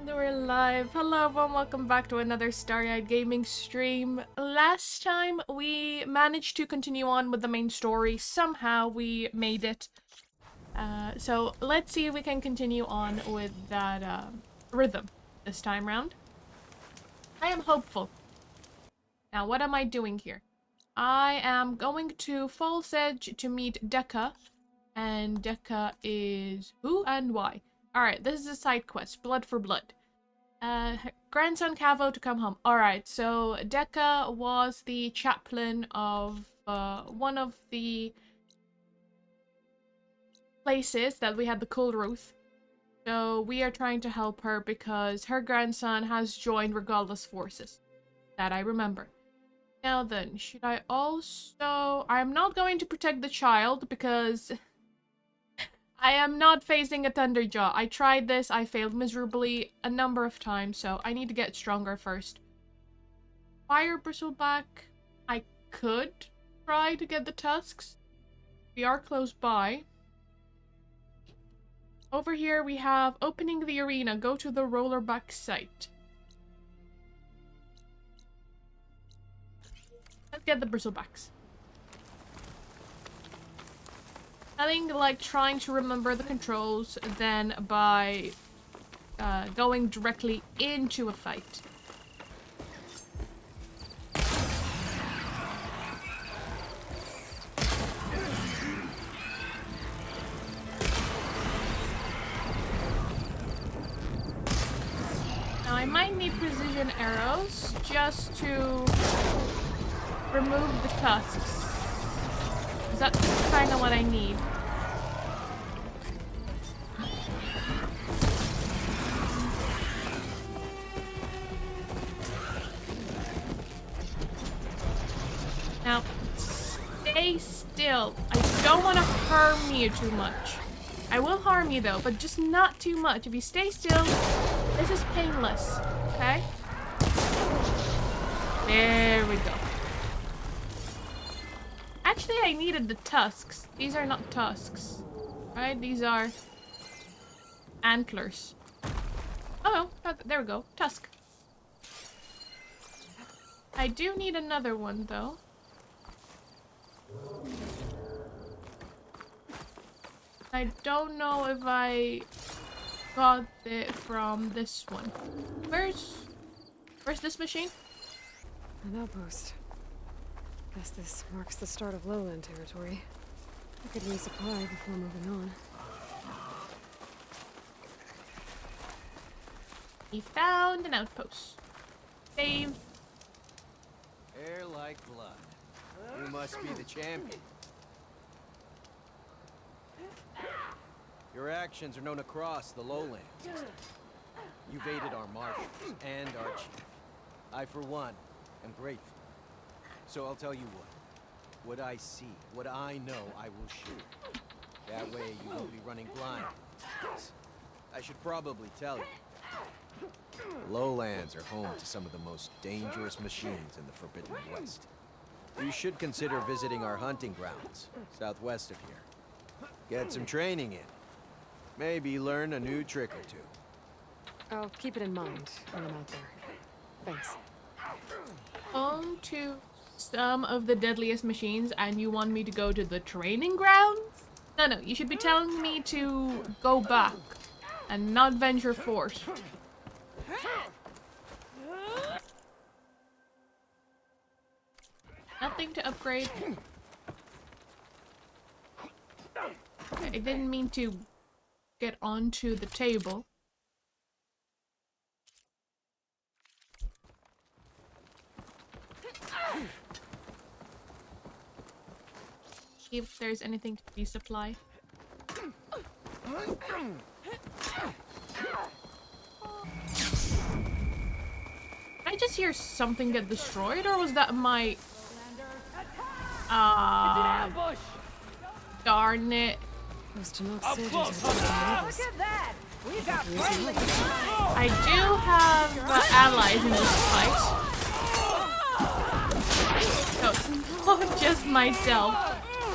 And we're live. Hello everyone, welcome back to another Starry-Eyed Gaming stream. Last time we managed to continue on with the main story. Somehow we made it. So let's see if we can continue on with that rhythm this time round. I am hopeful. Now what am I doing here? I am going to Falls Edge to meet Dekka. And Dekka is who and why? Alright, this is a side quest. Blood for blood. Grandson Cavo to come home. Alright, so Dekka was the chaplain of one of the places that we had the Kulruth. So we are trying to help her because her grandson has joined Regardless Forces. That I remember. Now then, should I also... I'm not going to protect the child because... I am not facing a Thunderjaw. I tried this, I failed miserably a number of times, so I need to get stronger first. Fire Bristleback. I could try to get the tusks. We are close by. Over here we have opening the arena. Go to the rollerback site. Let's get the bristlebacks. Nothing like trying to remember the controls than by going directly into a fight. Now I might need precision arrows just to remove the tusks. That's kind of what I need. Now, stay still. I don't want to harm you too much. I will harm you though, but just not too much. If you stay still, this is painless, okay? There we go. Actually, I needed the tusks. These are not tusks, right? These are antlers. Oh, there we go. Tusk. I do need another one, though. I don't know if I got it from this one. Where's this machine? An outpost. Guess this marks the start of lowland territory. I could resupply before moving on. We found an outpost. Save. Hair like blood. You must be the champion. Your actions are known across the lowlands. You've aided our marshals and our chief. I, for one, am grateful. So I'll tell you what I see, what I know, I will shoot. That way you won't be running blind. I should probably tell you. The lowlands are home to some of the most dangerous machines in the Forbidden West. You should consider visiting our hunting grounds, southwest of here. Get some training in. Maybe learn a new trick or two. I'll keep it in mind when I'm out there. Thanks. On to some of the deadliest machines, and you want me to go to the training grounds? No, you should be telling me to go back and not venture forth. Nothing to upgrade. I didn't mean to get onto the table. See if there's anything to resupply. Did I just hear something get destroyed, or was that my... darn it. I do have allies in this fight. So it's not just myself.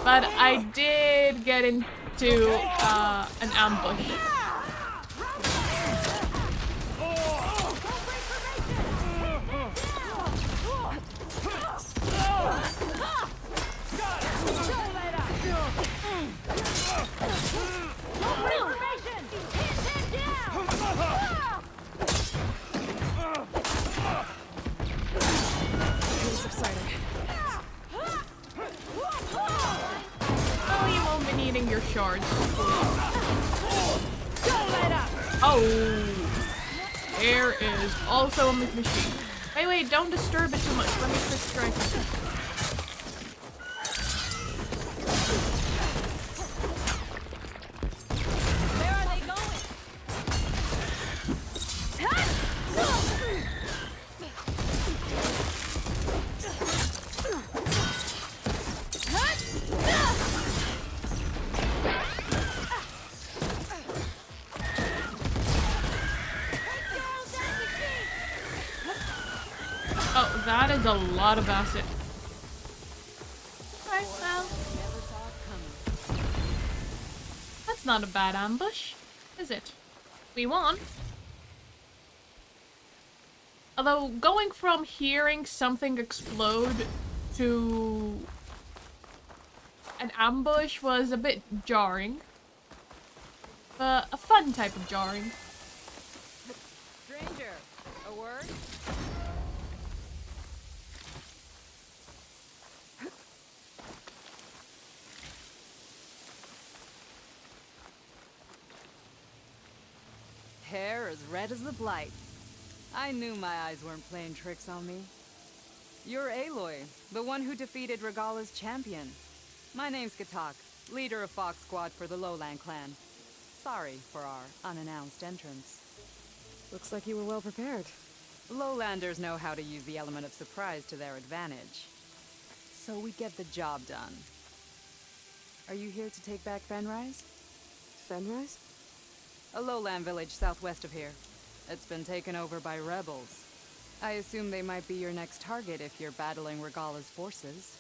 But I did get into an ambush. needing your shards. Oh! There is also a machine. Wait, don't disturb it too much. Let me quick strike it. Where are they going? Oh, that is a lot of acid. Alright, well. That's not a bad ambush, is it? We won. Although, going from hearing something explode to an ambush was a bit jarring. But a fun type of jarring. Stranger, a word? Hair as red as the blight. I knew my eyes weren't playing tricks on me. You're Aloy, the one who defeated Regala's champion. My name's Katak, leader of Fox Squad for the Lowland clan. Sorry for our unannounced entrance. Looks like you were well prepared. Lowlanders know how to use the element of surprise to their advantage. So we get the job done. Are you here to take back Fenrise? Fenrise? A lowland village southwest of here. It's been taken over by rebels. I assume they might be your next target if you're battling Regala's forces.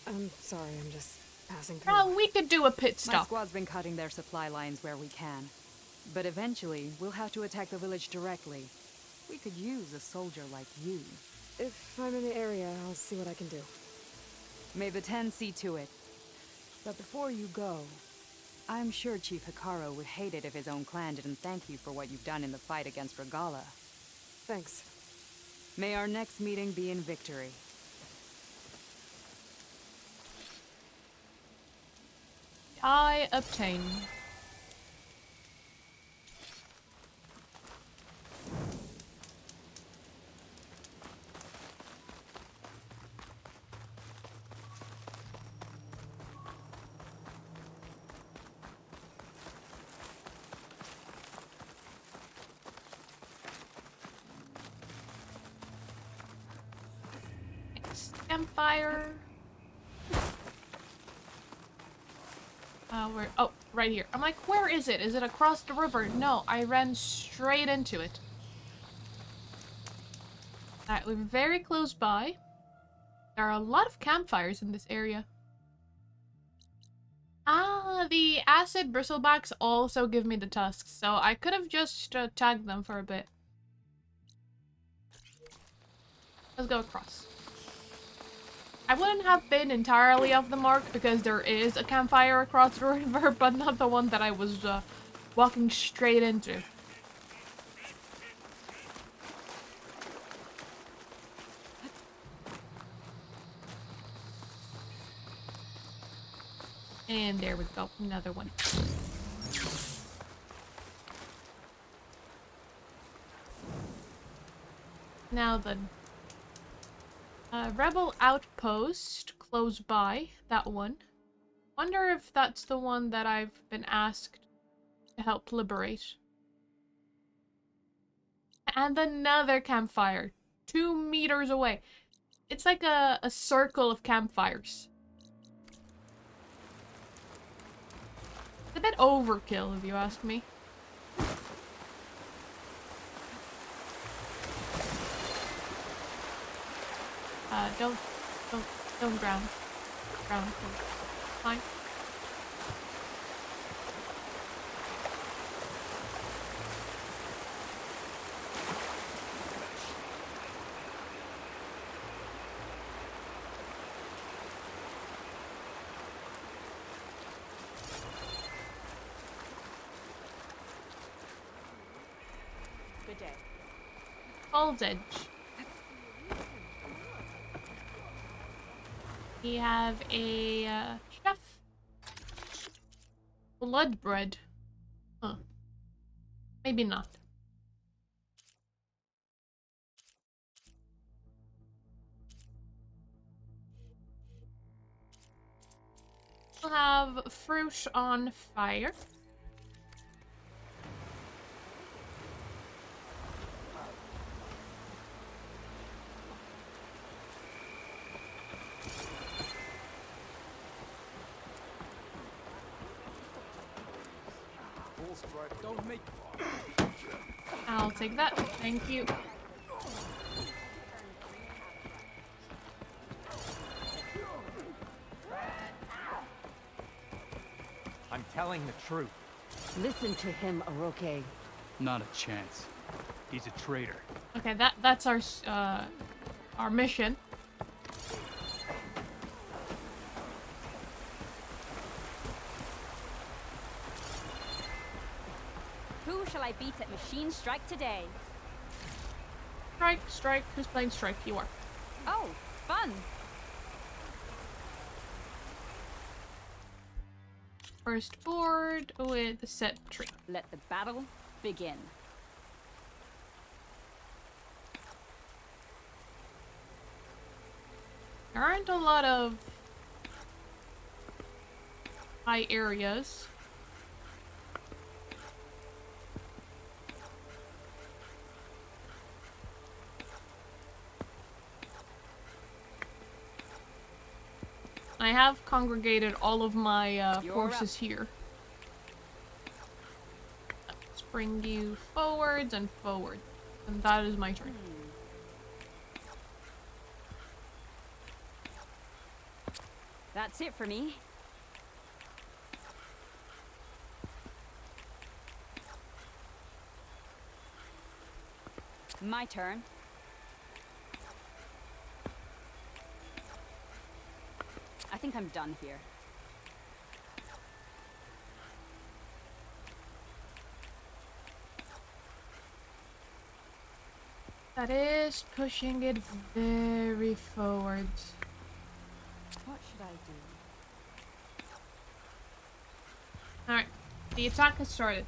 I'm sorry, I'm just passing through. Oh, we could do a pit My stop. squad's been cutting their supply lines where we can. But eventually, we'll have to attack the village directly. We could use a soldier like you. If I'm in the area, I'll see what I can do. May the Ten see to it. But before you go, I'm sure Chief Hikaru would hate it if his own clan didn't thank you for what you've done in the fight against Regala. Thanks. May our next meeting be in victory. I obtain. Campfire. Oh, right here. I'm like, where is it? Is it across the river? No, I ran straight into it. Alright, we're very close by. There are a lot of campfires in this area. Ah, the acid bristlebacks also give me the tusks, so I could have just tagged them for a bit. Let's go across. I wouldn't have been entirely off the mark because there is a campfire across the river, but not the one that I was walking straight into. And there we go, another one. Now then. Rebel outpost close by, that one. Wonder if that's the one that I've been asked to help liberate. And another campfire, 2 meters away. It's like a circle of campfires. It's a bit overkill, if you ask me. Don't ground. Ground, please. Fine. Good day. Falls Edge. We have a chef. Blood bread. Huh. Maybe not. We'll have fruit on fire. Don't make. I'll take that. Thank you. I'm telling the truth. Listen to him, Aroke. Not a chance. He's a traitor. Okay, that's our mission. Who shall I beat at Machine Strike today? Strike. Who's playing Strike? You are. Oh, fun! First board with the set tree. Let the battle begin. There aren't a lot of high areas. I have congregated all of my forces here. Let's bring you forwards and forward. And that is my turn. That's it for me. My turn. I think I'm done here. That is pushing it very forwards. What should I do? Alright, the attack has started.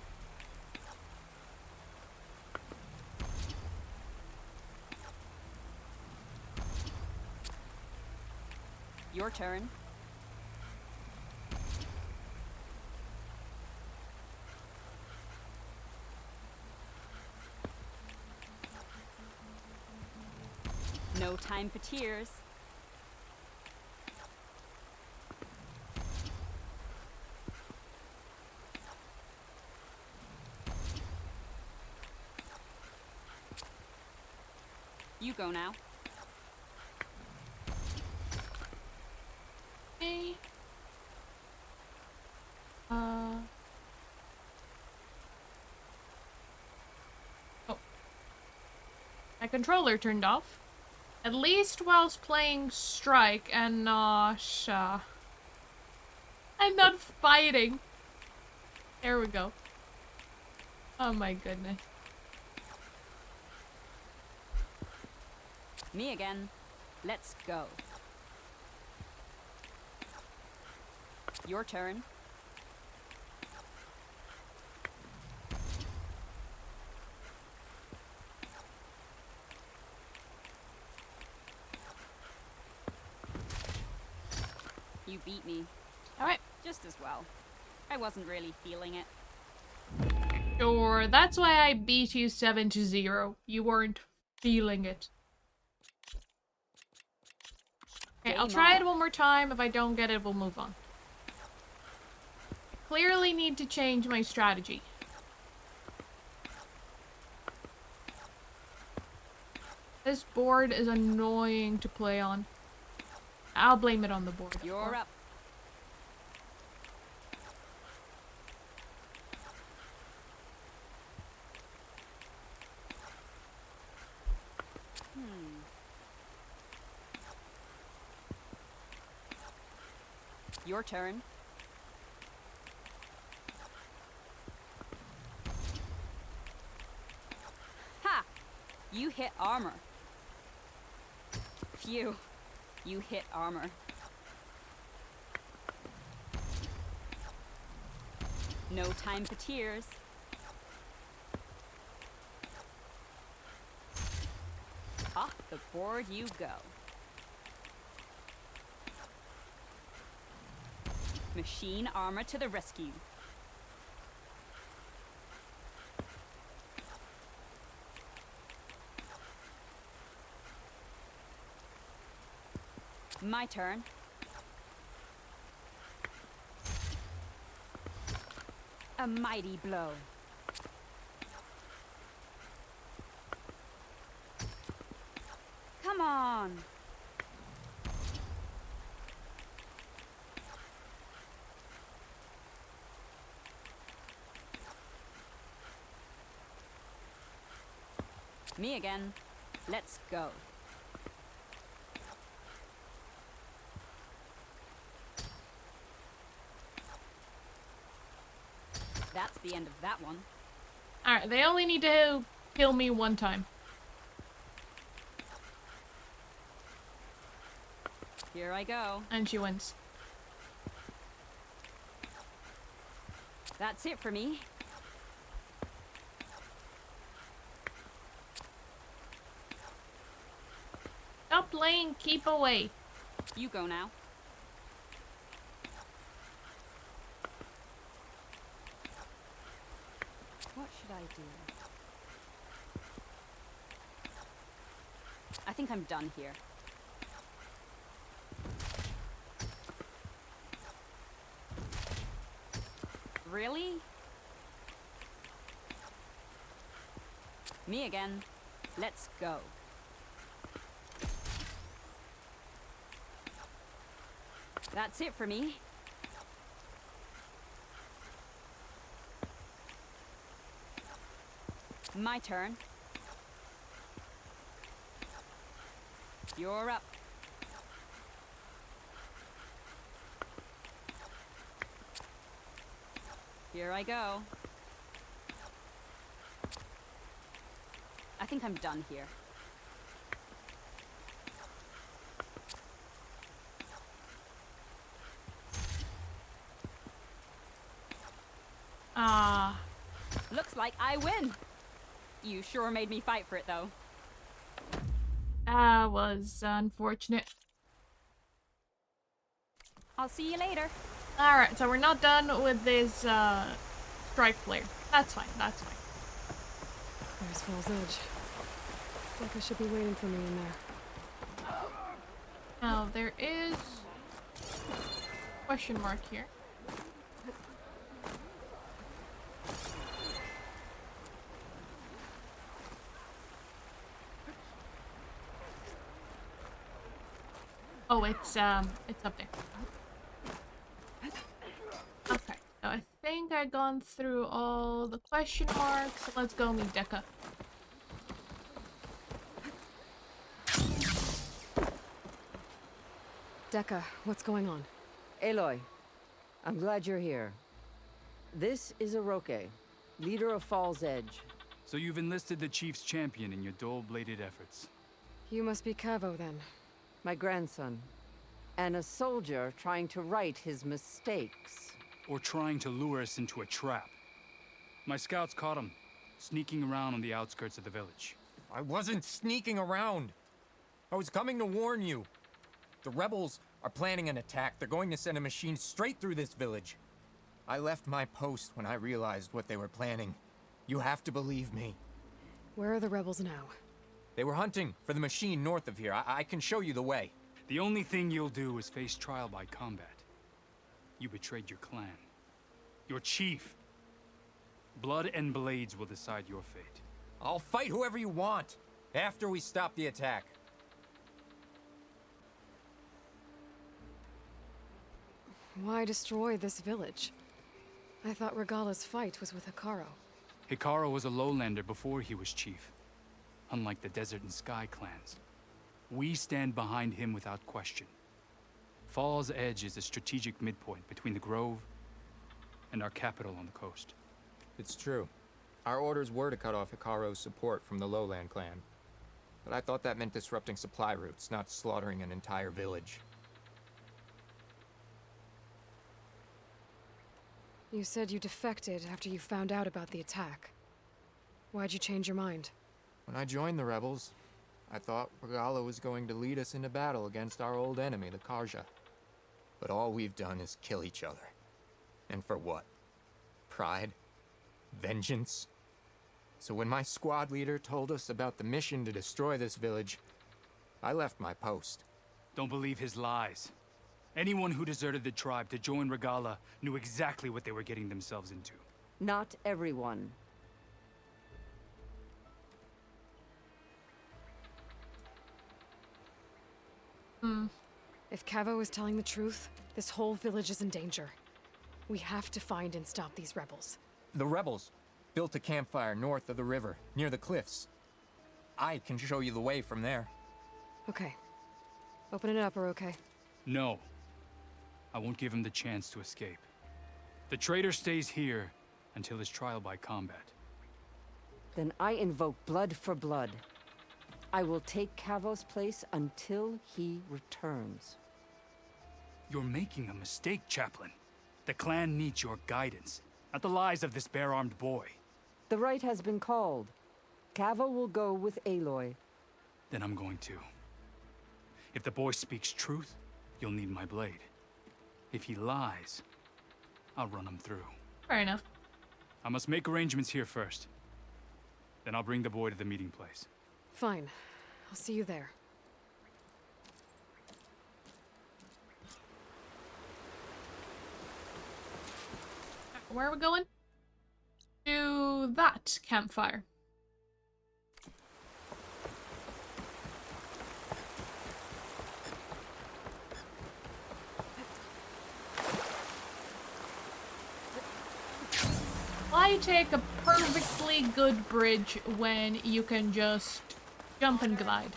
Your turn. No time for tears. You go now. Okay. Oh. My controller turned off. At least whilst playing Strike and not I'm not fighting. There we go. Oh my goodness. Me again. Let's go. Your turn. You beat me. Alright. Just as well. I wasn't really feeling it. Sure, that's why I beat you 7-0. You weren't feeling it. Okay, I'll try it one more time. If I don't get it, we'll move on. Clearly need to change my strategy. This board is annoying to play on. I'll blame it on the board. You're up. Your turn. Ha! You hit armor. Phew. You hit armor. No time for tears. Off the board you go. Machine armor to the rescue. My turn. A mighty blow. Come on. Me again. Let's go. That's the end of that one. Alright, they only need to kill me one time. Here I go. And she wins. That's it for me. Stop playing, keep away. You go now. What should I do? I think I'm done here. Really? Me again. Let's go. That's it for me. My turn. You're up. Here I go. I think I'm done here. Ah. Looks like I win. You sure made me fight for it, though. That was unfortunate. I'll see you later. Alright, so we're not done with this strike player. That's fine, that's fine. There's Fall's Edge. Like I should be waiting for me in there. Now, there is question mark here. Oh, it's up there. Okay, so I think I've gone through all the question marks. Let's go meet Deka. Deka, what's going on? Aloy, I'm glad you're here. This is Oroke, leader of Fall's Edge. So you've enlisted the Chief's champion in your dull-bladed efforts. You must be Cavo, then. My grandson. And a soldier trying to right his mistakes. Or trying to lure us into a trap. My scouts caught him, sneaking around on the outskirts of the village. I wasn't sneaking around. I was coming to warn you. The rebels are planning an attack. They're going to send a machine straight through this village. I left my post when I realized what they were planning. You have to believe me. Where are the rebels now? They were hunting for the machine north of here. I can show you the way. The only thing you'll do is face trial by combat. You betrayed your clan. Your chief. Blood and blades will decide your fate. I'll fight whoever you want, after we stop the attack. Why destroy this village? I thought Regala's fight was with Hikaru. Hikaru was a lowlander before he was chief. Unlike the Desert and Sky clans. We stand behind him without question. Fall's Edge is a strategic midpoint between the Grove and our capital on the coast. It's true. Our orders were to cut off Hikaru's support from the Lowland clan. But I thought that meant disrupting supply routes, not slaughtering an entire village. You said you defected after you found out about the attack. Why'd you change your mind? When I joined the rebels, I thought Regala was going to lead us into battle against our old enemy, the Karja. But all we've done is kill each other. And for what? Pride? Vengeance? So when my squad leader told us about the mission to destroy this village, I left my post. Don't believe his lies. Anyone who deserted the tribe to join Regala knew exactly what they were getting themselves into. Not everyone. If Cavo is telling the truth, this whole village is in danger. We have to find and stop these rebels. The rebels built a campfire north of the river, near the cliffs. I can show you the way from there. Okay. Open it up, or okay? No. I won't give him the chance to escape. The traitor stays here until his trial by combat. Then I invoke blood for blood. I will take Cavo's place until he returns. You're making a mistake, Chaplain. The clan needs your guidance, not the lies of this bare-armed boy. The right has been called. Cavo will go with Aloy. Then I'm going to. If the boy speaks truth, you'll need my blade. If he lies, I'll run him through. Fair enough. I must make arrangements here first. Then I'll bring the boy to the meeting place. Fine. I'll see you there. Where are we going? To that campfire. Why take a perfectly good bridge when you can just jump and glide?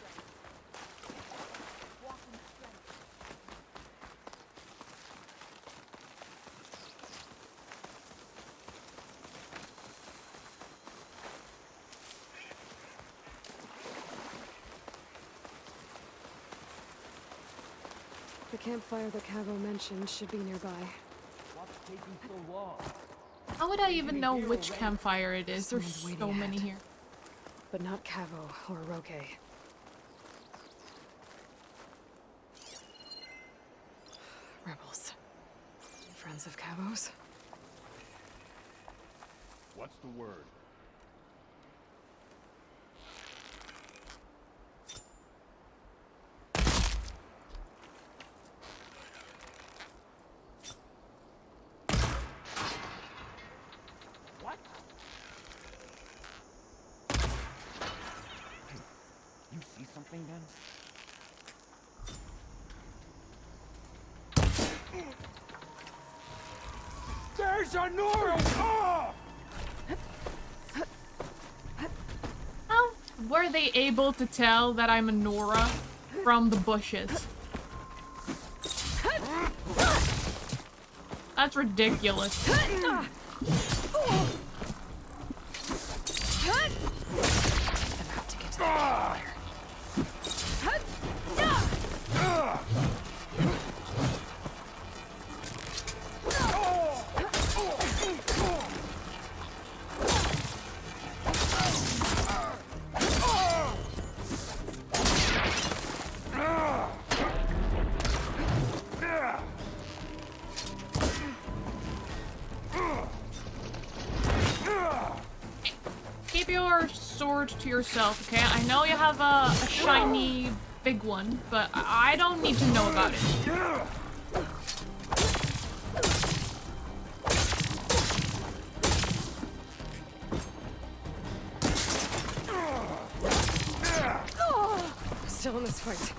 The campfire that Cavo mentioned should be nearby. How would I even know which campfire it is? There's Someone's so waiting many ahead. here. But not Cavo or Roque. Rebels. Friends of Cavo's? What's the word? What? Hey, you see something then? There's a Nora! Oh! How were they able to tell that I'm a Nora from the bushes? That's ridiculous. I'm out to get to the campfire. Keep your sword to yourself, okay? I know you have a shiny big one, but I don't need to know about it. Still in this fight.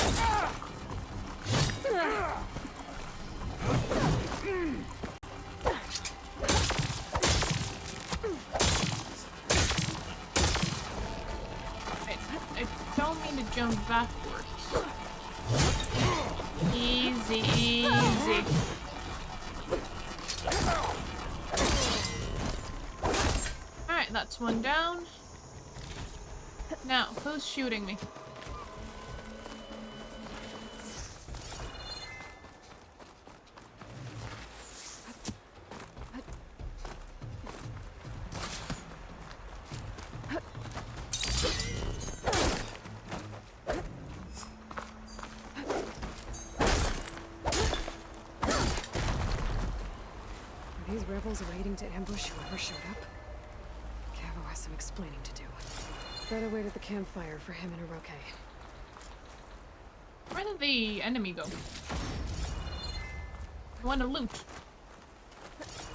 I don't mean to jump backwards. Easy, easy. Alright, that's one down. Now, who's shooting me? rebels waiting to ambush whoever showed up? Cavo has some explaining to do. Better wait at the campfire for him and Oroke. Where did the enemy go? I want to loot.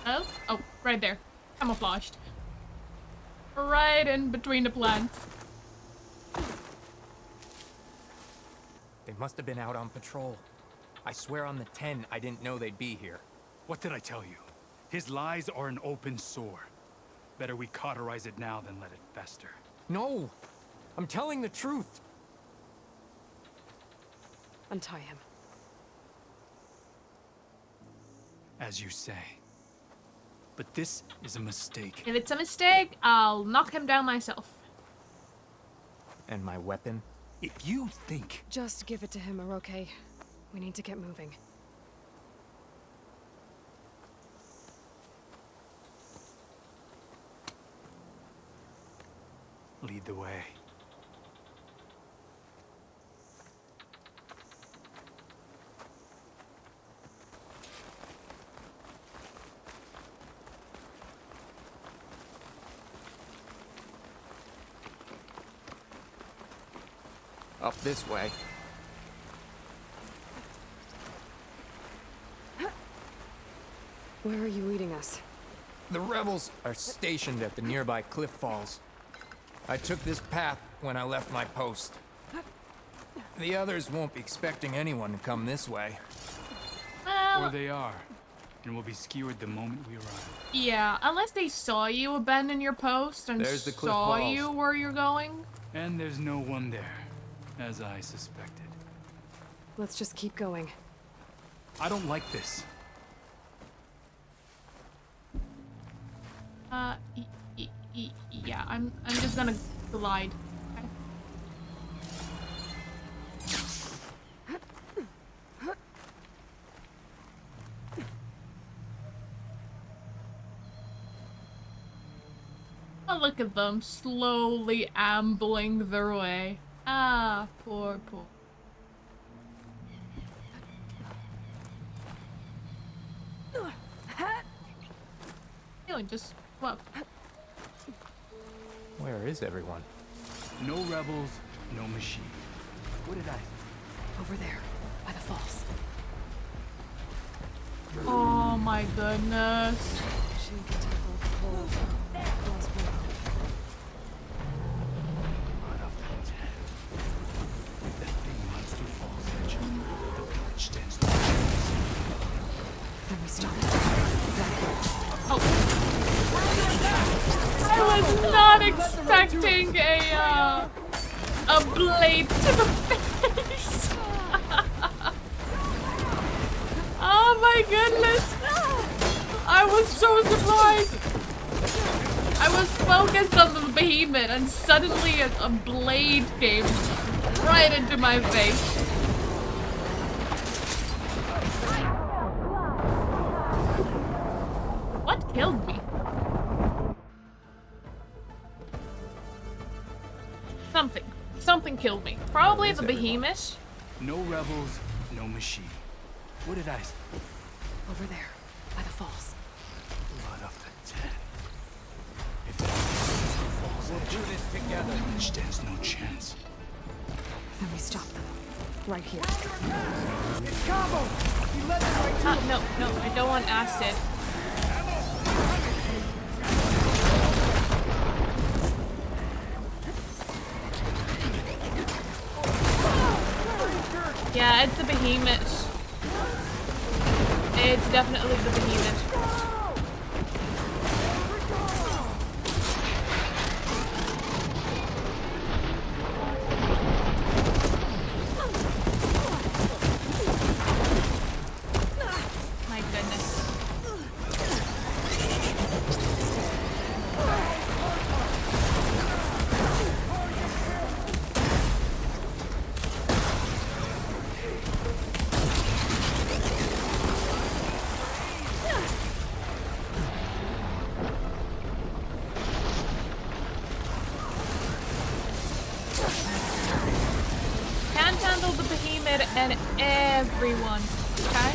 Oh? Oh, right there. Camouflaged. Right in between the plants. They must have been out on patrol. I swear on the 10, I didn't know they'd be here. What did I tell you? His lies are an open sore. Better we cauterize it now than let it fester. No! I'm telling the truth! Untie him. As you say. But this is a mistake. If it's a mistake, I'll knock him down myself. And my weapon? If you think... Just give it to him, Oroke. We need to get moving. Lead the way. Up this way. Where are you leading us? The rebels are stationed at the nearby cliff falls. I took this path when I left my post. The others won't be expecting anyone to come this way. Or they are. And will be skewered the moment we arrive. Yeah, unless they saw you abandon your post and There's the cliff saw falls. you where you're going. And there's no one there, as I suspected. Let's just keep going. I don't like this. Yeah, I'm just gonna glide. Okay. Oh, look at them slowly ambling their way. Ah, poor. Just what? Where is everyone? No rebels, no machine. What did I... Over there, by the falls. Oh my goodness. Then we stop. Oh. I was not expecting a blade to the face. Oh my goodness. I was so surprised. I was focused on the behemoth and suddenly a blade came right into my face. What killed me? Something killed me. Probably the behemoth. No rebels, no machine. What did I... Over there, by the falls. Blood of the dead. If that falls, We'll do this together. Village stands no chance. Then we stop them. Right here. No, I don't want acid. Yeah, it's the behemoth. It's definitely the behemoth. My goodness. Can't handle the behemoth and everyone, okay?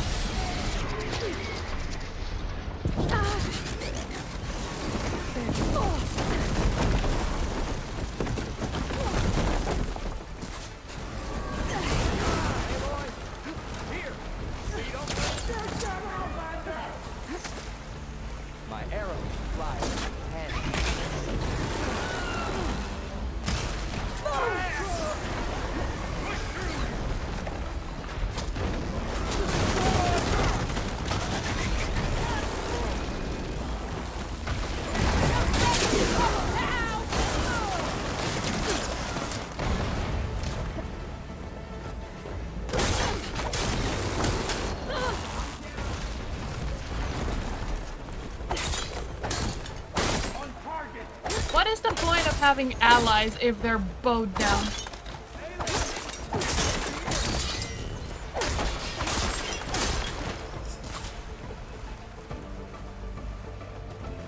What is the point of having allies if they're bowed down?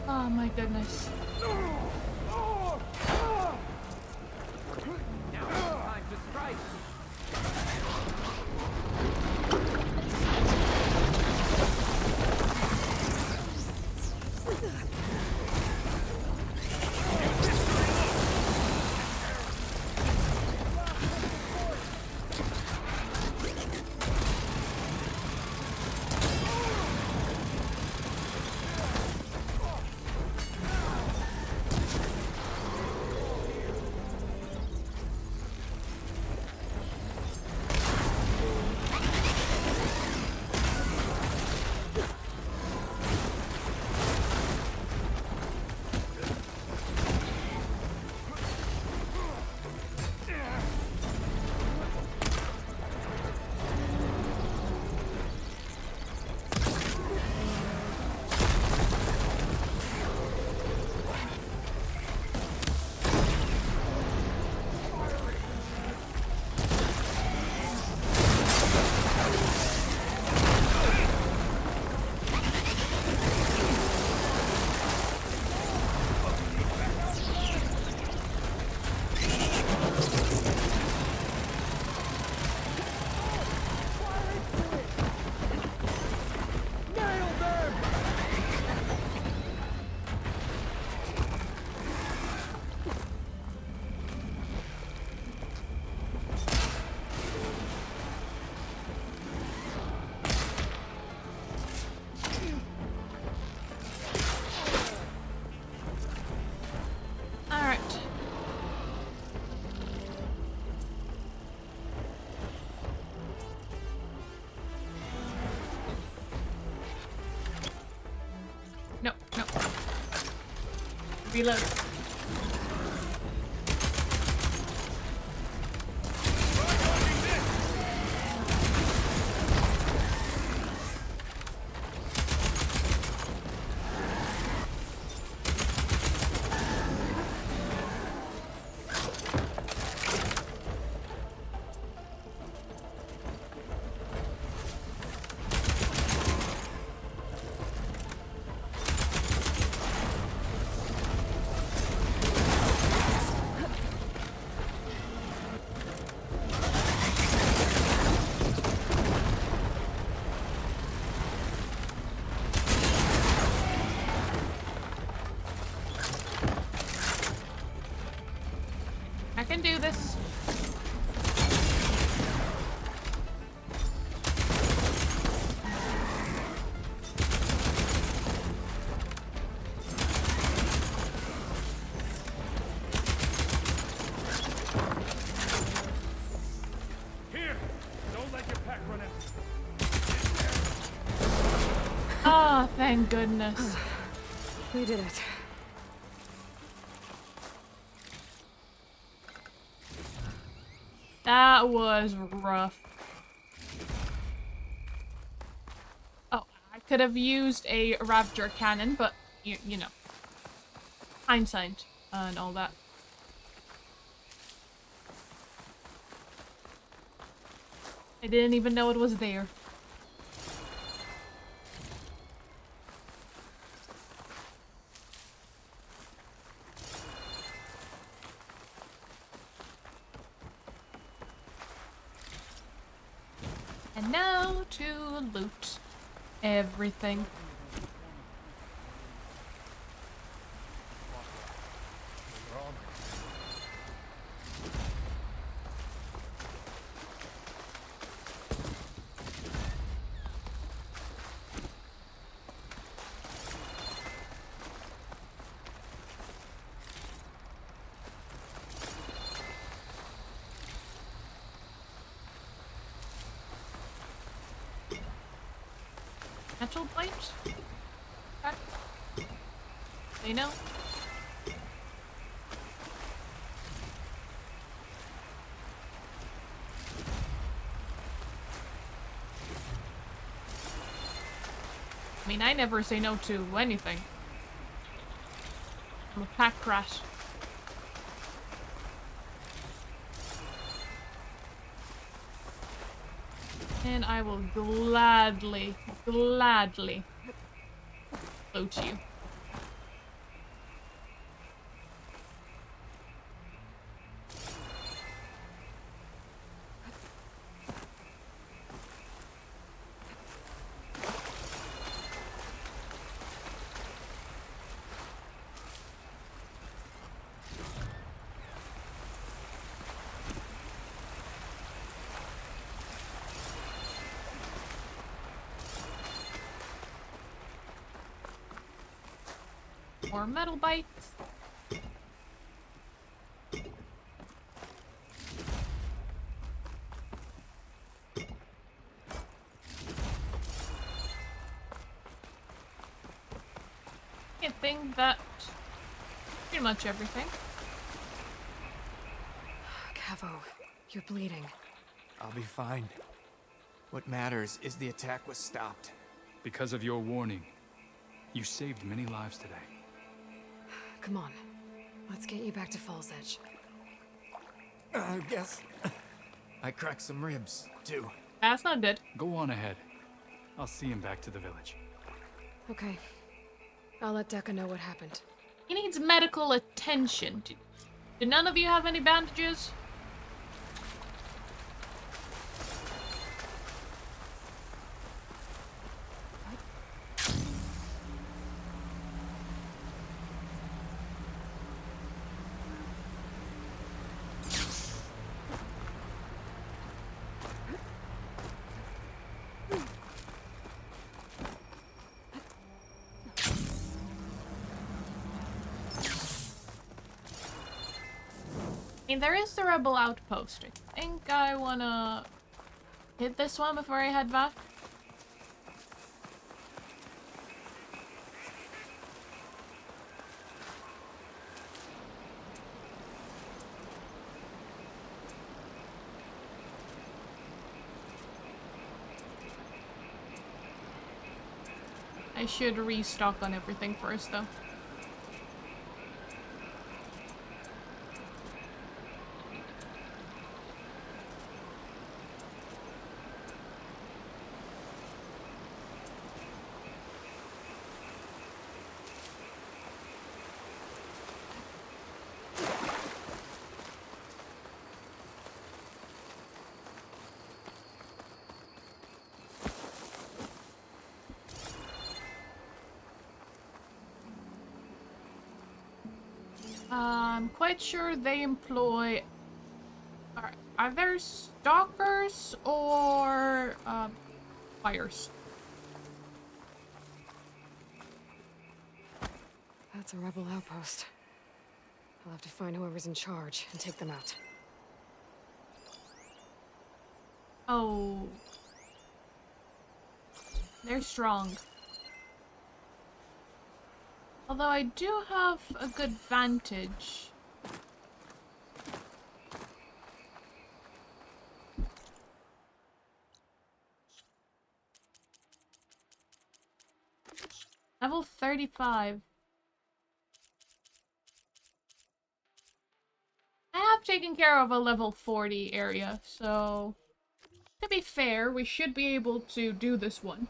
Oh my goodness. Now it's time to strike. No, no. Reload. I can do this. Here! Don't let your pack run out. Ah, thank goodness. We did it. That was rough. Oh, I could have used a Raptor cannon, but you know, hindsight and all that. I didn't even know it was there. And now to loot everything. Metal plate? Okay. They know. I mean, I never say no to anything. I'm a pack rat. And I will gladly loot you. More metal bites. I think that's pretty much everything. Cavo, you're bleeding. I'll be fine. What matters is the attack was stopped. Because of your warning, you saved many lives today. Come on. Let's get you back to Falls Edge. I guess I cracked some ribs, too. That's not good. Go on ahead. I'll see him back to the village. Okay. I'll let Dekka know what happened. He needs medical attention. Do none of you have any bandages? There is the rebel outpost. I think I wanna hit this one before I head back. I should restock on everything first though. I'm quite sure they employ... Are there stalkers or fires? That's a rebel outpost. I'll have to find whoever's in charge and take them out. Oh. They're strong. Although I do have a good vantage. Level 35. I have taken care of a level 40 area, so to be fair, we should be able to do this one.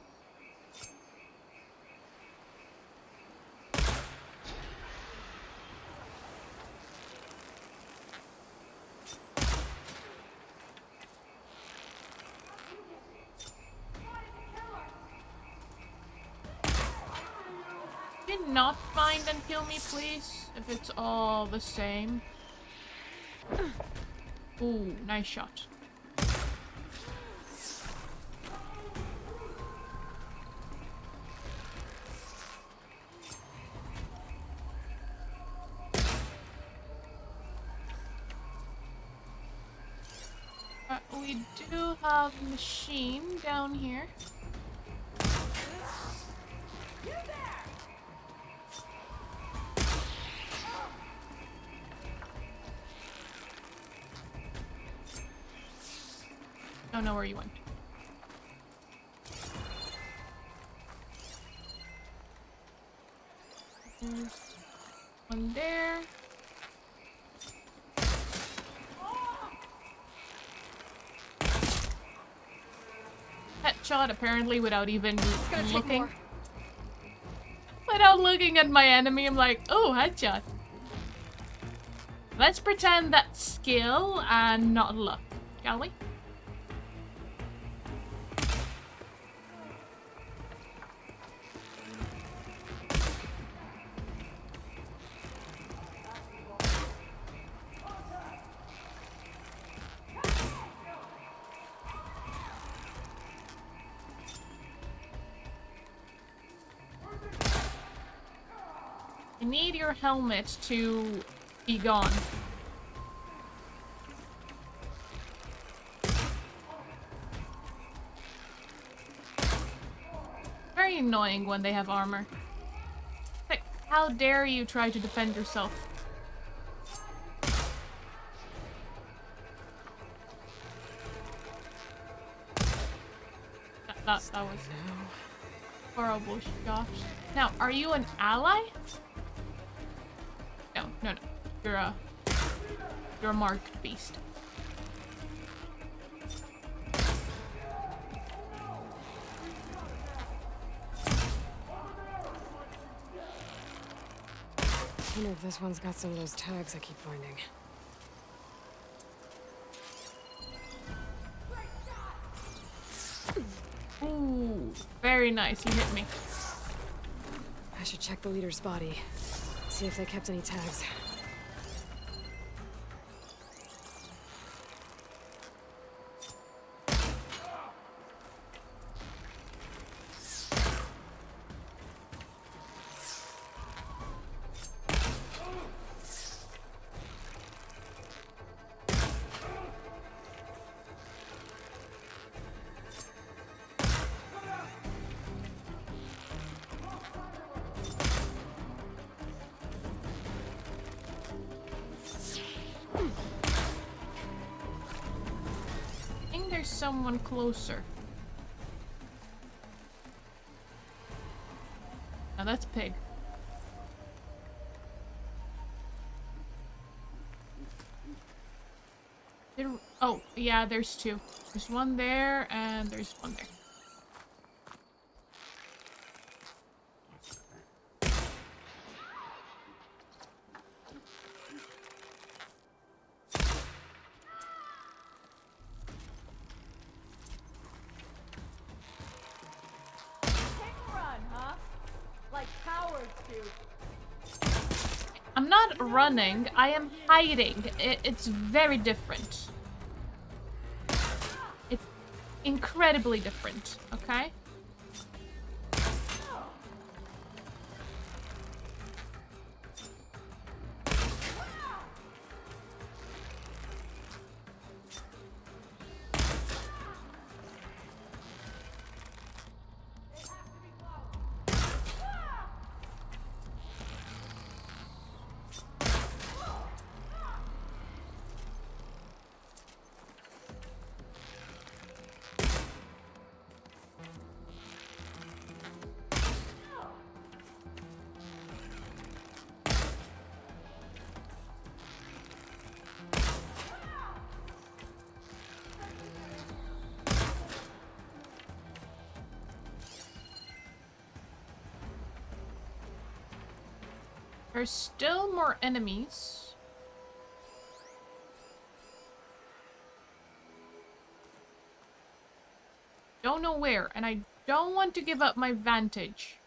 Not find and kill me, please, if it's all the same. Ooh, nice shot. We do have a machine down here. Don't know where you went. There's one there. headshot apparently without even looking. Without looking at my enemy, I'm like, oh, headshot. Let's pretend that's skill and not luck, shall we? I need your helmet to be gone. Very annoying when they have armor. Like, how dare you try to defend yourself? That was horrible, gosh. Now, are you an ally? No. You're a marked beast. I wonder if this one's got some of those tags I keep finding. Ooh, very nice. You hit me. I should check the leader's body. See if they kept any tags. Someone closer. Now that's pig. Oh, yeah, there's two. There's one there and there's one there. I'm not running, I am hiding. It's very different. It's incredibly different, okay? There's still more enemies. Don't know where, and I don't want to give up my vantage.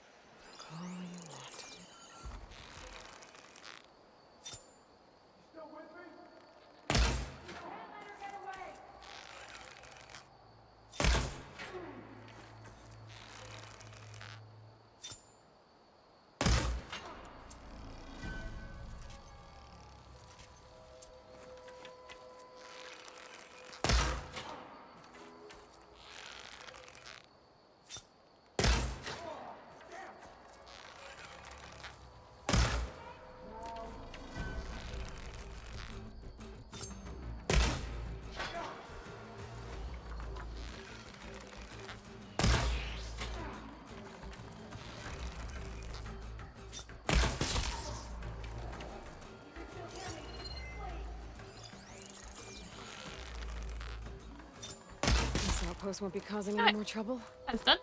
outpost won't be causing any more trouble. That's done.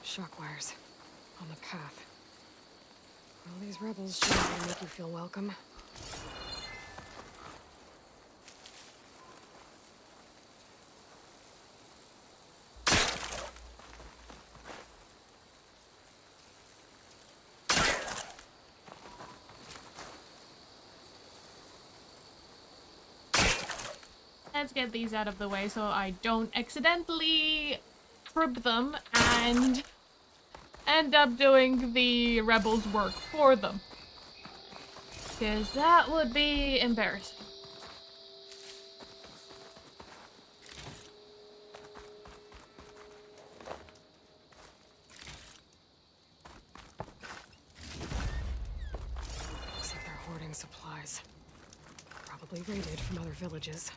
Shock wires on the path. Well, these rebels sure will make you feel welcome. Let's get these out of the way so I don't accidentally trip them and end up doing the rebels' work for them. Because that would be embarrassing. Looks like they're hoarding supplies. Probably raided from other villages.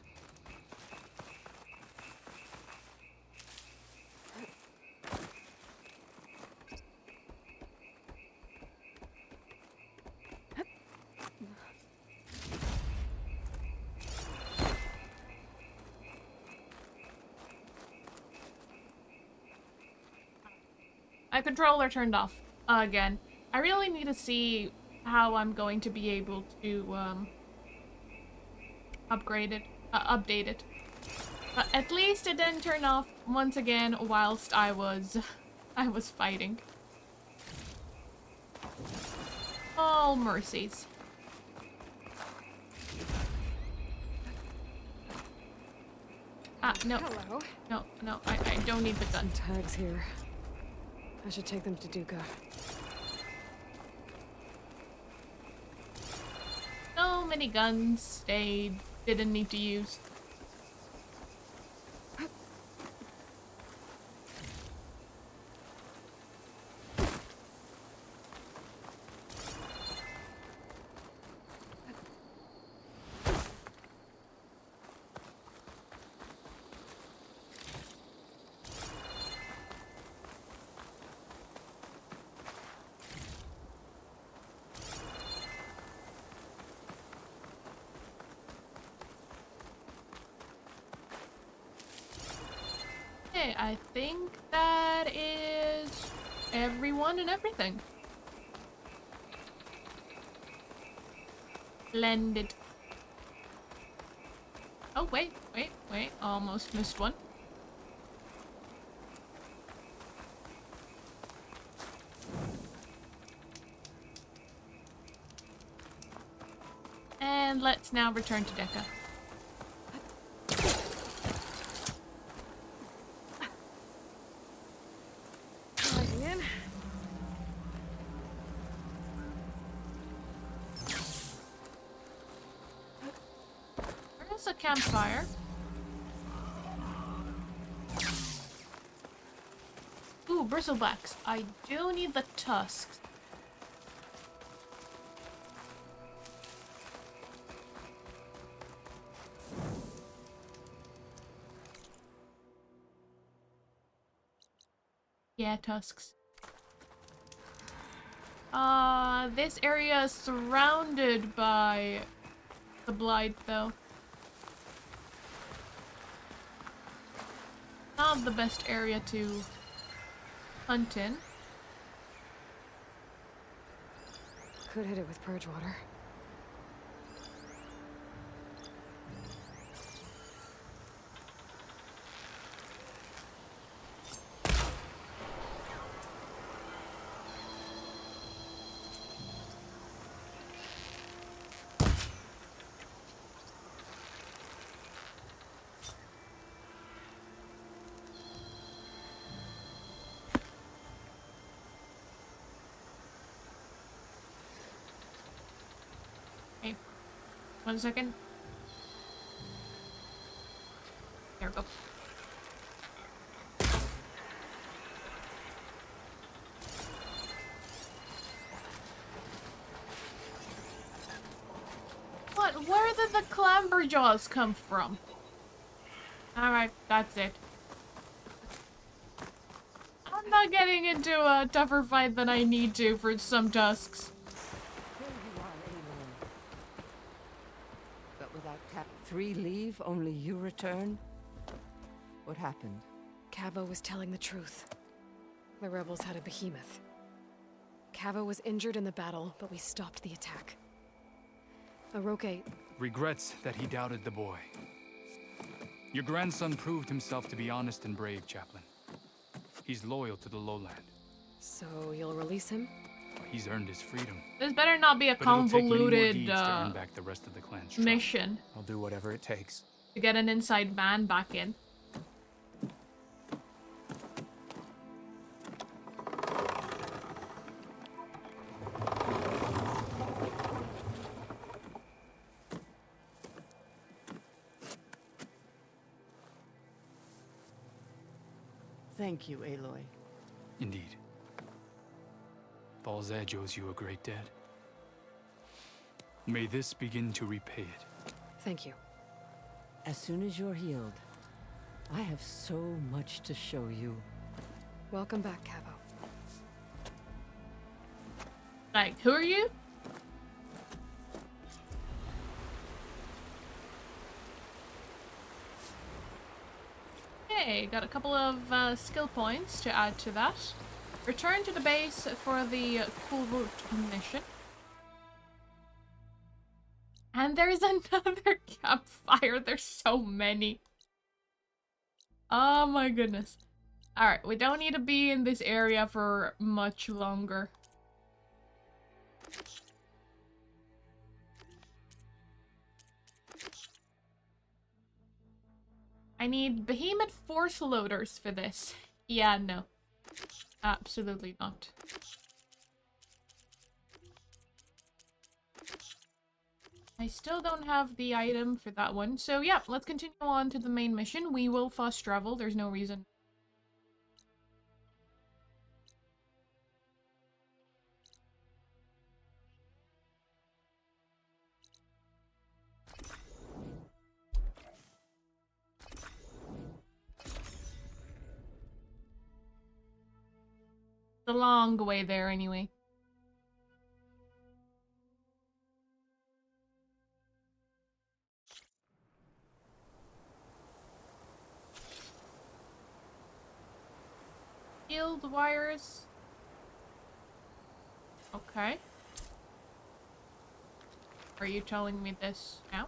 My controller turned off again. I really need to see how I'm going to be able to update it. But at least it didn't turn off once again whilst I was fighting. Oh, mercies. Ah, no. Hello. No, I don't need the gun. Some tags here. I should take them to Duca. So many guns they didn't need to use. Okay, I think that is everyone and everything. Splendid. Oh, wait. Almost missed one. And let's now return to Deca. Where's the campfire? Ooh, bristlebacks. I do need the tusks. Yeah, tusks. This area is surrounded by the blight, though. Not the best area to hunt in. Could hit it with purge water. Okay. 1 second. There we go. What? Where did the clamberjaws come from? Alright, that's it. I I'm not getting into a tougher fight than I need to for some tusks. Here you are, Aloy. But without Cap 3 leave, only you return? What happened? Cavo was telling the truth. The rebels had a behemoth. Cavo was injured in the battle, but we stopped the attack. Aroke... Regrets that he doubted the boy. Your grandson proved himself to be honest and brave, Chaplain. He's loyal to the lowland. So you'll release him? He's earned his freedom. This better not be a But it'll take many more convoluted deeds to earn back the rest of the clan's trust. mission I'll do whatever it takes. to get an inside man back in. Thank you, Aloy. Indeed. Falls Edge owes you a great debt. May this begin to repay it. Thank you. As soon as you're healed, I have so much to show you. Welcome back, Cavo. Like, who are you? Okay, got a couple of skill points to add to that. Return to the base for the cool route mission. And there's another campfire. There's so many. Oh my goodness. Alright, we don't need to be in this area for much longer. I need behemoth force loaders for this. Yeah, no. Absolutely not. I still don't have the item for that one. So yeah, let's continue on to the main mission. We will fast travel. There's no reason. It's a long way there anyway. Shield wires. Okay. Are you telling me this now?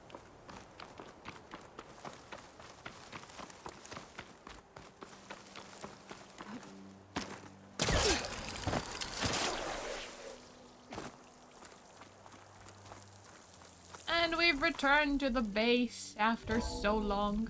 And we've returned to the base after so long.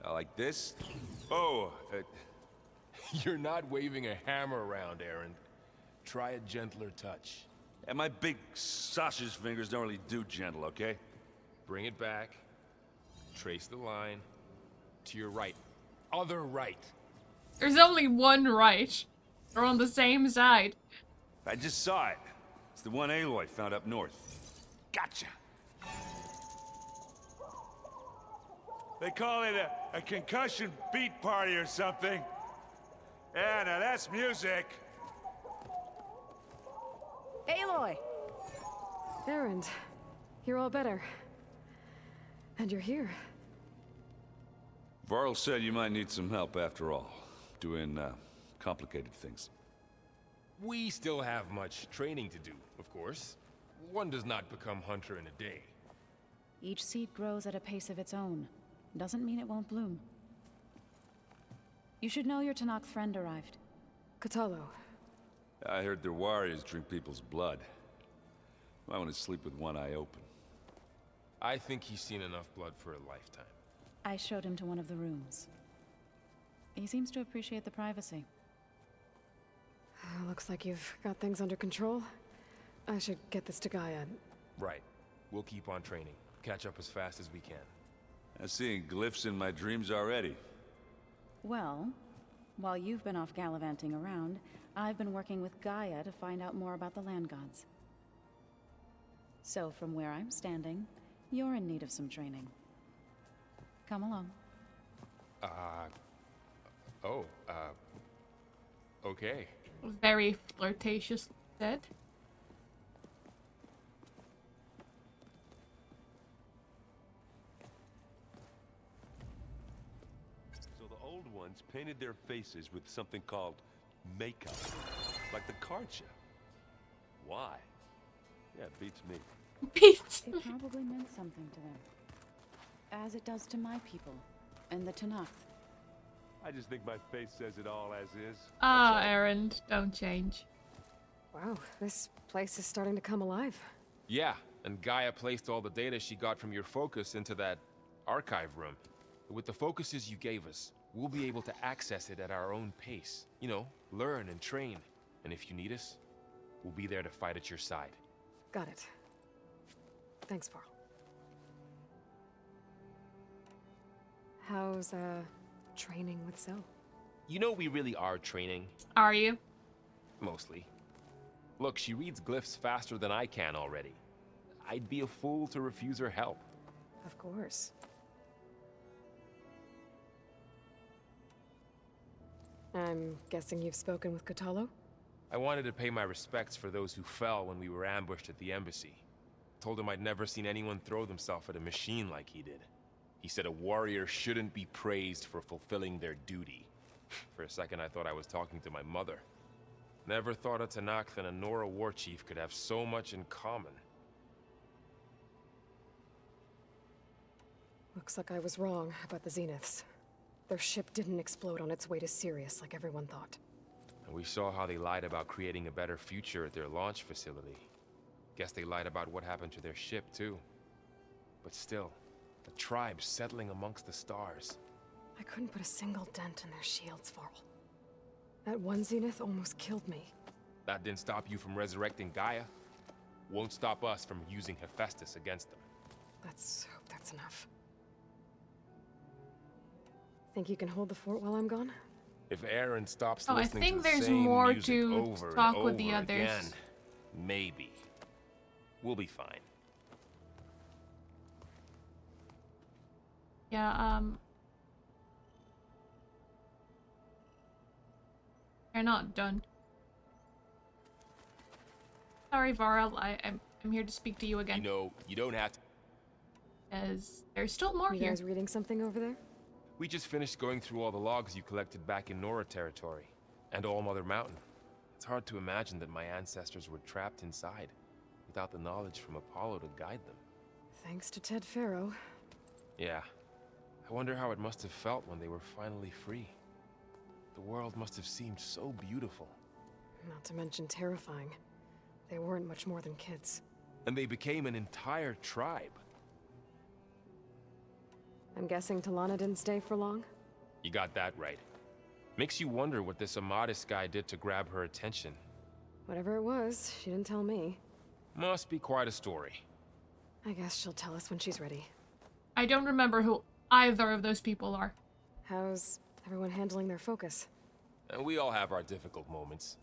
Like this? Oh, You're not waving a hammer around, Aaron. Try a gentler touch. and my big sausage fingers don't really do gentle, okay? Bring it back. Trace the line. To your right. Other right. There's only one right. They're on the same side. I just saw it. It's the one Aloy found up north. Gotcha! They call it a concussion beat party or something. Yeah, now that's music. Aloy! Erend, you're all better. And you're here. Varl said you might need some help after all. Doing, complicated things. We still have much training to do, of course. One does not become hunter in a day. Each seed grows at a pace of its own. Doesn't mean it won't bloom. You should know your Tanakh friend arrived. Katalo. I heard their warriors drink people's blood. I want to sleep with one eye open. I think he's seen enough blood for a lifetime. I showed him to one of the rooms. He seems to appreciate the privacy. Looks like you've got things under control. I should get this to Gaia. Right. We'll keep on training. Catch up as fast as we can. I'm seeing glyphs in my dreams already. Well, while you've been off gallivanting around, I've been working with Gaia to find out more about the land gods. So from where I'm standing, you're in need of some training. Come along. Okay. Very flirtatious said. So the old ones painted their faces with something called makeup, like the Karcha. Why? Yeah, it beats me. Beats It probably meant something to them. As it does to my people, and the Tanakh. I just think my face says it all as is. Ah, Aaron, don't change. Wow, this place is starting to come alive. Yeah, and Gaia placed all the data she got from your focus into that archive room. With the focuses you gave us, we'll be able to access it at our own pace. You know, learn and train. And if you need us, we'll be there to fight at your side. Got it. Thanks, Varl. How's, training with Zoe? You know we really are training. Are you? Mostly. Look, she reads glyphs faster than I can already. I'd be a fool to refuse her help. Of course. I'm guessing you've spoken with Kotallo? I wanted to pay my respects for those who fell when we were ambushed at the embassy. Told him I'd never seen anyone throw themselves at a machine like he did. He said a warrior shouldn't be praised for fulfilling their duty. For a second I thought I was talking to my mother. Never thought a Tanakh and a Nora war chief could have so much in common. Looks like I was wrong about the Zeniths. Their ship didn't explode on its way to Sirius like everyone thought. And we saw how they lied about creating a better future at their launch facility. Guess they lied about what happened to their ship, too. But still, a tribe settling amongst the stars. I couldn't put a single dent in their shields, Varl. That one Zenith almost killed me. That didn't stop you from resurrecting Gaia. Won't stop us from using Hephaestus against them. Let's hope that's enough. Think you can hold the fort while I'm gone? If Aaron stops Oh, I listening think to the there's same more music to over talk and with the over others. again, maybe. We'll be fine. Yeah, You're not done. Sorry, Varl, I'm here to speak to you again. You know, you don't have to. As there's still more You here. guys reading something over there? We just finished going through all the logs you collected back in Nora territory, and All Mother Mountain. It's hard to imagine that my ancestors were trapped inside, without the knowledge from Apollo to guide them. Thanks to Ted Faro. Yeah. I wonder how it must have felt when they were finally free. The world must have seemed so beautiful. Not to mention terrifying. They weren't much more than kids. And they became an entire tribe. I'm guessing Talana didn't stay for long? You got that right. Makes you wonder what this Amadis guy did to grab her attention. Whatever it was, she didn't tell me. Must be quite a story. I guess she'll tell us when she's ready. I don't remember who either of those people are. How's everyone handling their focus? And we all have our difficult moments.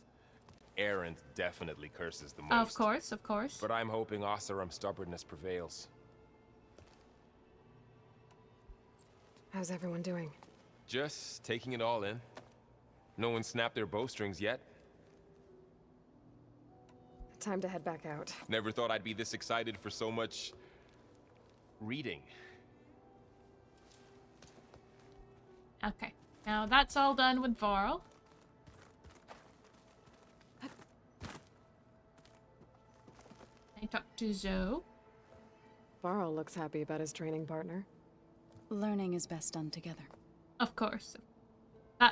Arendt definitely curses the most. Of course, of course. But I'm hoping Oseram's stubbornness prevails. How's everyone doing? Just taking it all in. No one snapped their bowstrings yet. Time to head back out. Never thought I'd be this excited for so much reading. Okay, now that's all done with Varl. I talked to Zoe. Varl looks happy about his training partner. Learning is best done together. Of course.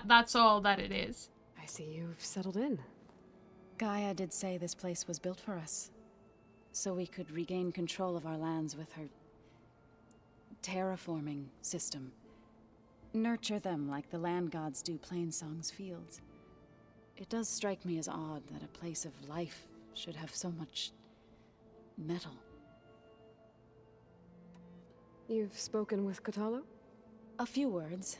That's all that it is. I see you've settled in. Gaia did say this place was built for us, so we could regain control of our lands with her terraforming system. Nurture them like the land gods do Plainsong's fields. It does strike me as odd that a place of life should have so much metal. You've spoken with Kotallo? A few words.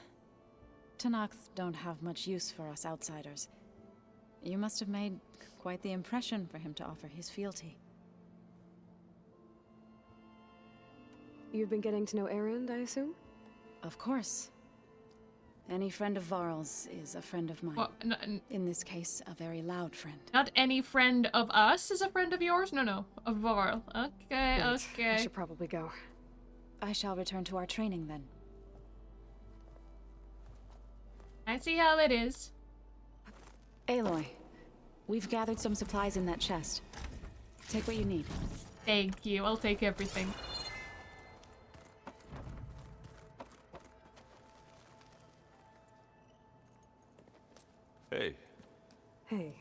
Tanakh don't have much use for us outsiders. You must have made quite the impression for him to offer his fealty. You've been getting to know Erend, I assume? Of course. Any friend of Varl's is a friend of mine. Well, In this case, a very loud friend. not any friend of us is a friend of yours? No. Of Varl. Okay, Right. okay. I should probably go. I shall return to our training then. I see how it is. Aloy, we've gathered some supplies in that chest. Take what you need. Thank you. I'll take everything. Hey, Hey.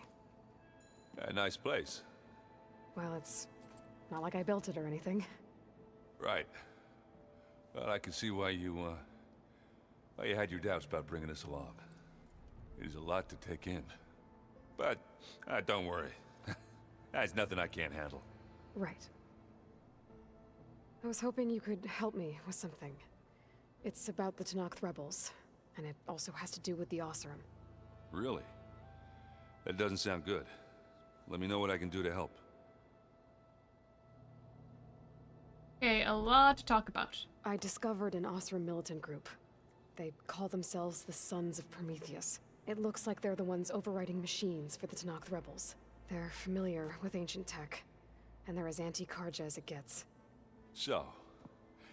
a nice place. Well, it's not like I built it or anything. Right. Well, I can see why you had your doubts about bringing us along. It is a lot to take in. But, don't worry. That's nothing I can't handle. Right. I was hoping you could help me with something. It's about the Tenakth rebels, and it also has to do with the Oseram. Really? That doesn't sound good. Let me know what I can do to help. Okay, a lot to talk about. I discovered an Oseram militant group. They call themselves the Sons of Prometheus. It looks like they're the ones overriding machines for the Tenakth rebels. They're familiar with ancient tech, and they're as anti-Karja as it gets. So,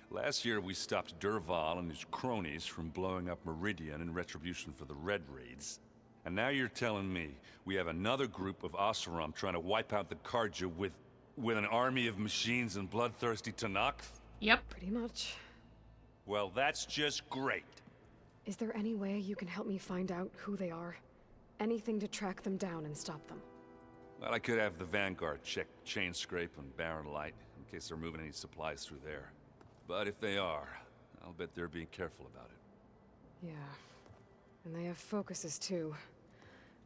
last year we stopped Durval and his cronies from blowing up Meridian in retribution for the Red Raids. And now you're telling me we have another group of Oseram trying to wipe out the Karja with an army of machines and bloodthirsty Tenakth? Yep. Pretty much. Well, that's just great. Is there any way you can help me find out who they are? Anything to track them down and stop them. Well, I could have the Vanguard check Chain Scrape and Barren Light, in case they're moving any supplies through there. But if they are, I'll bet they're being careful about it. Yeah. And they have focuses too.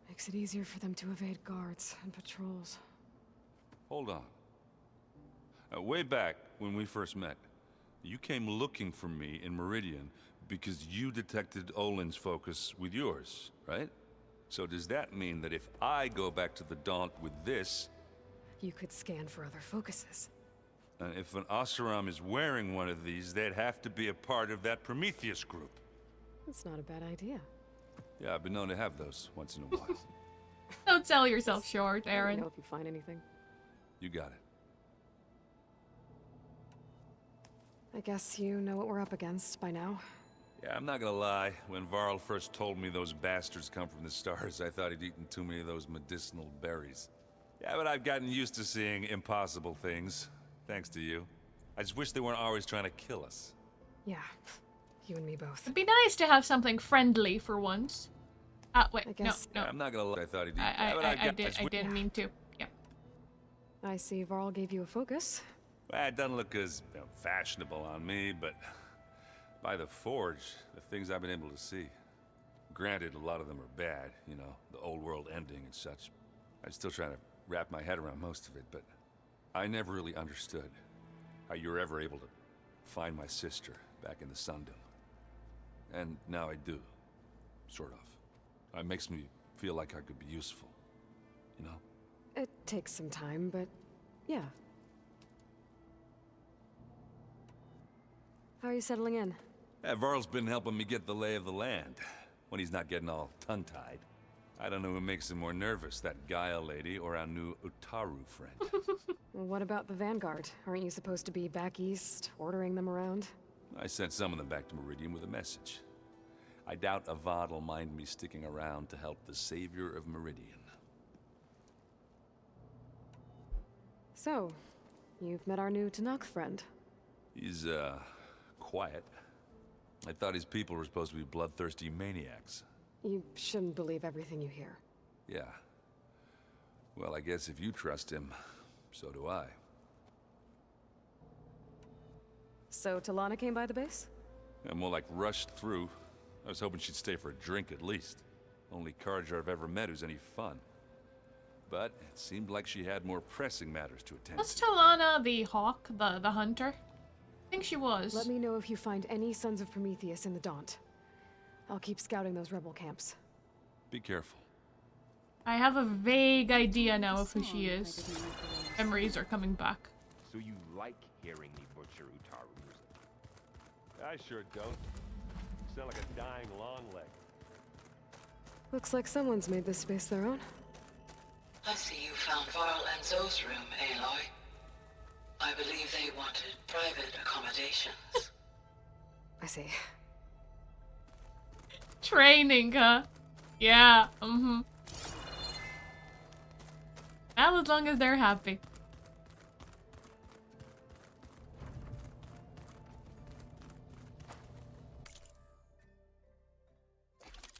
Makes it easier for them to evade guards and patrols. Hold on. Way back, when we first met, you came looking for me in Meridian because you detected Olin's focus with yours, right? So does that mean that if I go back to the Daunt with this... You could scan for other focuses. if an Oseram is wearing one of these, they'd have to be a part of that Prometheus group. That's not a bad idea. Yeah, I've been known to have those once in a while. Don't sell yourself short, Let me Aaron. know if you find anything. You got it. I guess you know what we're up against by now. Yeah, I'm not gonna lie. When Varl first told me those bastards come from the stars, I thought he'd eaten too many of those medicinal berries. Yeah, but I've gotten used to seeing impossible things, thanks to you. I just wish they weren't always trying to kill us. Yeah, you and me both. It'd be nice to have something friendly for once. Wait, I guess- no. Yeah, I'm not gonna lie. I thought he'd eat. I didn't mean to. Yeah. I see Varl gave you a focus. Well, it doesn't look as fashionable on me, but by the Forge, the things I've been able to see. Granted, a lot of them are bad, you know, the old world ending and such. I'm still trying to wrap my head around most of it, but I never really understood how you were ever able to find my sister back in the Sundom. And now I do, sort of. It makes me feel like I could be useful, you know? It takes some time, but yeah. How are you settling in? Varl's been helping me get the lay of the land, when he's not getting all tongue-tied. I don't know who makes him more nervous, that Gaia lady or our new Utaru friend. Well, what about the Vanguard? Aren't you supposed to be back east, ordering them around? I sent some of them back to Meridian with a message. I doubt Avad will mind me sticking around to help the savior of Meridian. So, you've met our new Tenakth friend. He's, quiet. I thought his people were supposed to be bloodthirsty maniacs. You shouldn't believe everything you hear. Yeah. Well, I guess if you trust him, so do I. So, Talana came by the base? I'm more like rushed through. I was hoping she'd stay for a drink at least. Only Karja I've ever met who's any fun. But it seemed like she had more pressing matters to attend Was to. Talana the hawk, the hunter? I think she was. Let me know if you find any Sons of Prometheus in the Daunt. I'll keep scouting those rebel camps. Be careful. I have a vague idea now of who she is. Memories are coming back. So you like hearing me butcher Utaru music? I sure don't. You sound like a dying longleg. Looks like someone's made this space their own. I see you found Varl and Zoe's room, Aloy. I believe they wanted private accommodations. I see. Training, huh? Yeah, mm-hmm. Well, as long as they're happy.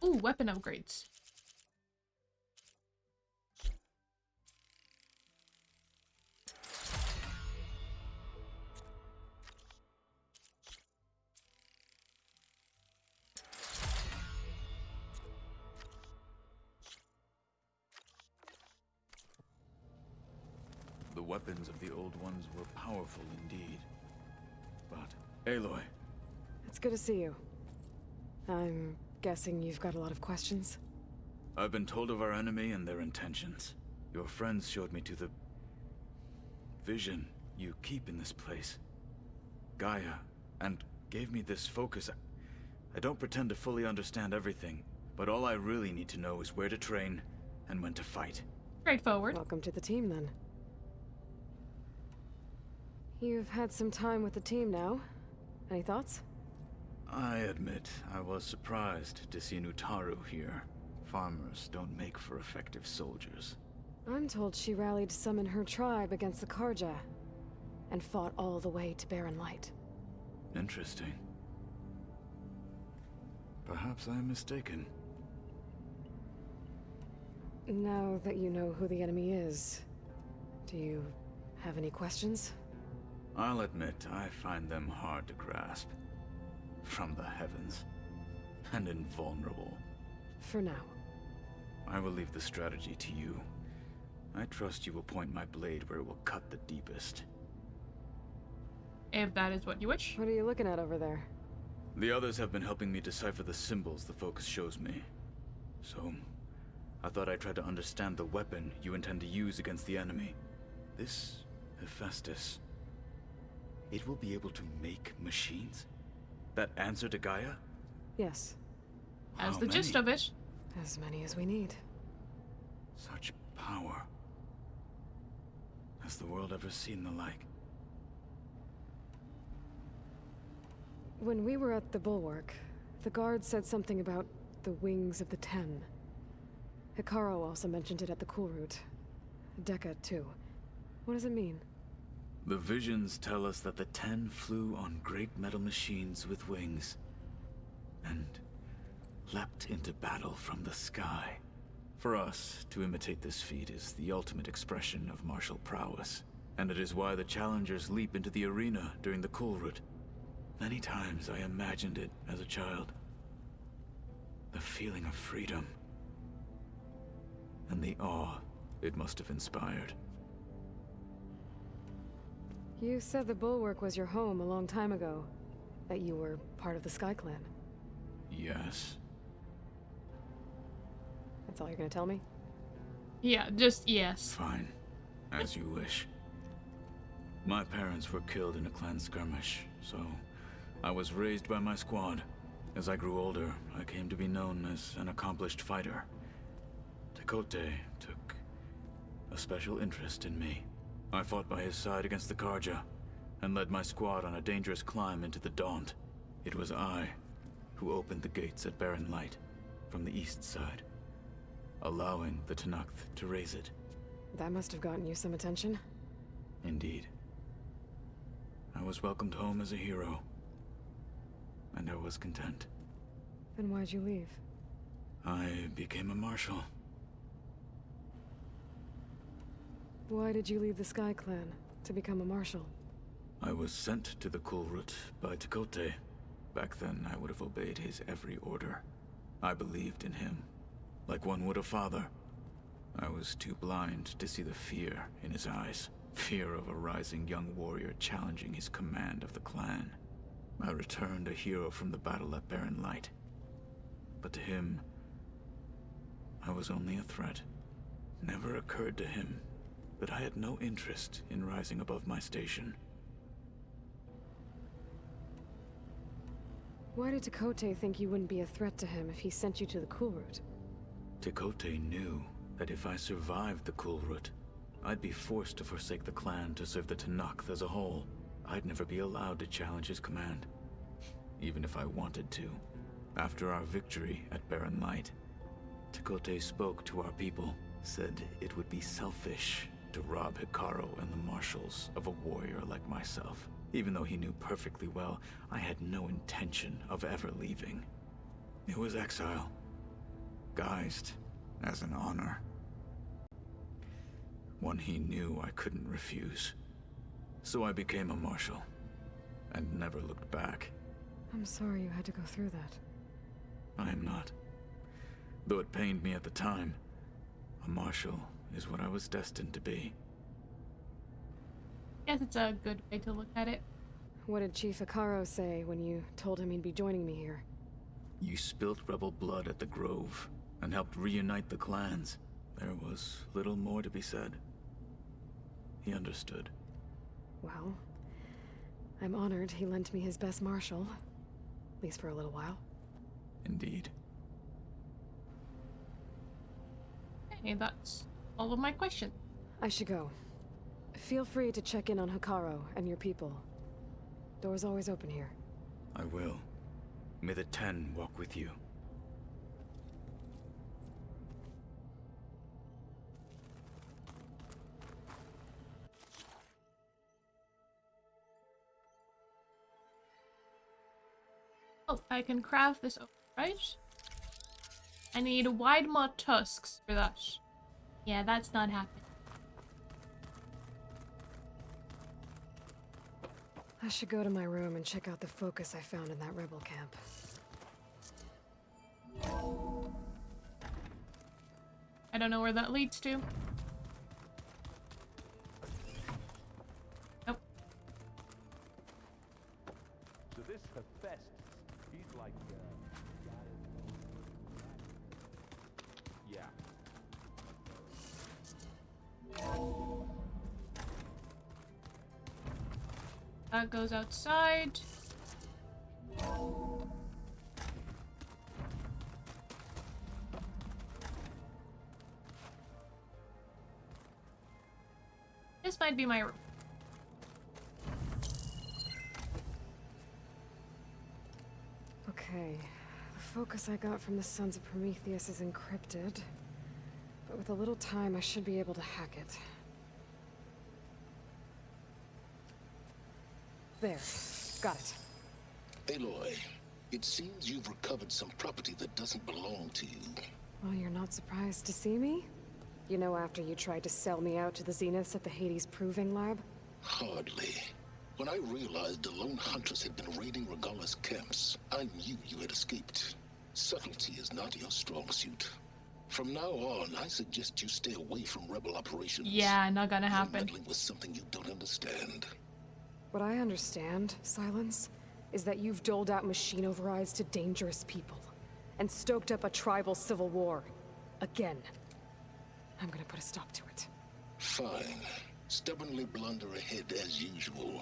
Ooh, weapon upgrades. The weapons of the old ones were powerful indeed. But, Aloy. It's good to see you. I'm guessing you've got a lot of questions? I've been told of our enemy and their intentions. Your friends showed me to the vision you keep in this place, Gaia, and gave me this focus. I don't pretend to fully understand everything, but all I really need to know is where to train and when to fight. Straightforward. Welcome to the team, then. You've had some time with the team now. Any thoughts? I admit, I was surprised to see Utaru here. Farmers don't make for effective soldiers. I'm told she rallied some in her tribe against the Karja, and fought all the way to Barren Light. Interesting. Perhaps I am mistaken. Now that you know who the enemy is, do you have any questions? I'll admit, I find them hard to grasp. From the heavens. And invulnerable. For now. I will leave the strategy to you. I trust you will point my blade where it will cut the deepest. If that is what you wish. What are you looking at over there? The others have been helping me decipher the symbols the focus shows me. So, I thought I'd try to understand the weapon you intend to use against the enemy. This Hephaestus. It will be able to make machines? That answer to Gaia? Yes. As the gist of it. As many as we need. Such power. Has the world ever seen the like? When we were at the Bulwark, the guard said something about the Wings of the Ten. Hikaru also mentioned it at the Cool Route. Dekka, too. What does it mean? The visions tell us that the Ten flew on great metal machines with wings, and leapt into battle from the sky. For us, to imitate this feat is the ultimate expression of martial prowess, and it is why the challengers leap into the arena during the Cool Route. Many times I imagined it as a child. The feeling of freedom, and the awe it must have inspired. You said the Bulwark was your home a long time ago. That you were part of the Sky Clan. Yes. That's all you're gonna tell me? Yeah, just yes. Fine. As you wish. My parents were killed in a clan skirmish, so I was raised by my squad. As I grew older, I came to be known as an accomplished fighter. Tekote took a special interest in me. I fought by his side against the Karja, and led my squad on a dangerous climb into the Daunt. It was I who opened the gates at Barren Light, from the east side, allowing the Tenakth to raise it. That must have gotten you some attention. Indeed. I was welcomed home as a hero, and I was content. Then why'd you leave? I became a marshal. Why did you leave the Sky Clan to become a marshal? I was sent to the Cool Route by Tekote. Back then, I would have obeyed his every order. I believed in him, like one would a father. I was too blind to see the fear in his eyes. Fear of a rising young warrior challenging his command of the clan. I returned a hero from the battle at Barren Light. But to him, I was only a threat. never occurred to him that I had no interest in rising above my station. Why did Tekote think you wouldn't be a threat to him if he sent you to the Cool Route? Tekote knew that if I survived the Cool Route, I'd be forced to forsake the clan to serve the Tenakth as a whole. I'd never be allowed to challenge his command, even if I wanted to. After our victory at Barren Light, Tekote spoke to our people, said it would be selfish to rob Hikaru and the marshals of a warrior like myself, even though he knew perfectly well I had no intention of ever leaving. It was exile, guised as an honor. One he knew I couldn't refuse. So I became a marshal, and never looked back. I'm sorry you had to go through that. I am not. Though it pained me at the time, a marshal is what I was destined to be. Guess it's a good way to look at it. What did Chief Hikaru say when you told him he'd be joining me here? You spilt rebel blood at the Grove, and helped reunite the clans. There was little more to be said. He understood. Well, I'm honored he lent me his best marshal. At least for a little while. Indeed. Hey, that's all of my questions. I should go. Feel free to check in on Hikaru and your people. Door's always open here. I will. May the Ten walk with you. Oh, I can craft this over, right? I need wide maw tusks for that. Yeah, that's not happening. I should go to my room and check out the focus I found in that rebel camp. I don't know where that leads to. Nope. So this Hephaestus, he's like, yeah. That goes outside. This might be my room. Okay. The focus I got from the Sons of Prometheus is encrypted. But with a little time, I should be able to hack it. There. Got it. Aloy, it seems you've recovered some property that doesn't belong to you. Well, you're not surprised to see me? You know, after you tried to sell me out to the Zeniths at the Hades Proving Lab? Hardly. When I realized the lone huntress had been raiding Regala's camps, I knew you had escaped. Subtlety is not your strong suit. From now on, I suggest you stay away from rebel operations. Yeah, not gonna happen. You're meddling with something you don't understand. What I understand, Silence, is that you've doled out machine overrides to dangerous people, and stoked up a tribal civil war. Again. I'm gonna put a stop to it. Fine. Stubbornly blunder ahead as usual.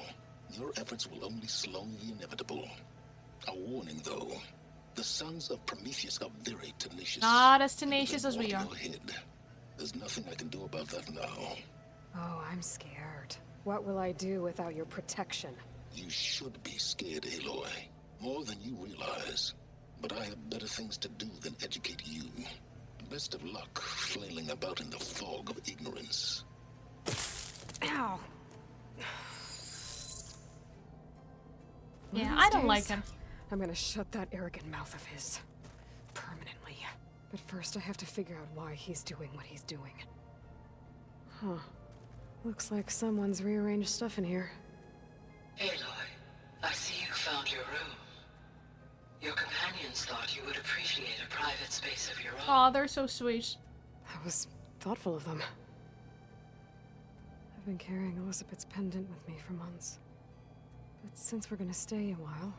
Your efforts will only slow the inevitable. A warning, though. The Sons of Prometheus are very tenacious. Not as tenacious as we are. Ahead. There's nothing I can do about that now. Oh, I'm scared. What will I do without your protection? You should be scared, Aloy. More than you realize. But I have better things to do than educate you. Best of luck flailing about in the fog of ignorance. Ow! Yeah, I don't like him. I'm gonna shut that arrogant mouth of his. Permanently. But first I have to figure out why he's doing what he's doing. Huh. Looks like someone's rearranged stuff in here. Aloy, I see you found your room. Your companions thought you would appreciate a private space of your own. Aw, they're so sweet. That was thoughtful of them. I've been carrying Elizabeth's pendant with me for months. But since we're gonna stay a while,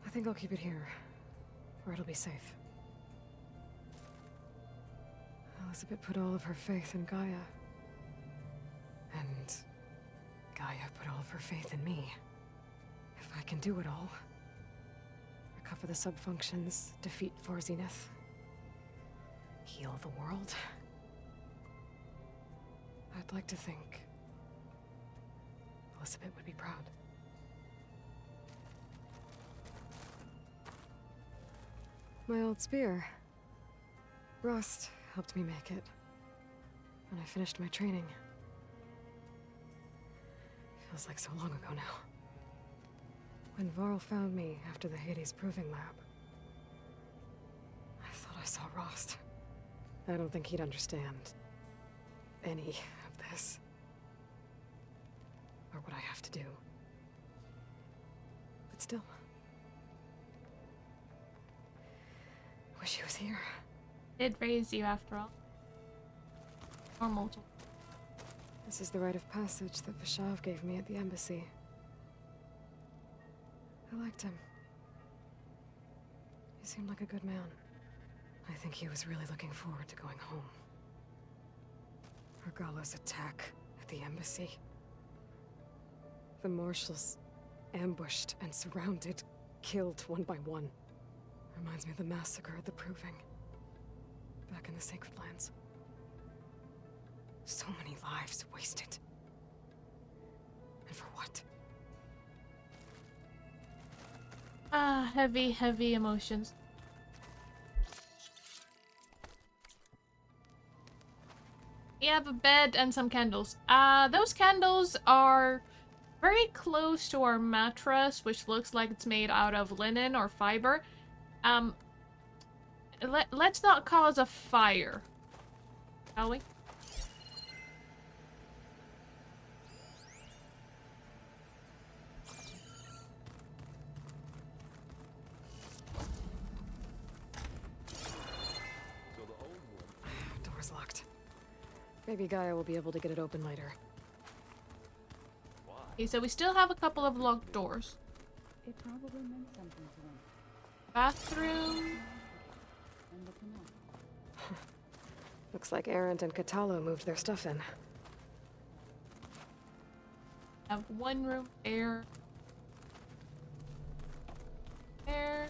I think I'll keep it here, where it'll be safe. Elizabeth put all of her faith in Gaia. And Gaia put all of her faith in me. If I can do it all, recover the subfunctions, defeat Zenith, heal the world, I'd like to think Elizabeth would be proud. My old spear. Rust helped me make it. When I finished my training. Feels like so long ago now. When Varl found me after the Hades Proving Lab, I thought I saw Rost. I don't think he'd understand any of this. Or what I have to do. But still. Wish he was here. Did raise you after all. Or mortal. This is the rite of passage that Vashav gave me at the embassy. I liked him. He seemed like a good man. I think he was really looking forward to going home. Regala's attack at the embassy. The marshals ambushed and surrounded, killed one by one. Reminds me of the massacre at the Proving. Back in the Sacred Lands. So many lives wasted. And for what? Ah, heavy, heavy emotions. We have a bed and some candles. Those candles are very close to our mattress, which looks like it's made out of linen or fiber. Let's not cause a fire, shall we? Door's locked. Maybe Gaia will be able to get it open later. Okay, so we still have a couple of locked doors. It probably meant something to them. Bathroom. Looks like Arendt and Catalo moved their stuff in. Have one room, air. Air.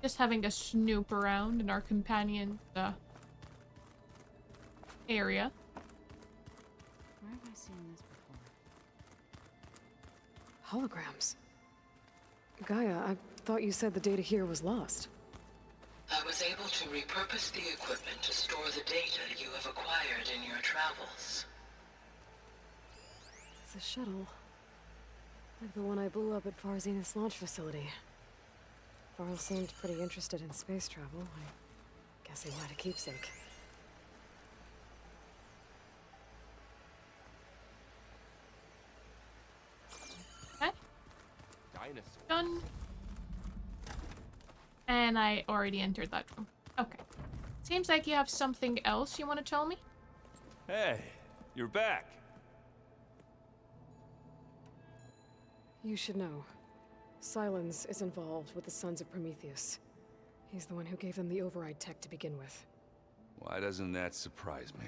Just having to snoop around in our companion area. Where have I seen this before? Holograms. Gaia, I thought you said the data here was lost. I was able to repurpose the equipment to store the data you have acquired in your travels. It's a shuttle. Like the one I blew up at Zenith's launch facility. Varl seemed pretty interested in space travel. I guess he wanted a keepsake. Okay. Done. And I already entered that room. Okay. Seems like you have something else you want to tell me? Hey, you're back. You should know. Silence is involved with the Sons of Prometheus. He's the one who gave them the override tech to begin with. Why doesn't that surprise me?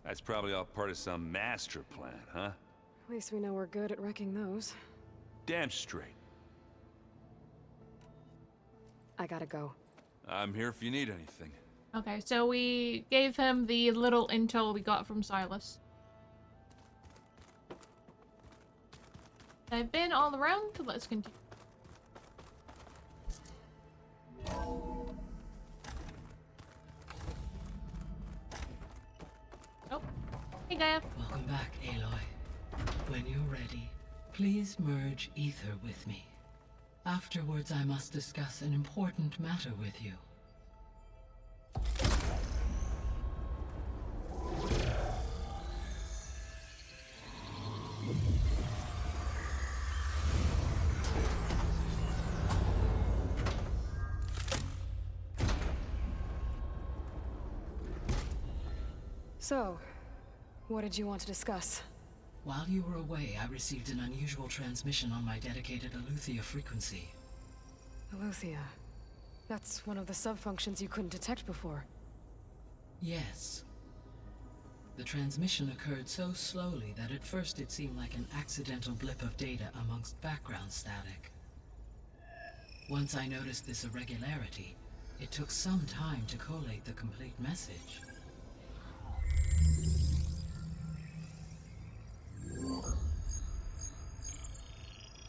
That's probably all part of some master plan, huh? At least we know we're good at wrecking those. Damn straight. I gotta go. I'm here if you need anything. Okay, so we gave him the little intel we got from Silas. I've been all around, let's continue. Oh, hey Gaia. Welcome back, Aloy. When you're ready, please merge ether with me. Afterwards, I must discuss an important matter with you. So, what did you want to discuss? While you were away, I received an unusual transmission on my dedicated Aletheia frequency. Aletheia. That's one of the sub-functions you couldn't detect before. Yes. The transmission occurred so slowly that at first it seemed like an accidental blip of data amongst background static. Once I noticed this irregularity, it took some time to collate the complete message.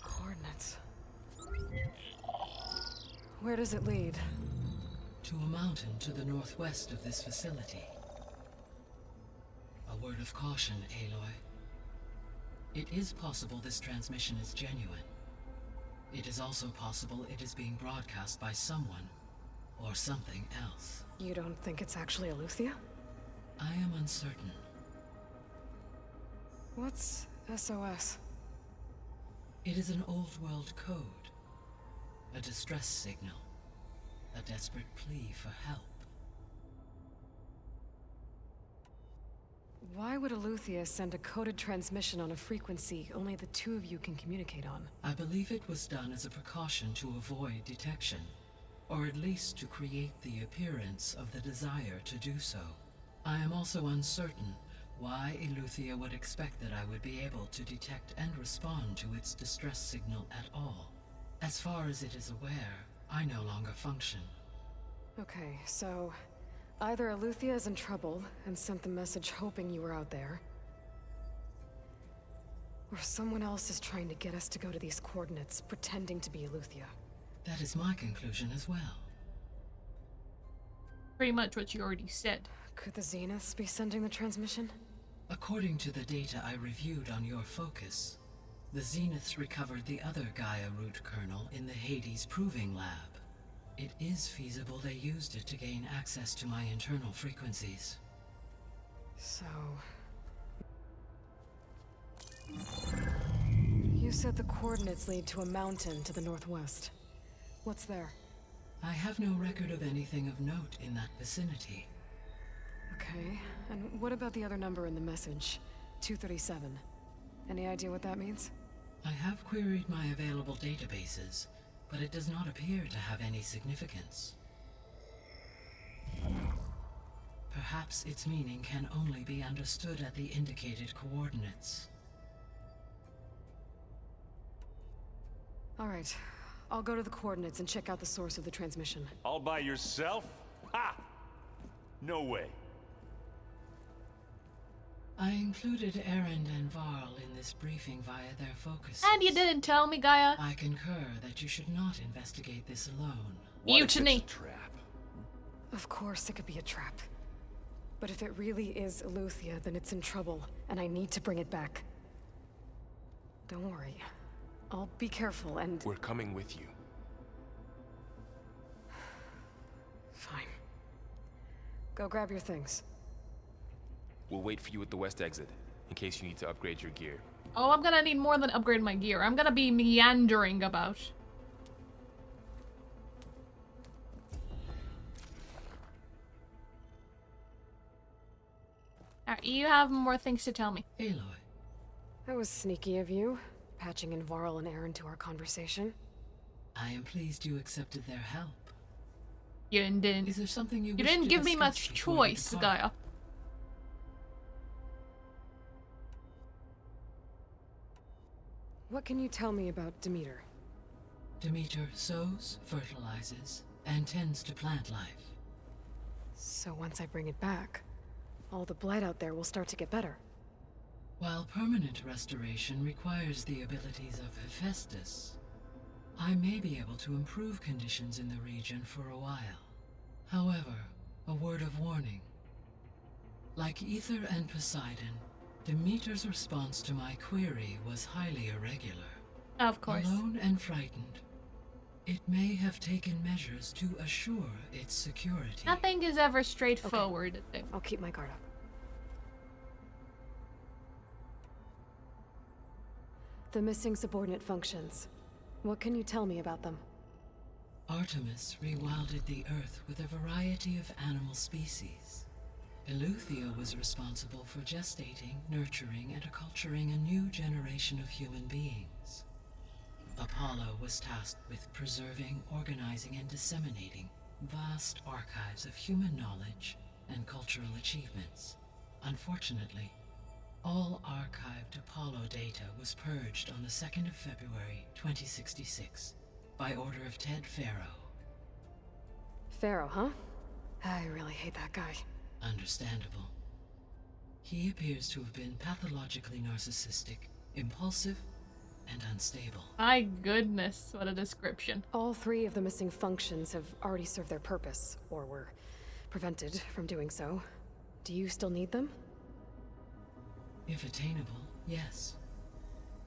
Coordinates. Where does it lead? To a mountain to the northwest of this facility. A word of caution, Aloy. It is possible this transmission is genuine. It is also possible it is being broadcast by someone or something else. You don't think it's actually Aletheia? I am uncertain. What's SOS? It is an old world code. A distress signal. A desperate plea for help. Why would Aletheia send a coded transmission on a frequency only the two of you can communicate on? I believe it was done as a precaution to avoid detection, or at least to create the appearance of the desire to do so. I am also uncertain why Aletheia would expect that I would be able to detect and respond to its distress signal at all. As far as it is aware, I no longer function. Okay, so either Aletheia is in trouble and sent the message hoping you were out there, or someone else is trying to get us to go to these coordinates, pretending to be Aletheia. That is my conclusion as well. Pretty much what you already said. Could the Zeniths be sending the transmission? According to the data I reviewed on your focus, the Zeniths recovered the other Gaia root kernel in the Hades Proving Lab. It is feasible they used it to gain access to my internal frequencies. So... you said the coordinates lead to a mountain to the northwest. What's there? I have no record of anything of note in that vicinity. Okay, and what about the other number in the message? 237. Any idea what that means? I have queried my available databases, but it does not appear to have any significance. Perhaps its meaning can only be understood at the indicated coordinates. All right, I'll go to the coordinates and check out the source of the transmission. All by yourself? Ha! No way. I included Erend and Varl in this briefing via their focus. And you didn't tell me, Gaia. I concur that you should not investigate this alone. Mutiny. Trap. Of course it could be a trap. But if it really is Aletheia, then it's in trouble, and I need to bring it back. Don't worry. I'll be careful and... We're coming with you. Fine. Go grab your things. We'll wait for you at the west exit, in case you need to upgrade your gear. Oh, I'm gonna need more than upgrade my gear. I'm gonna be meandering about. Alright, you have more things to tell me. Aloy. That was sneaky of you, patching in Varl and Aaron to our conversation. I am pleased you accepted their help. You didn't. Is there something you didn't wish to give me discuss much before you choice, depart? Gaia. What can you tell me about Demeter? Demeter sows, fertilizes, and tends to plant life. So once I bring it back, all the blight out there will start to get better. While permanent restoration requires the abilities of Hephaestus, I may be able to improve conditions in the region for a while. However, a word of warning. Like Ether and Poseidon, Demeter's response to my query was highly irregular. Of course. Alone and frightened, it may have taken measures to assure its security. Nothing is ever straightforward. Okay. I'll keep my guard up. The missing subordinate functions. What can you tell me about them? Artemis rewilded the Earth with a variety of animal species. Aletheia was responsible for gestating, nurturing, and acculturating a new generation of human beings. Apollo Apollo was tasked with preserving, organizing, and disseminating vast archives of human knowledge and cultural achievements. Unfortunately, all archived Apollo data was purged on the 2nd of February, 2066, by order of Ted Faro. Pharaoh, huh? I really hate that guy. Understandable. He appears to have been pathologically narcissistic, impulsive, and unstable. My goodness, what a description. All 3 of the missing functions have already served their purpose, or were prevented from doing so. Do you still need them? If attainable, yes.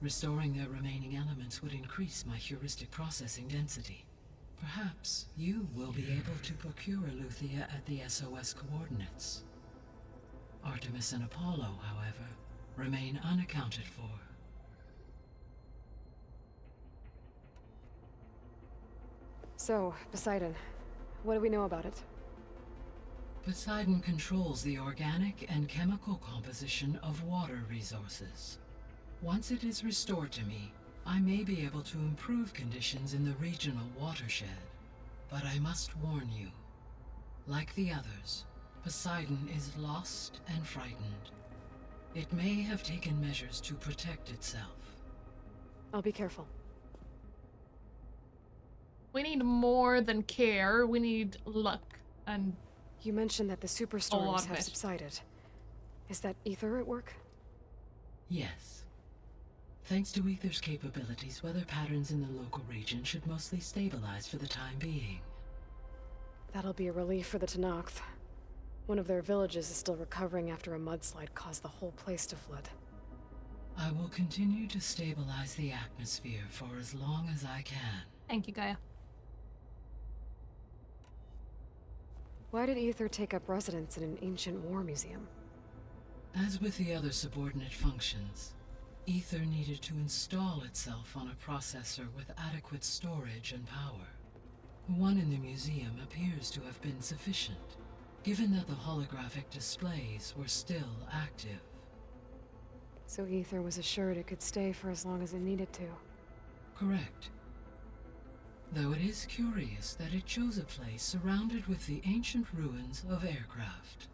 Restoring their remaining elements would increase my heuristic processing density. Perhaps you will be able to procure Aletheia at the SOS coordinates. Artemis and Apollo, however, remain unaccounted for. So, Poseidon, what do we know about it? Poseidon controls the organic and chemical composition of water resources. Once it is restored to me, I may be able to improve conditions in the regional watershed. But I must warn you, like the others, Poseidon is lost and frightened. It may have taken measures to protect itself. I'll be careful. We need more than care. We need luck and... You mentioned that the superstorms have subsided. Is that Ether at work? Yes. Thanks to Ether's capabilities, weather patterns in the local region should mostly stabilize for the time being. That'll be a relief for the Tenakth. One of their villages is still recovering after a mudslide caused the whole place to flood. I will continue to stabilize the atmosphere for as long as I can. Thank you, Gaia. Why did Ether take up residence in an ancient war museum? As with the other subordinate functions, Ether needed to install itself on a processor with adequate storage and power. One in the museum appears to have been sufficient, given that the holographic displays were still active. So Ether was assured it could stay for as long as it needed to. Correct. Though it is curious that it chose a place surrounded with the ancient ruins of aircraft.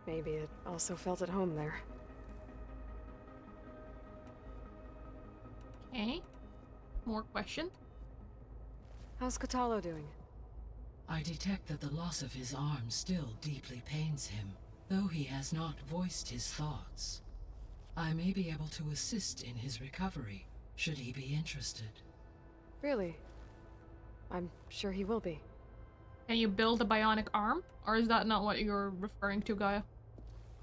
Maybe it also felt at home there. Okay. More question. How's Katalo doing? I detect that the loss of his arm still deeply pains him, though he has not voiced his thoughts. I may be able to assist in his recovery, should he be interested. Really? I'm sure he will be. Can you build a bionic arm? Or is that not what you're referring to, Gaia?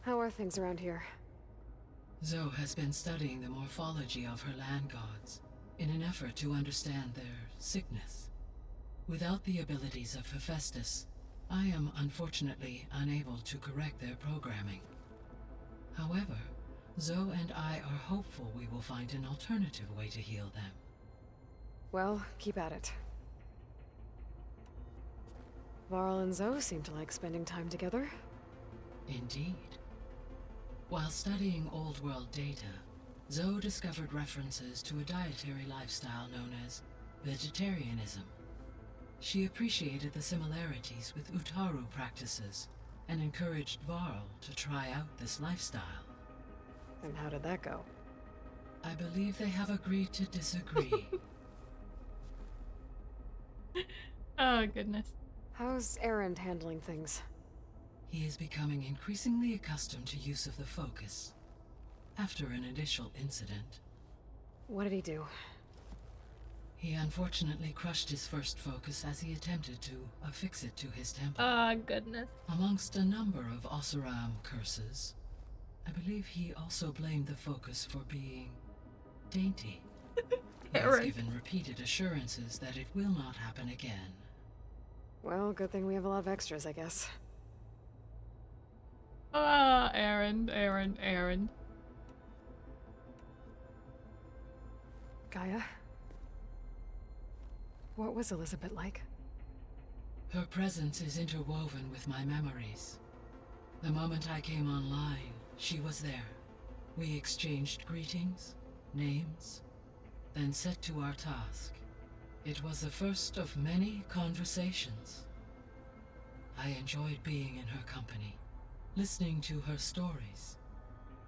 How are things around here? Zoe has been studying the morphology of her land gods, in an effort to understand their sickness. Without the abilities of Hephaestus, I am unfortunately unable to correct their programming. However, Zoe and I are hopeful we will find an alternative way to heal them. Well, keep at it. Varl and Zoe seem to like spending time together. Indeed. While studying Old World data, Zoe discovered references to a dietary lifestyle known as vegetarianism. She appreciated the similarities with Utaru practices and encouraged Varl to try out this lifestyle. And how did that go? I believe they have agreed to disagree. Oh, goodness. How's Erend handling things? He is becoming increasingly accustomed to use of the focus. After an initial incident. What did he do? He unfortunately crushed his first focus as he attempted to affix it to his temple. Ah, goodness. Amongst a number of Oseram curses, I believe he also blamed the focus for being dainty. He has given repeated assurances that it will not happen again. Well, good thing we have a lot of extras, I guess. Ah, Erend. Gaia? What was Elizabeth like? Her presence is interwoven with my memories. The moment I came online, she was there. We exchanged greetings, names, then set to our task. It was the first of many conversations. I enjoyed being in her company, listening to her stories.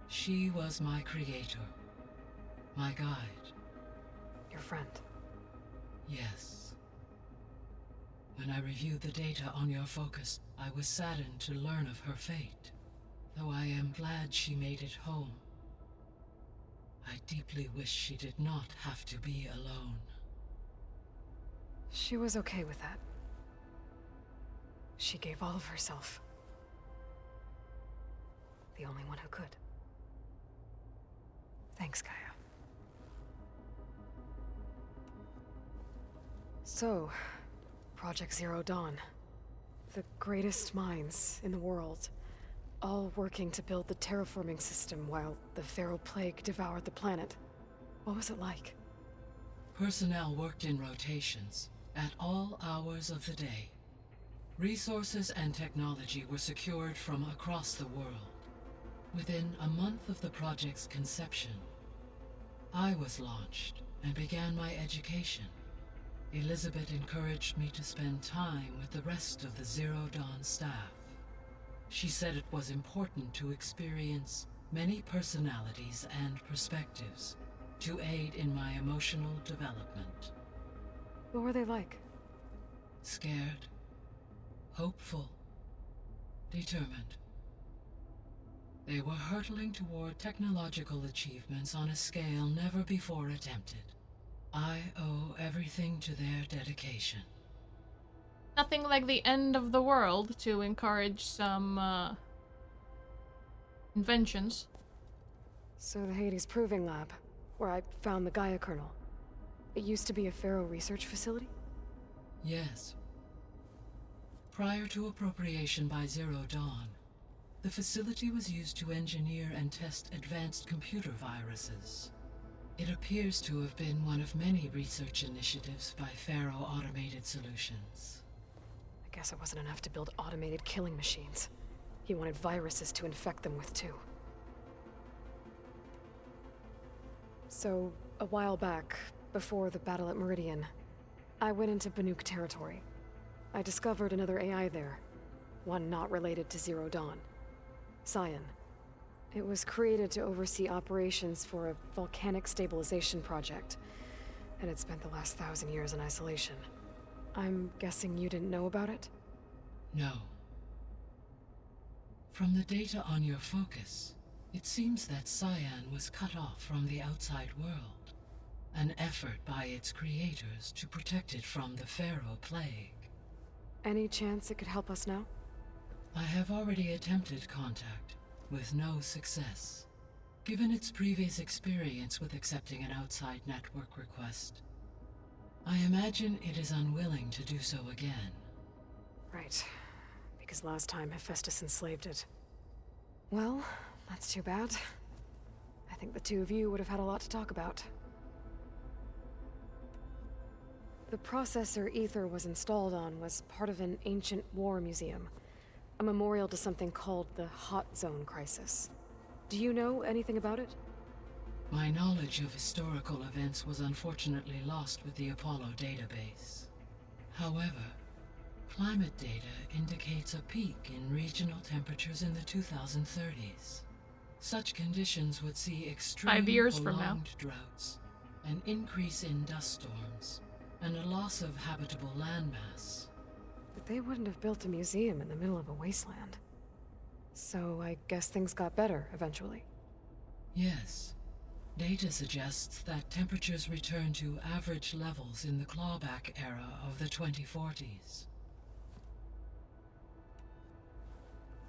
She was my creator, my guide. Your friend. Yes. When I reviewed the data on your focus, I was saddened to learn of her fate, though I am glad she made it home. I deeply wish she did not have to be alone. She was okay with that. She gave all of herself. The only one who could. Thanks, Gaia. So, Project Zero Dawn. The greatest minds in the world, all working to build the terraforming system while the Pharaoh Plague devoured the planet. What was it like? Personnel worked in rotations, at all hours of the day. Resources and technology were secured from across the world. Within a month of the project's conception, I was launched and began my education. Elizabeth encouraged me to spend time with the rest of the Zero Dawn staff. She said it was important to experience many personalities and perspectives to aid in my emotional development. What were they like? Scared, hopeful, determined. They were hurtling toward technological achievements on a scale never before attempted. I owe everything to their dedication. Nothing like the end of the world to encourage some inventions. So the Hades Proving Lab, where I found the Gaia kernel. It used to be a Pharaoh research facility? Yes. Prior to appropriation by Zero Dawn, the facility was used to engineer and test advanced computer viruses. It appears to have been one of many research initiatives by Pharaoh Automated Solutions. I guess it wasn't enough to build automated killing machines. He wanted viruses to infect them with too. So, a while back, before the battle at Meridian, I went into Banuk territory. I discovered another AI there, one not related to Zero Dawn. Cyan. It was created to oversee operations for a volcanic stabilization project, and it spent the last 1,000 years in isolation. I'm guessing you didn't know about it? No. From the data on your focus, it seems that Cyan was cut off from the outside world, an effort by its creators to protect it from the Pharaoh Plague. Any chance it could help us now? I have already attempted contact, with no success. Given its previous experience with accepting an outside network request, I imagine it is unwilling to do so again. Right. Because last time Hephaestus enslaved it. Well, that's too bad. I think the two of you would have had a lot to talk about. The processor Ether was installed on was part of an ancient war museum. A memorial to something called the Hot Zone Crisis. Do you know anything about it? My knowledge of historical events was unfortunately lost with the Apollo database. However, climate data indicates a peak in regional temperatures in the 2030s. Such conditions would see extreme 5 years from now. prolonged droughts, an increase in dust storms, and a loss of habitable landmass. But they wouldn't have built a museum in the middle of a wasteland. So I guess things got better eventually. Yes. Data suggests that temperatures return to average levels in the clawback era of the 2040s.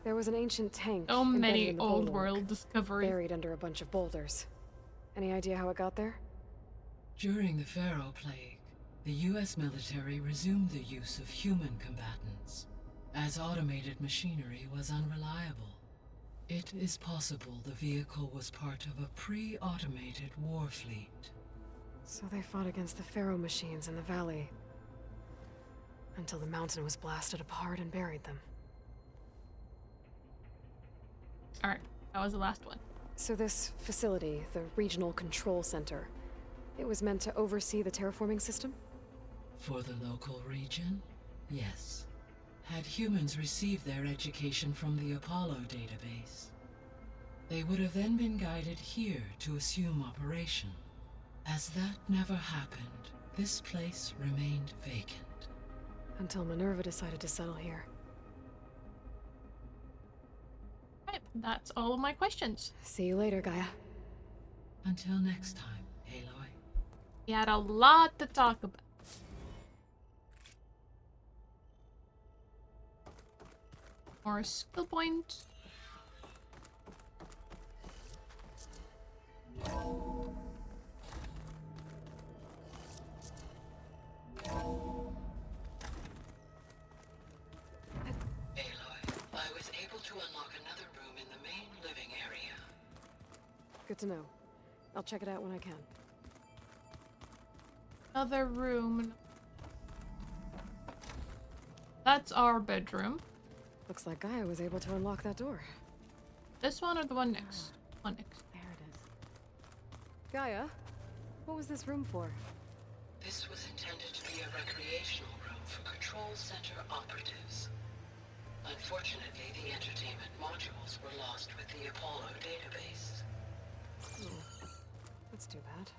There was an ancient tank. So embedded many in the old bulwark, world discoveries. buried under a bunch of boulders. Any idea how it got there? During the Pharaoh Plague, the US military resumed the use of human combatants, as automated machinery was unreliable. It is possible the vehicle was part of a pre-automated war fleet. So they fought against the Pharaoh machines in the valley, until the mountain was blasted apart and buried them. Alright, that was the last one. So this facility, the Regional Control Center, It was meant to oversee the terraforming system? For the local region, yes. Had humans received their education from the Apollo database, they would have then been guided here to assume operation. As that never happened, this place remained vacant. Until Minerva decided to settle here. Right, that's all of my questions. See you later, Gaia. Until next time, Aloy. We had a lot to talk about. More skill point. I was able to unlock another room in the main living area. Good to know. I'll check it out when I can. Another room. That's our bedroom. Looks like Gaia was able to unlock that door. This one or the one next? One next. There it is. Gaia, what was this room for? This was intended to be a recreational room for Control Center operatives. Unfortunately, the entertainment modules were lost with the Apollo database. Oh, that's too bad.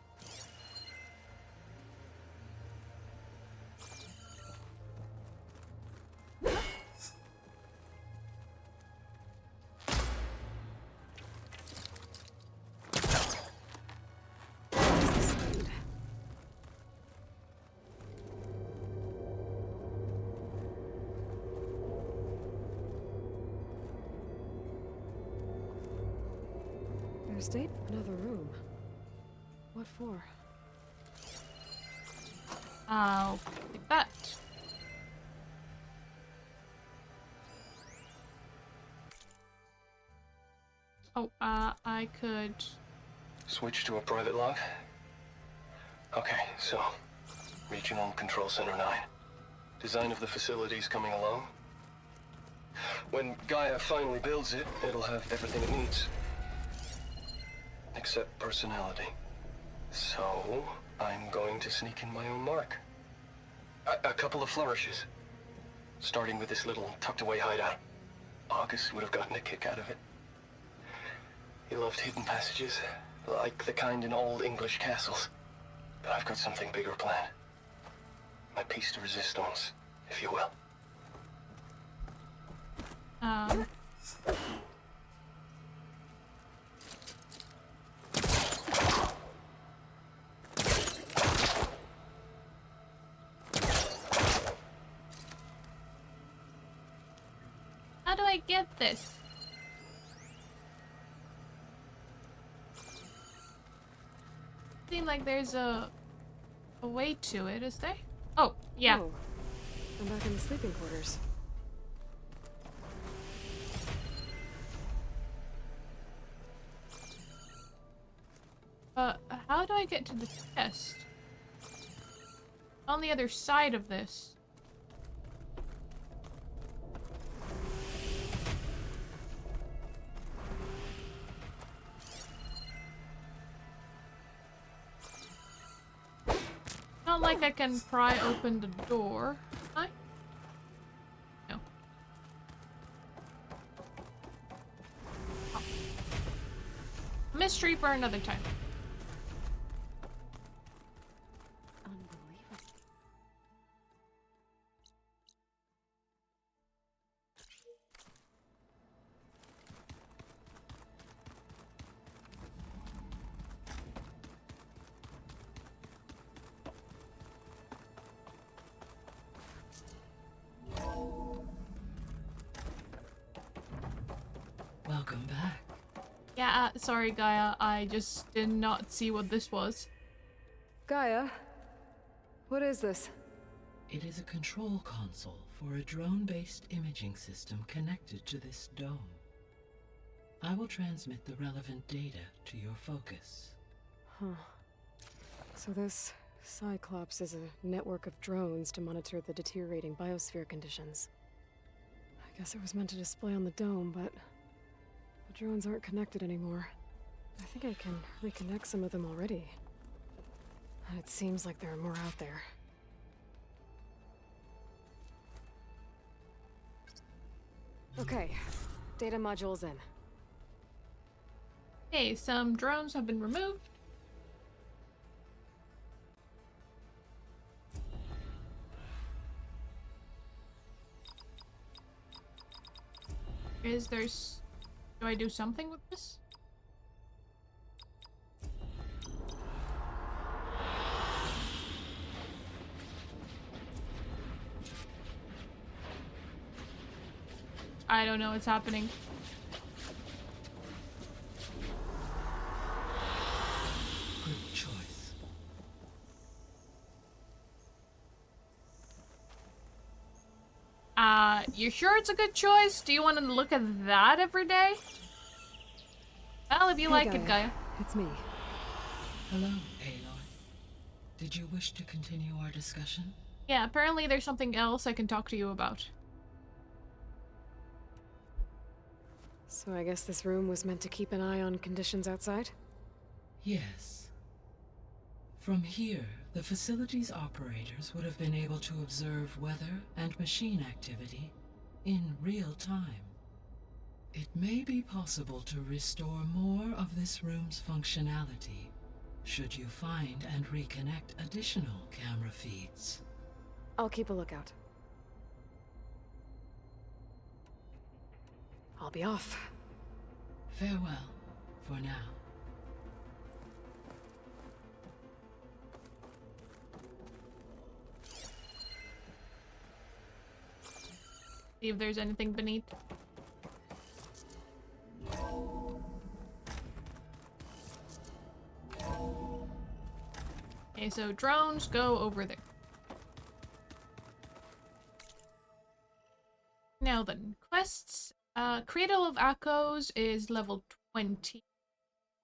State? Another room. What for? I'll take that. Oh, I could... Switch to a private log? Okay, so... Regional Control Center 9. Design of the facility's coming along. When Gaia finally builds it, it'll have everything it needs. Except personality. So, I'm going to sneak in my own mark. A couple of flourishes. Starting with this little tucked-away hideout. August would have gotten a kick out of it. He loved hidden passages, like the kind in old English castles. But I've got something bigger planned. My piece de resistance, if you will. How do I get this? Seems like there's a way to it, is there? Oh, yeah. Oh, I'm back in the sleeping quarters. How do I get to the chest? On the other side of this. Not like I can pry open the door. Can I? No. Oh. Mystery for another time. Welcome back. Yeah, sorry Gaia, I just did not see what this was. Gaia, what is this? It is a control console for a drone-based imaging system connected to this dome. I will transmit the relevant data to your focus. Huh. So this Cyclops is a network of drones to monitor the deteriorating biosphere conditions. I guess it was meant to display on the dome, but the drones aren't connected anymore. I think I can reconnect some of them already. It seems like there are more out there. Okay, data module's in. Okay, some drones have been removed. Do I do something with this? I don't know what's happening. Good choice. You sure it's a good choice? Do you want to look at that every day? Well, if you like it, Gaia. It's me. Hello, Aloy. Did you wish to continue our discussion? Yeah, apparently there's something else I can talk to you about. So I guess this room was meant to keep an eye on conditions outside? Yes. From here, the facility's operators would have been able to observe weather and machine activity in real time. It may be possible to restore more of this room's functionality, should you find and reconnect additional camera feeds. I'll keep a lookout. I'll be off. Farewell, for now. See if there's anything beneath. Okay, so drones go over there. Now then, quests. Cradle of Echoes is level 20.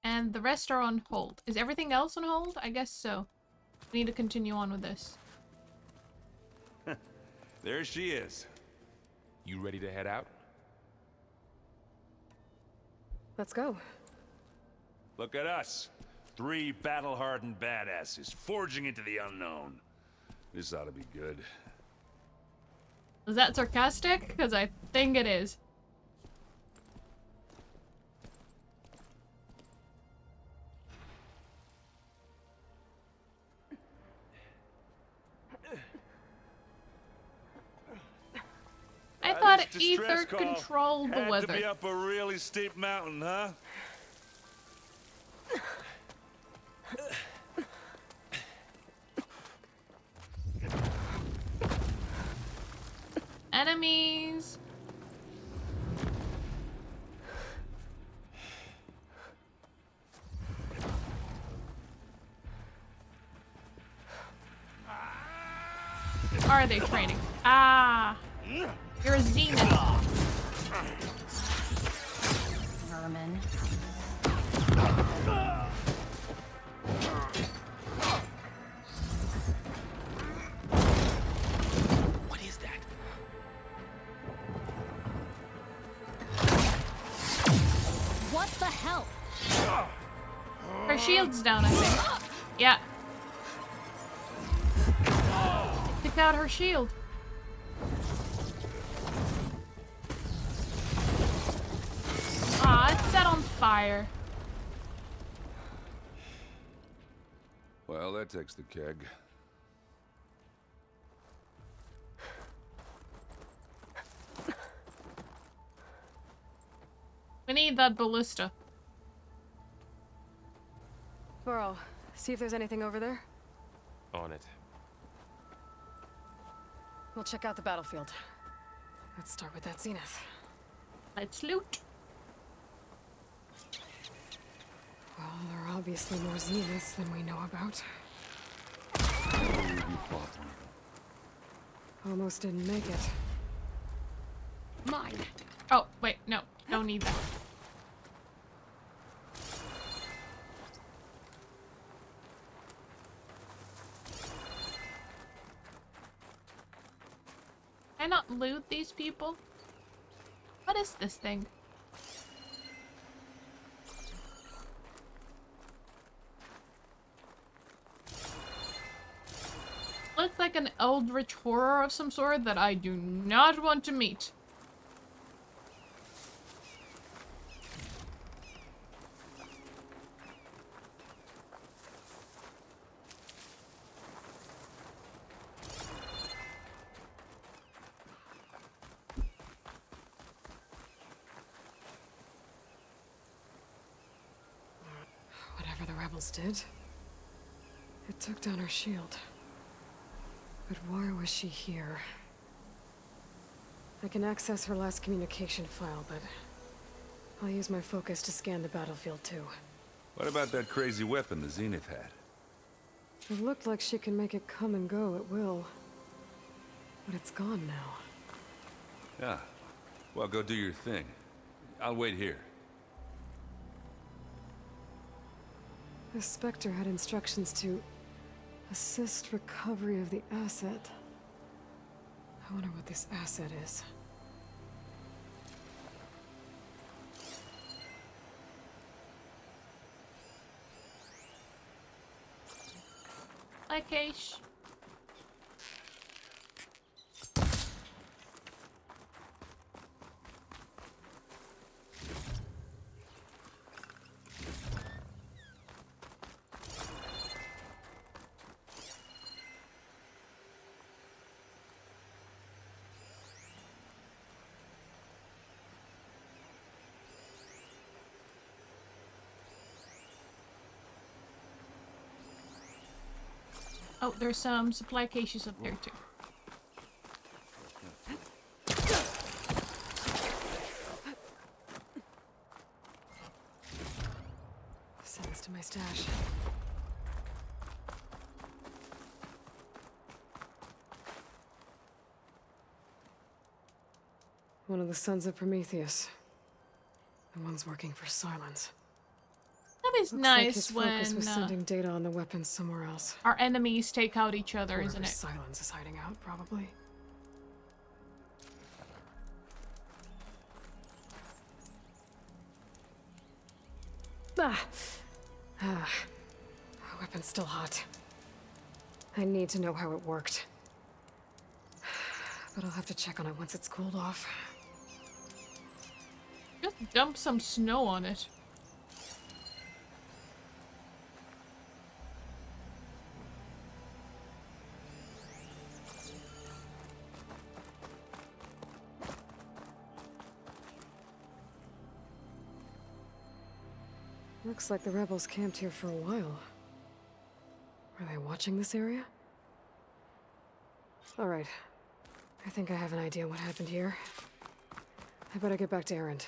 And the rest are on hold. Is everything else on hold? I guess so. We need to continue on with this. There she is. You ready to head out? Let's go. Look at us. 3 battle-hardened badasses forging into the unknown. This ought to be good. Is that sarcastic? Because I think it is. I thought Ether controlled the weather. Had to be up a really steep mountain, huh? Enemies. Are they training? Ah. You're a Zenith. Vermin. What is that? What the hell? Her shield's down, I think. Yeah. Took out her shield. Aw, it's set on fire. Well, that takes the keg. We need that ballista. Burrow, see if there's anything over there. On it. We'll check out the battlefield. Let's start with that Zenith. Let's loot. Well, there are obviously more Zeniths than we know about. Almost didn't make it. Mine. Oh, wait, no. Don't need that. Can I not loot these people? What is this thing? looks like an eldritch horror of some sort that I do not want to meet. Whatever the rebels did, it took down her shield. But why was she here? I can access her last communication file, but I'll use my focus to scan the battlefield too. What about that crazy weapon the Zenith had? It looked like she can make it come and go at will. But it's gone now. Yeah. Well, go do your thing. I'll wait here. The Spectre had instructions to assist recovery of the asset. I wonder what this asset is. Hi, Keish. Oh, there's some supply cases up there too. Send this to my stash. One of the sons of Prometheus. The one's working for Silence. That is Looks nice like his focus when was sending data on the weapons somewhere else. our enemies take out each other, Wherever isn't it? Silence is hiding out, probably. Ah. The weapon's still hot. I need to know how it worked. But I'll have to check on it once it's cooled off. Just dump some snow on it. Looks like the rebels camped here for a while. Are they watching this area? Alright. I think I have an idea what happened here. I better get back to Erend.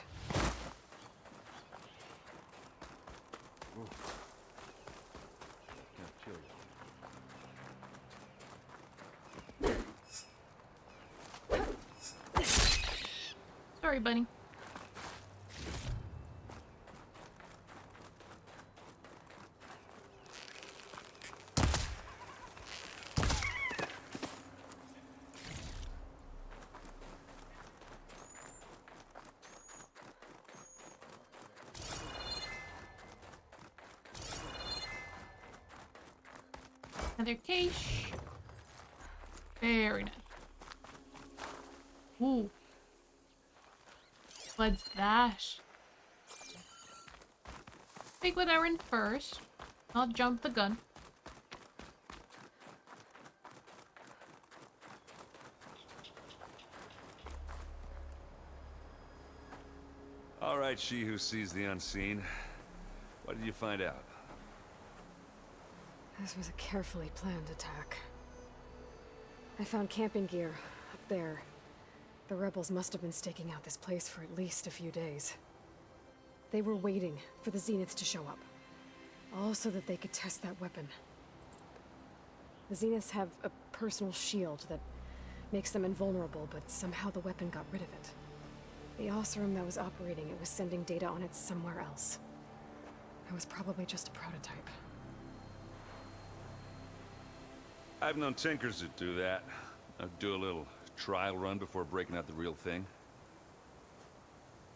Sorry, bunny. Another cache. Very nice. Ooh. What's that? Take what Aaron first. I'll jump the gun. All right, she who sees the unseen. What did you find out? This was a carefully planned attack. I found camping gear up there. The rebels must have been staking out this place for at least a few days. They were waiting for the Zeniths to show up. All so that they could test that weapon. The Zeniths have a personal shield that makes them invulnerable, but somehow the weapon got rid of it. The Oseram that was operating it was sending data on it somewhere else. It was probably just a prototype. I've known tinkers that do that. I'd do a little trial run before breaking out the real thing.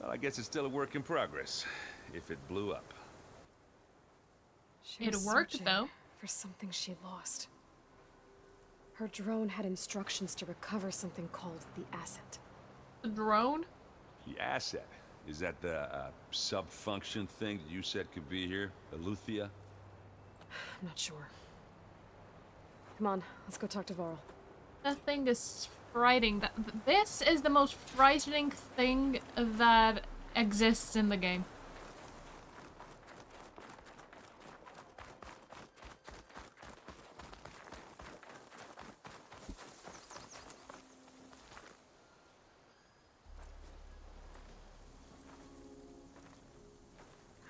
Well, I guess it's still a work in progress, if it blew up. She It was worked, searching though. for something she lost. Her drone had instructions to recover something called the asset. The drone? The asset. Is that the sub-function thing that you said could be here? Aletheia? I'm not sure. Come on, let's go talk to Varl. That thing is frightening. This is the most frightening thing that exists in the game.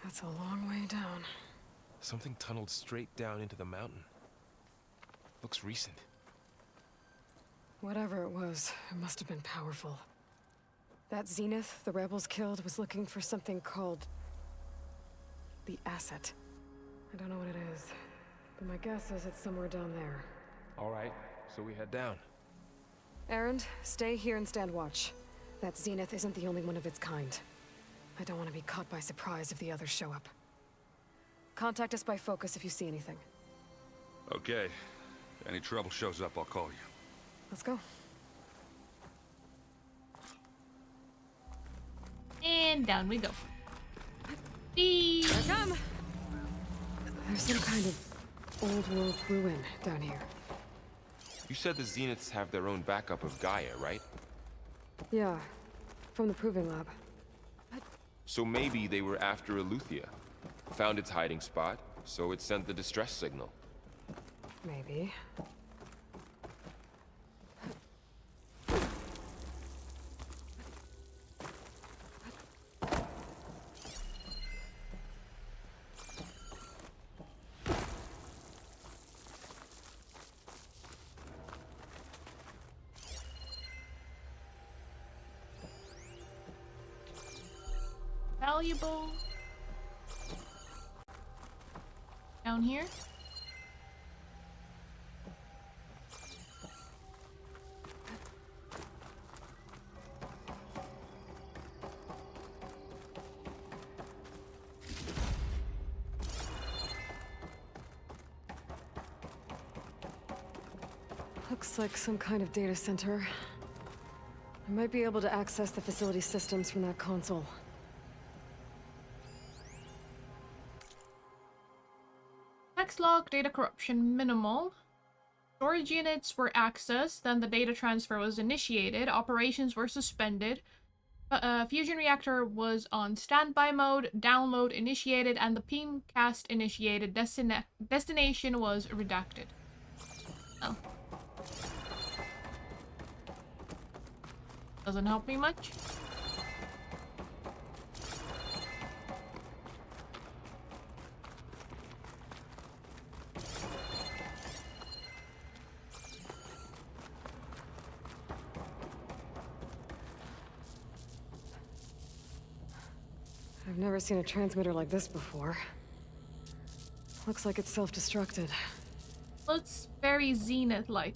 That's a long way down. Something tunneled straight down into the mountain. Looks recent. Whatever it was, it must have been powerful. That Zenith the rebels killed was looking for something called the asset. I don't know what it is, but my guess is it's somewhere down there. All right, so we head down. Erend, stay here and stand watch. That Zenith isn't the only one of its kind. I don't want to be caught by surprise if the others show up. Contact us by focus if you see anything. Okay. If any trouble shows up, I'll call you. Let's go. And down we go. Here I come! There's some kind of old-world ruin down here. You said the Zeniths have their own backup of Gaia, right? Yeah, from the Proving Lab. So maybe they were after Aletheia. Found its hiding spot, so it sent the distress signal. Maybe. Valuable. Down here. Looks like some kind of data center. I might be able to access the facility systems from that console. Text log, data corruption minimal. Storage units were accessed, then the data transfer was initiated, operations were suspended, fusion reactor was on standby mode, download initiated, and the Beamcast initiated. Destination was redacted. Oh. Doesn't help me much. I've never seen a transmitter like this before. Looks like it's self-destructed. Looks very Zenith-like.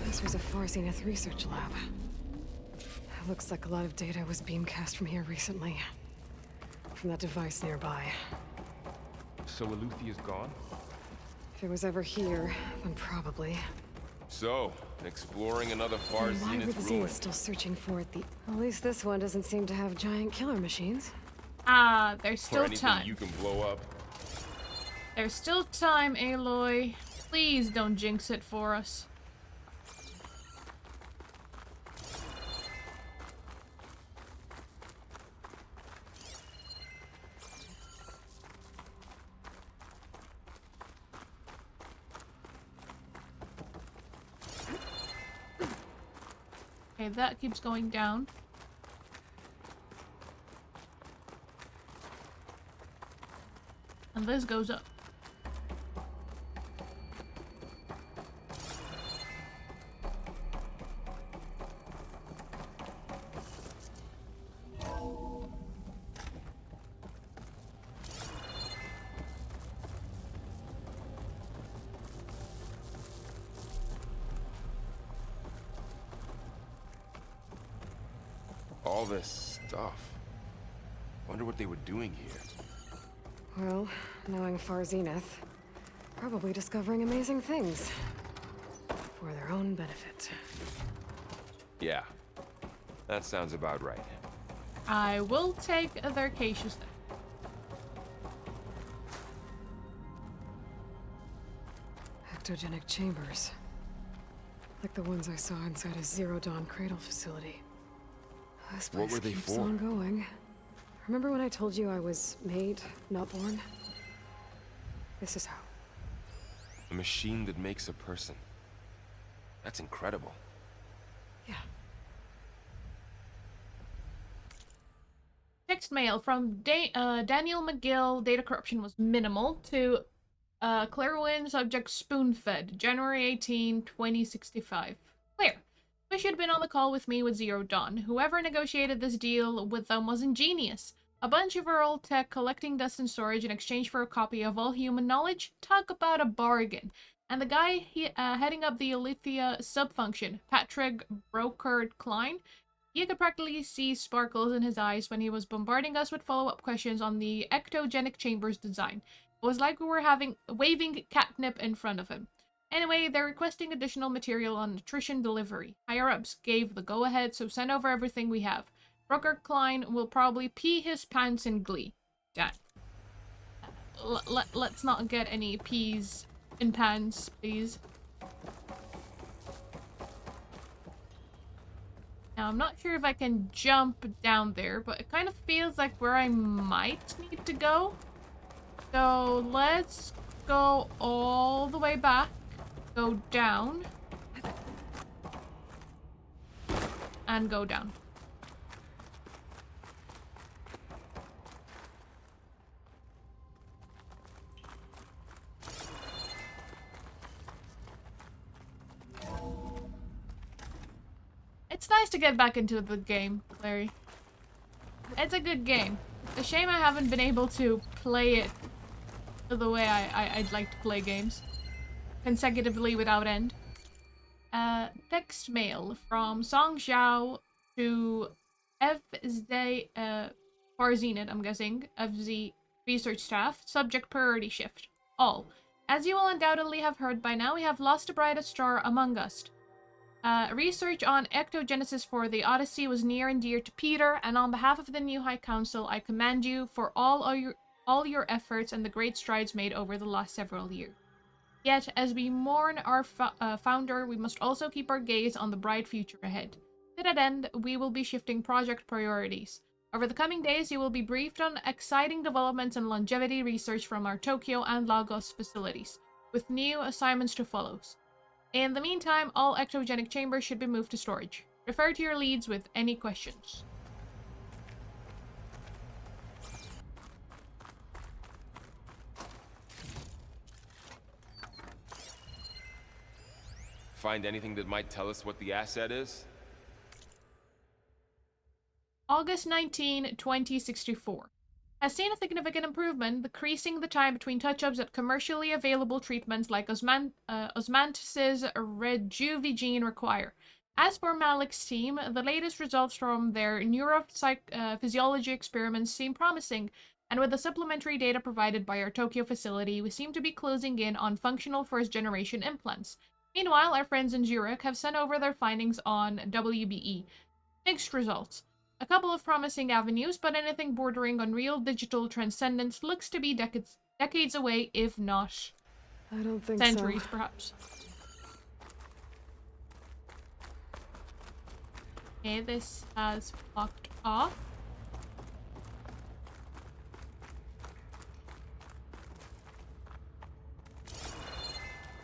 This was a Far Zenith research lab. Looks like a lot of data was beamcast from here recently. From that device nearby. So Aletheia is gone? If it was ever here, then probably. So, exploring another Far Then why were Zenith the ruin. Zeniths still searching for it? At least this one doesn't seem to have giant killer machines. Ah, there's Or still anything time. you can blow up. There's still time, Aloy. Please don't jinx it for us. Okay, that keeps going down. And this goes up. All this stuff. Wonder Wonder what they were doing here. Well, knowing Far Zenith, probably discovering amazing things. For their own benefit. Yeah, that sounds about right. I will take their caches then. Ectogenic chambers. Like the ones I saw inside a Zero Dawn cradle facility. This place What were they keeps for? on going. Remember when I told you I was made, not born? This is how. A machine that makes a person. That's incredible. Yeah. Text mail from Daniel McGill. Data corruption was minimal. To Clairwyn, subject spoon-fed. January 18, 2065. Claire. Wish you'd been on the call with me with Zero Dawn. Whoever negotiated this deal with them was ingenious. A bunch of our old tech collecting dust and storage in exchange for a copy of all human knowledge? Talk about a bargain. And the guy heading up the Alethea subfunction, Patrick Brokert Klein, you could practically see sparkles in his eyes when he was bombarding us with follow-up questions on the ectogenic chamber's design. It was like we were waving catnip in front of him. Anyway, they're requesting additional material on nutrition delivery. Higher-ups gave the go-ahead, so send over everything we have. Brooker Klein will probably pee his pants in glee. Dad. Let's not get any peas in pants, please. Now, I'm not sure if I can jump down there, but it kind of feels like where I might need to go. So, let's go all the way back. Go down. And go down. It's nice to get back into the game, Clary. It's a good game. It's a shame I haven't been able to play it the way I'd like to play games. Consecutively without end. Text mail from Song Xiao to FZ Farzenit, I'm guessing, of the research staff. Subject priority shift. All. As you will undoubtedly have heard by now, we have lost the brightest star among us. Research on ectogenesis for the Odyssey was near and dear to Peter, and on behalf of the new High Council, I commend you for all your efforts and the great strides made over the last several years. Yet, as we mourn our founder, we must also keep our gaze on the bright future ahead. To that end, we will be shifting project priorities. Over the coming days, you will be briefed on exciting developments in longevity research from our Tokyo and Lagos facilities, with new assignments to follow. In the meantime, all ectogenic chambers should be moved to storage. Refer to your leads with any questions. Find anything that might tell us what the asset is? August 19, 2064. Has seen a significant improvement, decreasing the time between touch-ups at commercially available treatments like Osmanthus's Reduvigene require. As for Malik's team, the latest results from their neurophysiology experiments seem promising, and with the supplementary data provided by our Tokyo facility, we seem to be closing in on functional first-generation implants. Meanwhile, our friends in Zurich have sent over their findings on WBE. Mixed results. A couple of promising avenues, but anything bordering on real digital transcendence looks to be decades away, if not I don't think centuries, so. perhaps. Okay, this has blocked off.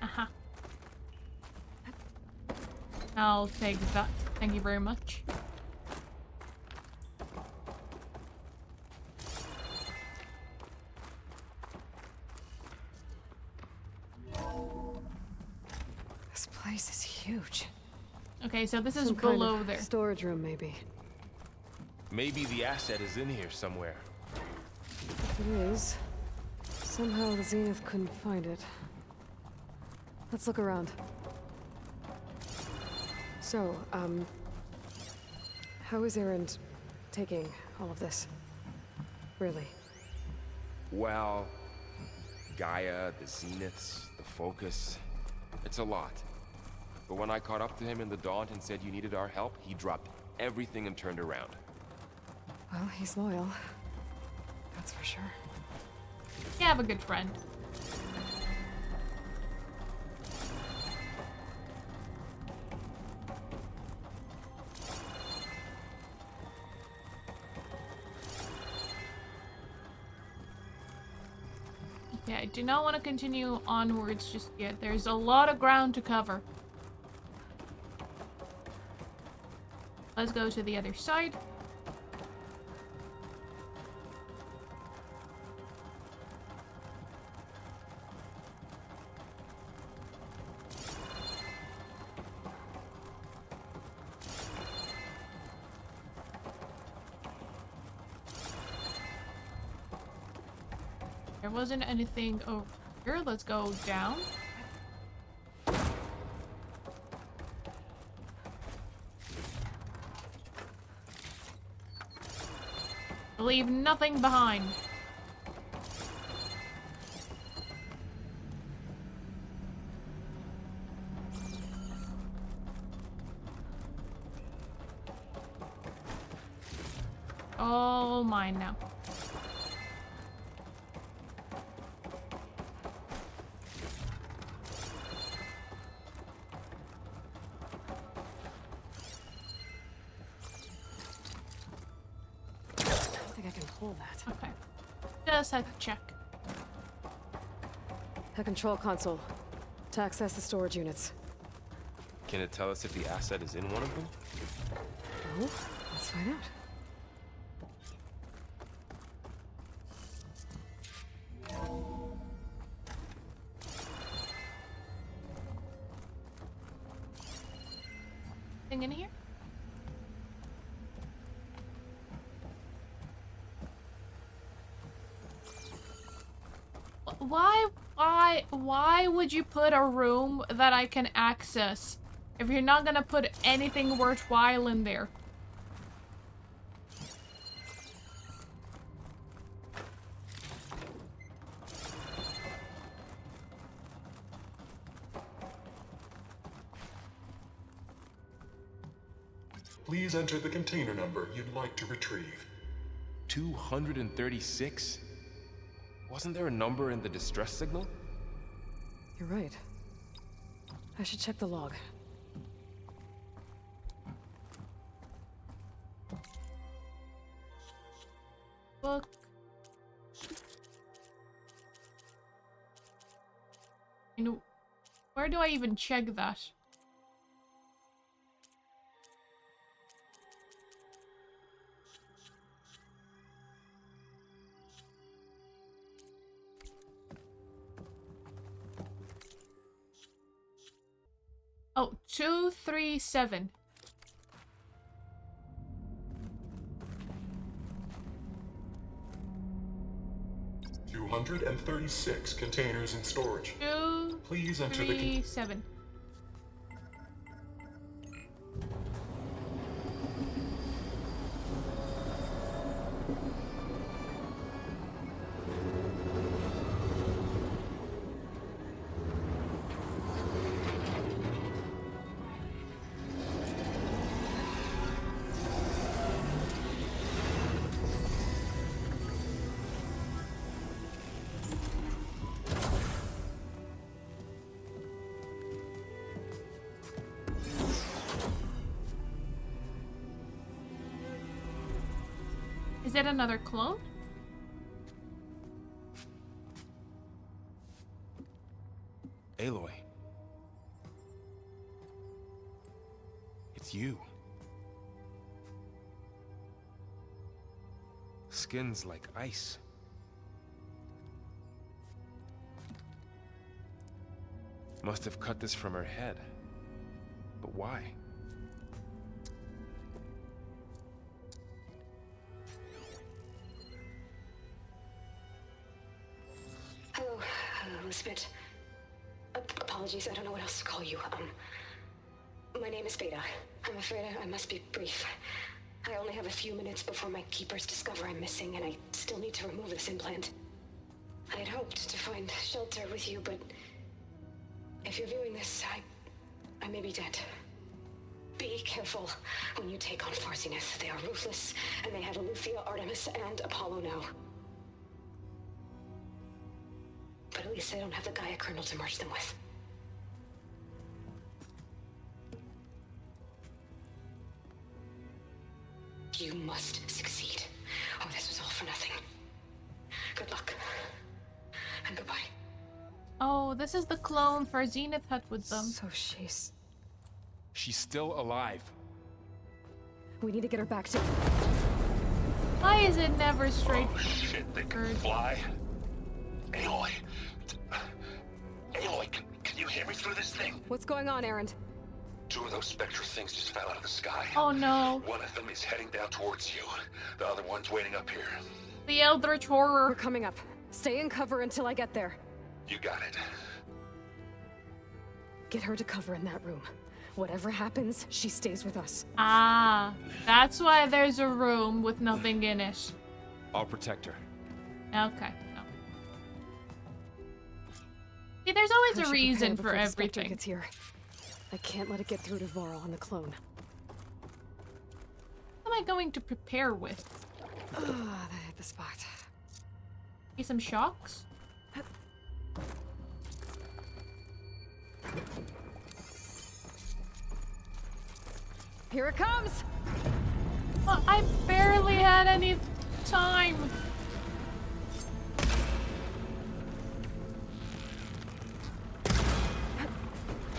Aha. I'll take that. Thank you very much. This place is huge. Okay, so this is Some kind below of there. Storage room, maybe. Maybe the asset is in here somewhere. If it is, somehow the Zenith couldn't find it. Let's look around. So, how is Erend taking all of this? Really? Well, Gaia, the Zeniths, the Focus. It's a lot. But when I caught up to him in the Daunt and said you needed our help, he dropped everything and turned around. Well, he's loyal. That's for sure. You have a good friend. Yeah, I do not want to continue onwards just yet. There's a lot of ground to cover. Let's go to the other side. There wasn't anything over here. Let's go down. Leave nothing behind. All mine now. I can pull that. Okay. Just have to check. A control console. To access the storage units. Can it tell us if the asset is in one of them? Oh, let's find out. Thing in here? Why would you put a room that I can access if you're not gonna put anything worthwhile in there? Please enter the container number you'd like to retrieve. 236? Wasn't there a number in the distress signal? You're right. I should check the log. Book. You know, where do I even check that? Oh, 237. $236 containers in storage. Please enter the 237. Is that another clone? Aloy. It's you. Skin's like ice. Must have cut this from her head. But why? Hello, Spit. Apologies, I don't know what else to call you. My name is Beta. I'm afraid I must be brief. I only have a few minutes before my keepers discover I'm missing, and I still need to remove this implant. I had hoped to find shelter with you, but if you're viewing this, I may be dead. Be careful when you take on Farsineth. They are ruthless, and they have Aletheia, Artemis, and Apollo now. But at least I don't have the Gaia kernel to merge them with. You must succeed, or this was all for nothing. Good luck. And goodbye. Oh, this is the clone for Zenith had with them. So she's still alive. We need to get her back to... Why is it never straight? Oh shit, they can fly. Aloy. Aloy, can you hear me through this thing? What's going on, Erend? 2 of those spectral things just fell out of the sky. Oh no. One of them is heading down towards you. The other one's waiting up here. The Eldritch Horror. We're coming up. Stay in cover until I get there. You got it. Get her to cover in that room. Whatever happens, she stays with us. Ah, that's why there's a room with nothing in it. I'll protect her. Okay. No. See, there's always a reason for everything. Gets here. I can't let it get through to Varl on the clone. What am I going to prepare with? Ah, that hit the spot. Need some shocks? Here it comes! Well, I barely had any time.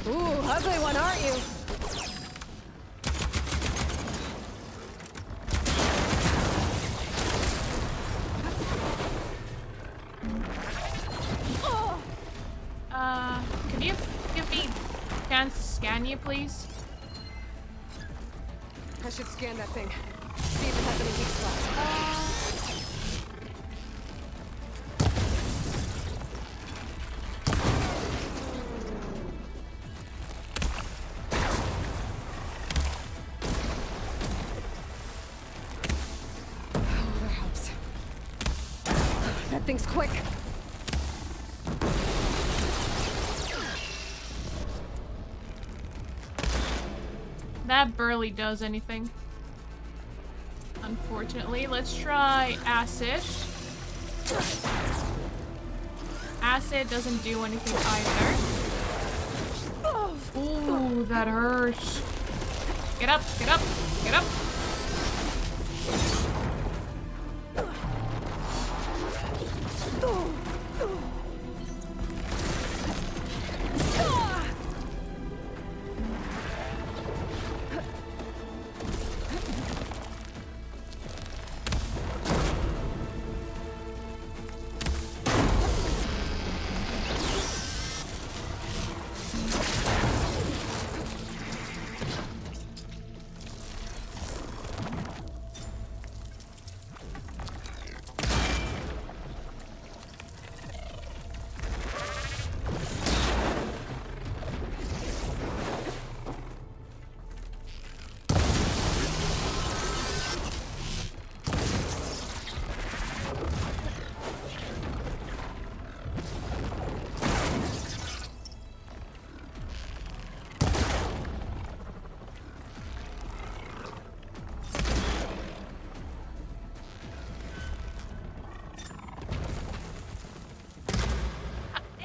Ooh, ugly one, aren't you? Could you give me a chance to scan you, please? I should scan that thing. See if it has any weak spots. Oh, that helps. That thing's quick. That barely does anything. Unfortunately, let's try acid. Acid doesn't do anything either. Ooh, that hurts. Get up, get up, get up.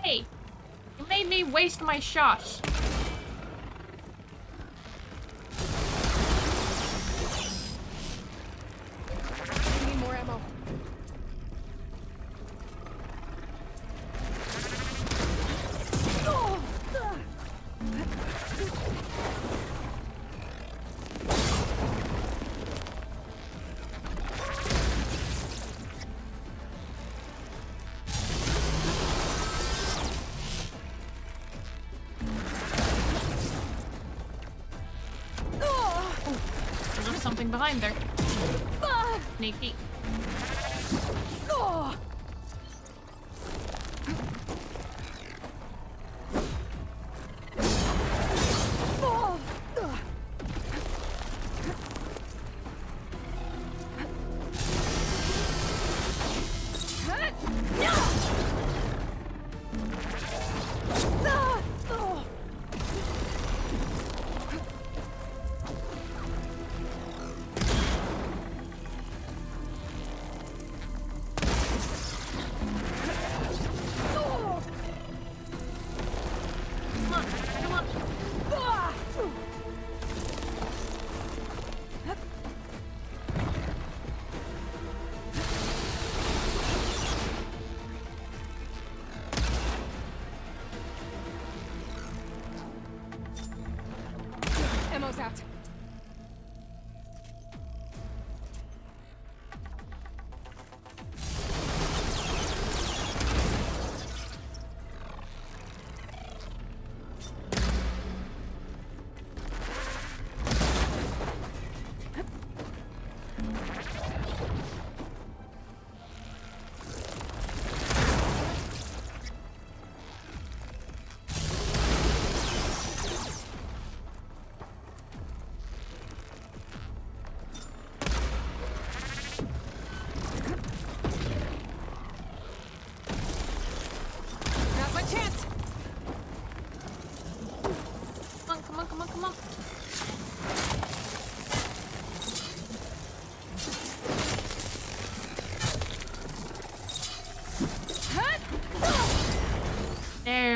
Hey, you made me waste my shot. I need more ammo. There's something behind there. Sneak peek.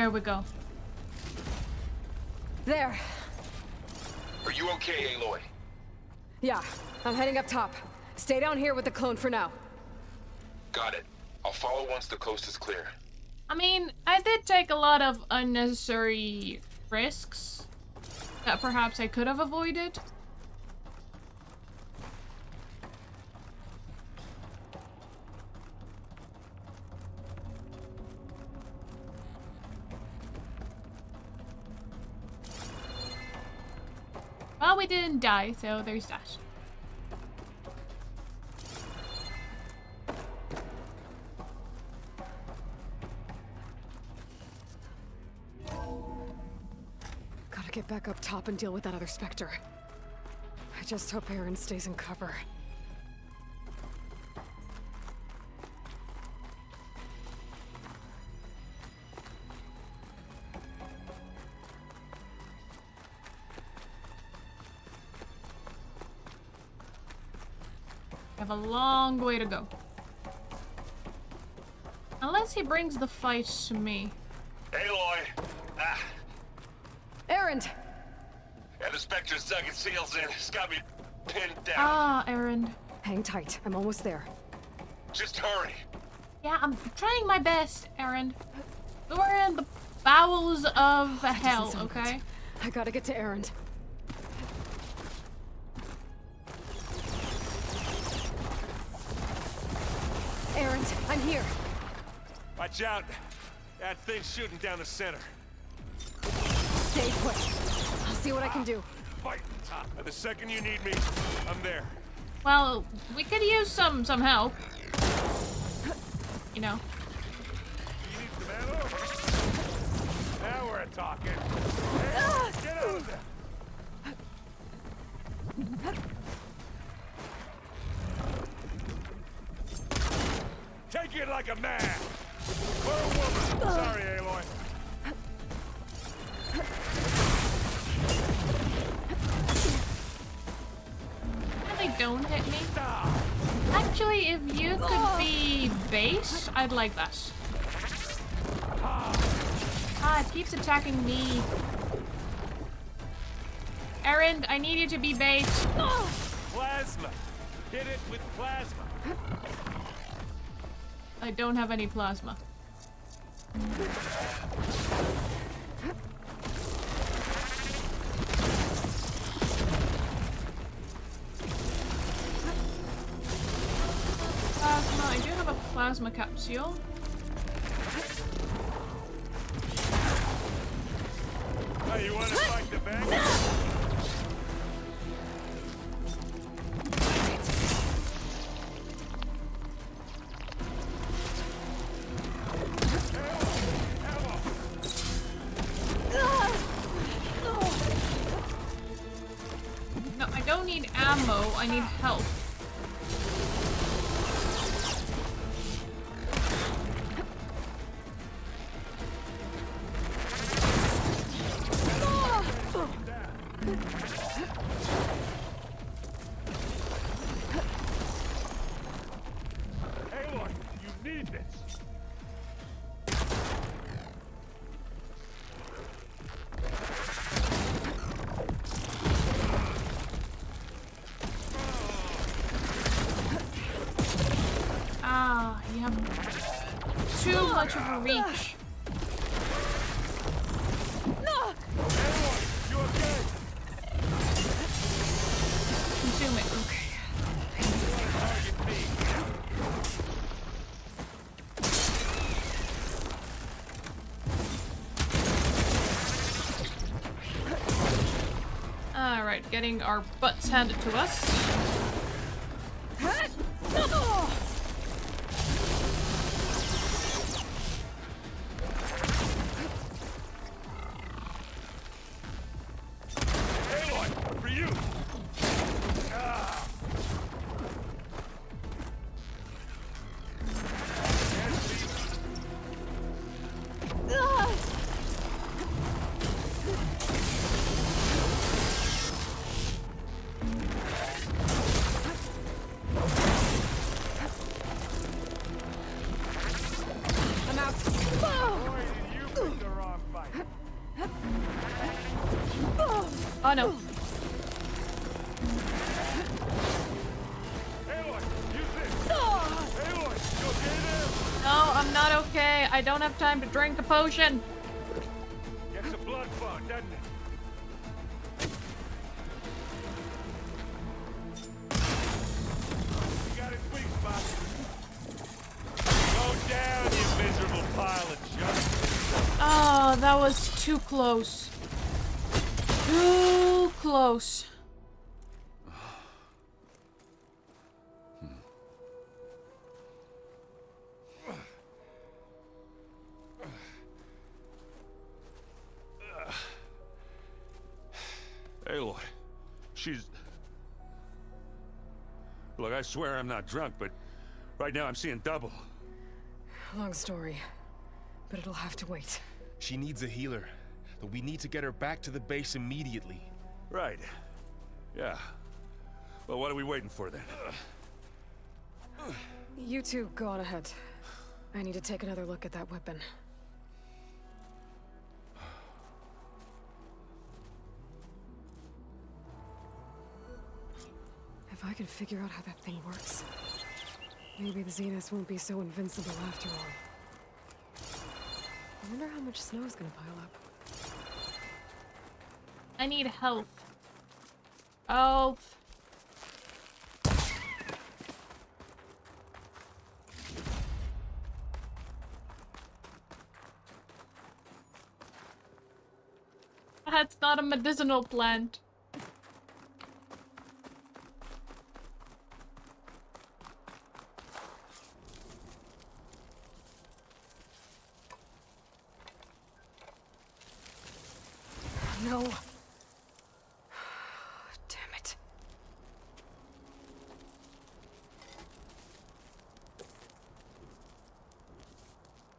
There we go. There. Are you okay, Aloy? Yeah, I'm heading up top. Stay down here with the clone for now. Got it. I'll follow once the coast is clear. I mean, I did take a lot of unnecessary risks that perhaps I could have avoided. Well, we didn't die, so there's that. Gotta get back up top and deal with that other Spectre. I just hope Aaron stays in cover. I have a long way to go. Unless he brings the fight to me. Aloy! Ah, Aaron! yeah, the Spectre's dug its heels in. It's got me pinned down. Ah, Aaron. Hang tight. I'm almost there. Just hurry. Yeah, I'm trying my best, Aaron. We're in the bowels of hell, okay? I gotta get to Aaron. Aaron, I'm here. Watch out. That thing's shooting down the center. Stay put. I'll see what I can do. Fight. The second you need me, I'm there. Well, we could use some help. You know. You need some ammo? Now we're talking. Hey, get out of there. Take it like a man. Or a woman. Sorry, Aloy. Really don't hit me. Actually, if you could be bait, I'd like that. Ah, it keeps attacking me. Aaron, I need you to be bait. Plasma. Hit it with plasma. I don't have any plasma. Plasma, I do have a plasma capsule. Oh, you want to fight the bank? No, I don't need ammo, I need help. Aloy, you need this. Ah, you have too much of a reach. Aloy, you okay? Consume it. Okay. Alright, getting our butts handed to us. Aloy, for you. Ah. Oh no. Aloy, use this! Aloy, you okay there? No, I'm not okay. I don't have time to drink a potion. Gets a blood fog, doesn't it? You got his weak spot. Go down, you miserable pile of junk. Oh, that was too close. Too close. Aloy, she's... Look, I swear I'm not drunk, but right now I'm seeing double. Long story, but it'll have to wait. She needs a healer, but we need to get her back to the base immediately. Right. Yeah. Well, what are we waiting for then? You two go on ahead. I need to take another look at that weapon. If I can figure out how that thing works, maybe the Zeniths won't be so invincible after all. I wonder how much snow is gonna pile up. I need health. Health. That's not a medicinal plant. No. Damn it.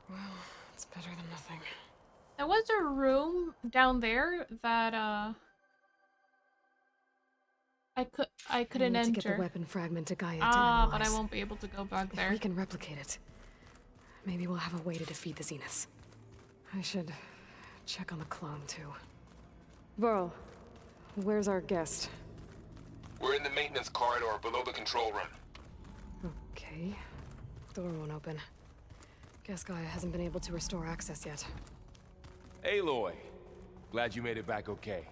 Well, it's better than nothing. There was a room down there that I couldn't need enter. to get the weapon fragment to Gaia to Ah, but I analyze. won't be able to go back there. If we can replicate it, maybe we'll have a way to defeat the Zeniths. I should check on the clone too. Varl, where's our guest? We're in the maintenance corridor below the control room. Okay. Door won't open. Guess Gaia hasn't been able to restore access yet. Aloy, glad you made it back okay.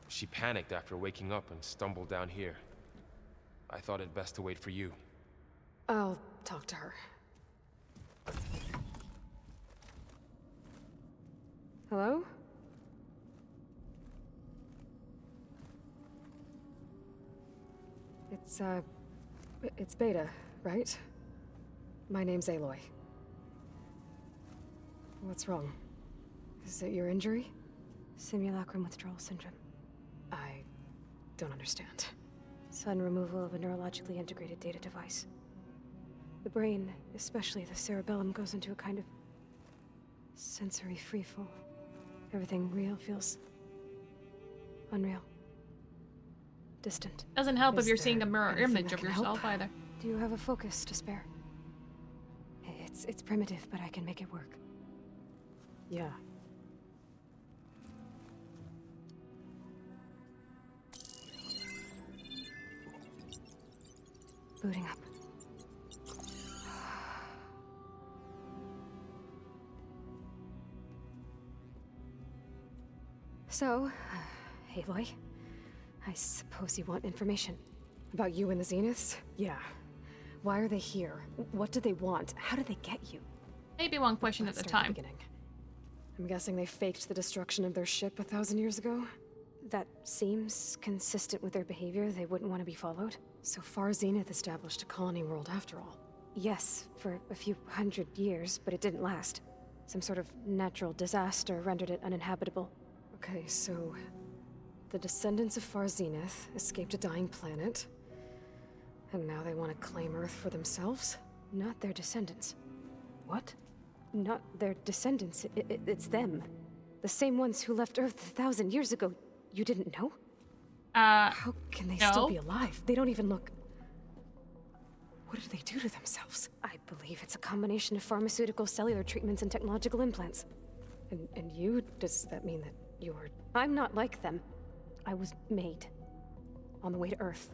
She panicked after waking up and stumbled down here. I thought it best to wait for you. I'll talk to her. Hello? It's Beta, right? My name's Aloy. What's wrong? Is it your injury? Simulacrum withdrawal syndrome. I don't understand. Sudden removal of a neurologically integrated data device. The brain, especially the cerebellum, goes into a kind of sensory freefall. Everything real feels unreal. Distant. Doesn't help if Is you're seeing a there mirror anything image I of can yourself help? either. Do you have a focus to spare? It's primitive, but I can make it work. Yeah. Booting up. So, Aloy, I suppose you want information. About you and the Zeniths? Yeah. Why are they here? What do they want? How did they get you? Maybe one question Let's at a start time. the beginning. I'm guessing they faked the destruction of their ship 1,000 years ago? that seems consistent with their behavior. They wouldn't want to be followed. So far, Zenith established a colony world after all. Yes, for a few hundred years, but it didn't last. Some sort of natural disaster rendered it uninhabitable. Okay, so the descendants of Far Zenith escaped a dying planet, and now they want to claim Earth for themselves? Not their descendants. What? Not their descendants. It's them. The same ones who left Earth 1,000 years ago. You didn't know? How can they still no. be alive? They don't even look... What did they do to themselves? I believe it's a combination of pharmaceutical, cellular treatments, and technological implants. And you? Does that mean that you're... I'm not like them. I was made. On the way to Earth.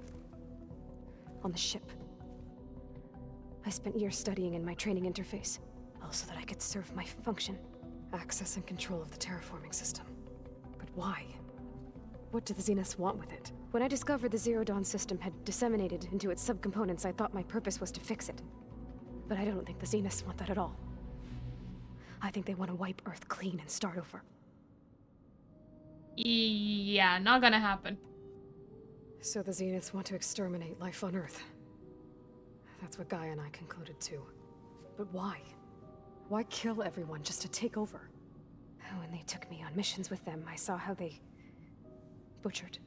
On the ship. I spent years studying in my training interface, all so that I could serve my function. Access and control of the terraforming system. But why? What do the Zeniths want with it? When I discovered the Zero Dawn system had disseminated into its subcomponents, I thought my purpose was to fix it. But I don't think the Zeniths want that at all. I think they want to wipe Earth clean and start over. Yeah, not gonna happen. So the Zeniths want to exterminate life on Earth. That's what Gaia and I concluded too. But why? Why kill everyone just to take over? When they took me on missions with them, I saw how they butchered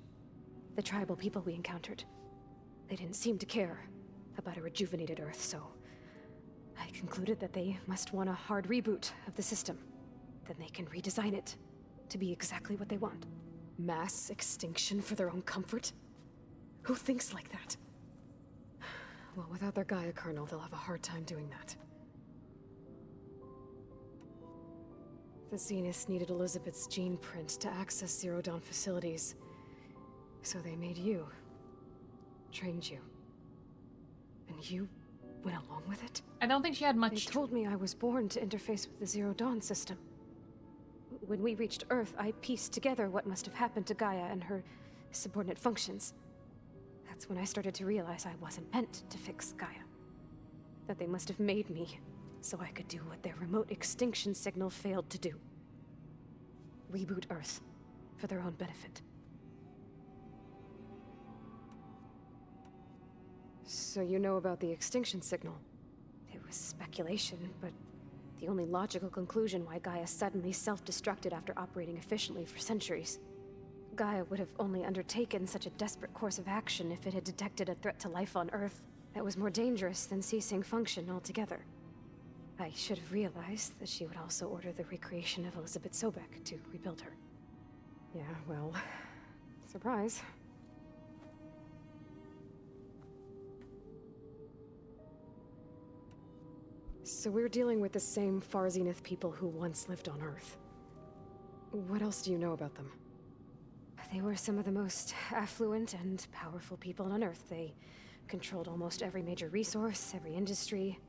the tribal people we encountered. They didn't seem to care about a rejuvenated Earth, so I concluded that they must want a hard reboot of the system. Then they can redesign it to be exactly what they want. Mass extinction for their own comfort? Who thinks like that? Well, without their Gaia kernel, they'll have a hard time doing that. The Zeniths needed Elizabeth's gene print to access Zero Dawn facilities. So they made you. Trained you. And you went along with it? I don't think she had much. They told me I was born to interface with the Zero Dawn system. When we reached Earth, I pieced together what must have happened to Gaia and her subordinate functions. That's when I started to realize I wasn't meant to fix Gaia. That they must have made me so I could do what their remote extinction signal failed to do. Reboot Earth for their own benefit. So you know about the extinction signal? It was speculation, but the only logical conclusion why Gaia suddenly self-destructed after operating efficiently for centuries. Gaia would have only undertaken such a desperate course of action if it had detected a threat to life on Earth that was more dangerous than ceasing function altogether. I should have realized that she would also order the recreation of Elizabeth Sobek to rebuild her. Yeah, well, surprise. So we're dealing with the same Far Zenith people who once lived on Earth. What else do you know about them? They were some of the most affluent and powerful people on Earth. They controlled almost every major resource, every industry.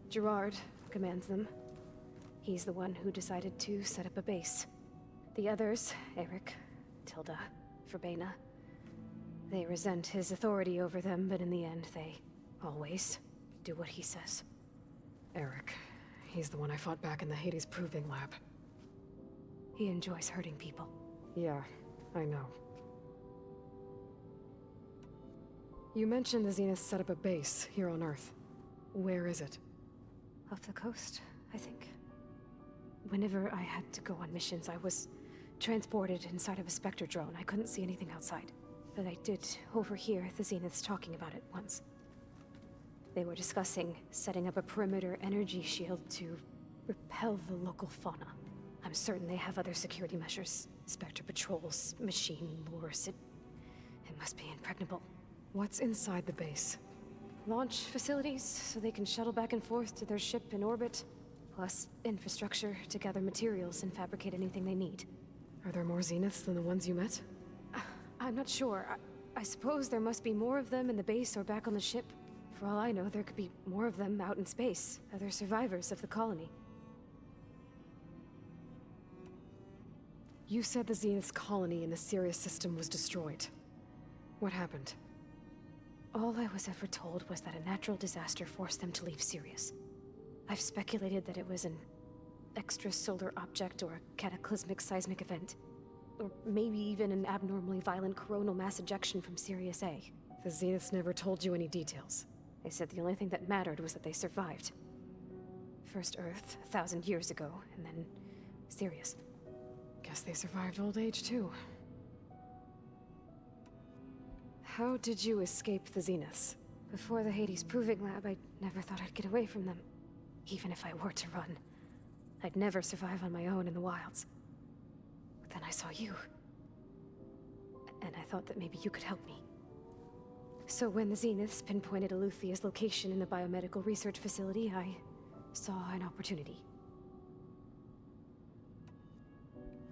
Gerard commands them. He's the one who decided to set up a base. The others, Eric, Tilda, Verbena, they resent his authority over them, but in the end, they always do what he says. Eric. He's the one I fought back in the Hades Proving Lab. He enjoys hurting people. Yeah, I know. You mentioned the Zeniths set up a base here on Earth. Where is it? Off the coast, I think. Whenever I had to go on missions, I was transported inside of a Spectre drone. I couldn't see anything outside. But I did overhear the Zeniths talking about it once. They were discussing setting up a perimeter energy shield to repel the local fauna. I'm certain they have other security measures. Spectre patrols, machine lures. It must be impregnable. What's inside the base? Launch facilities, so they can shuttle back and forth to their ship in orbit. Plus infrastructure to gather materials and fabricate anything they need. Are there more Zeniths than the ones you met? I'm not sure. I suppose there must be more of them in the base or back on the ship. For all I know, there could be more of them out in space, other survivors of the colony. You said the Zenith's colony in the Sirius system was destroyed. What happened? All I was ever told was that a natural disaster forced them to leave Sirius. I've speculated that it was an extrasolar object or a cataclysmic seismic event. Or maybe even an abnormally violent coronal mass ejection from Sirius A. The Zeniths never told you any details. They said the only thing that mattered was that they survived. First Earth, 1,000 years ago, and then Sirius. Guess they survived old age, too. How did you escape the Zeniths? Before the Hades Proving Lab, I never thought I'd get away from them. Even if I were to run, I'd never survive on my own in the wilds. But then I saw you. and I thought that maybe you could help me. So when the Zeniths pinpointed Aluthia's location in the biomedical research facility, I saw an opportunity.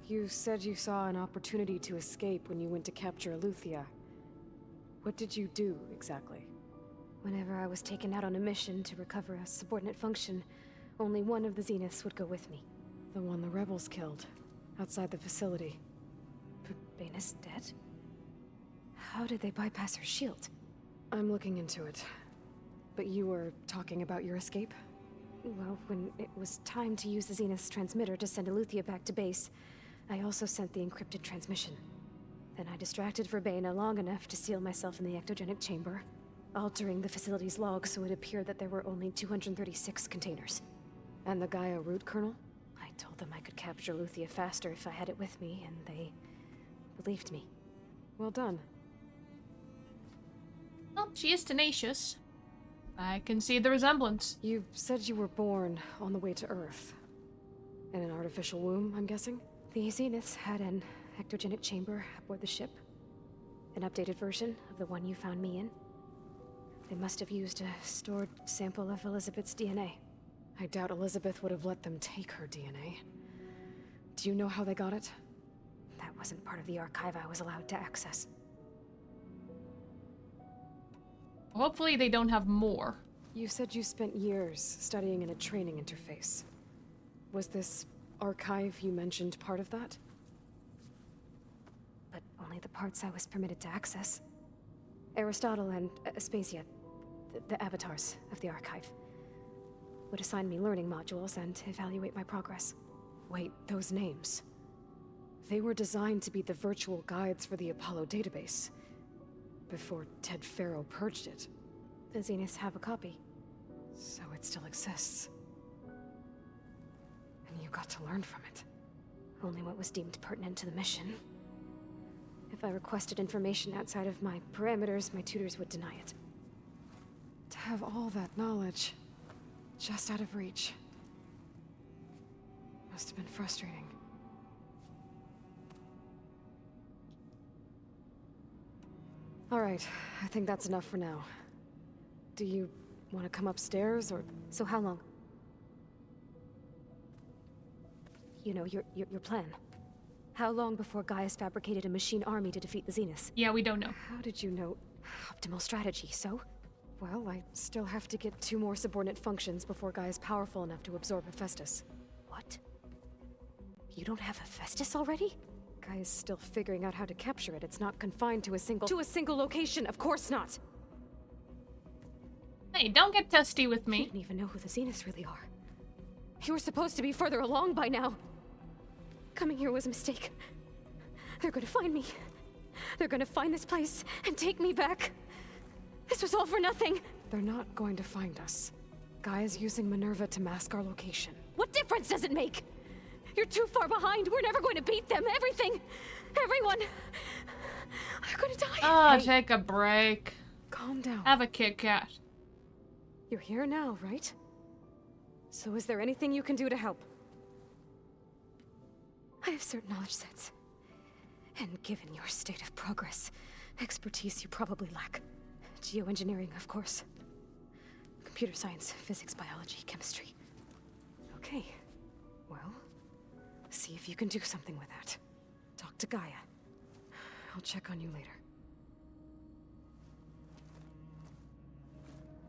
You said you saw an opportunity to escape when you went to capture Aluthia. What did you do, exactly? Whenever I was taken out on a mission to recover a subordinate function, only one of the Zeniths would go with me. The one the rebels killed, outside the facility. Baina's dead? How did they bypass her shield? I'm looking into it. But you were talking about your escape? Well, when it was time to use the Zenith's transmitter to send Aluthia back to base, I also sent the encrypted transmission. Then I distracted Verbena long enough to seal myself in the ectogenic chamber, altering the facility's log so it appeared that there were only 236 containers. And the Gaia root kernel? I told them I could capture Aluthia faster if I had it with me, and they believed me. Well done. Well, she is tenacious. I can see the resemblance. You said you were born on the way to Earth. In an artificial womb, I'm guessing? The Zeniths had an ectogenic chamber aboard the ship. An updated version of the one you found me in. They must have used a stored sample of Elizabeth's DNA. I doubt Elizabeth would have let them take her DNA. Do you know how they got it? That wasn't part of the archive I was allowed to access. Hopefully they don't have more. You said you spent years studying in a training interface. Was this archive you mentioned part of that? But only the parts I was permitted to access. Aristotle and Aspasia, the avatars of the archive, would assign me learning modules and evaluate my progress. Wait, those names. They were designed to be the virtual guides for the Apollo database. Before Ted Faro purged it. The Zeniths have a copy. So it still exists. And you got to learn from it. Only what was deemed pertinent to the mission. If I requested information outside of my parameters, my tutors would deny it. To have all that knowledge, just out of reach, must have been frustrating. All right, I think that's enough for now. Do you want to come upstairs, or... So how long? You know, your plan. How long before Gaius fabricated a machine army to defeat the Zeniths? Yeah, we don't know. How did you know? Optimal strategy, so? Well, I still have to get 2 more subordinate functions before Gaia's powerful enough to absorb Hephaestus. What? You don't have Hephaestus already? Gaia's still figuring out how to capture it. It's not confined to a single location, of course not! Hey, don't get testy with me. You didn't even know who the Zeniths really are. You were supposed to be further along by now. Coming here was a mistake. They're gonna find me. They're gonna find this place and take me back. This was all for nothing. They're not going to find us. Gaia's using Minerva to mask our location. What difference does it make? You're too far behind. We're never going to beat them. Everything. Everyone. They're gonna die. Oh, hey. Take a break. Calm down. Have a Kit Kat. You're here now, right? So is there anything you can do to help? I have certain knowledge sets. And given your state of progress, expertise you probably lack. Geoengineering, of course. Computer science, physics, biology, chemistry. Okay. Well, see if you can do something with that. Talk to Gaia. I'll check on you later.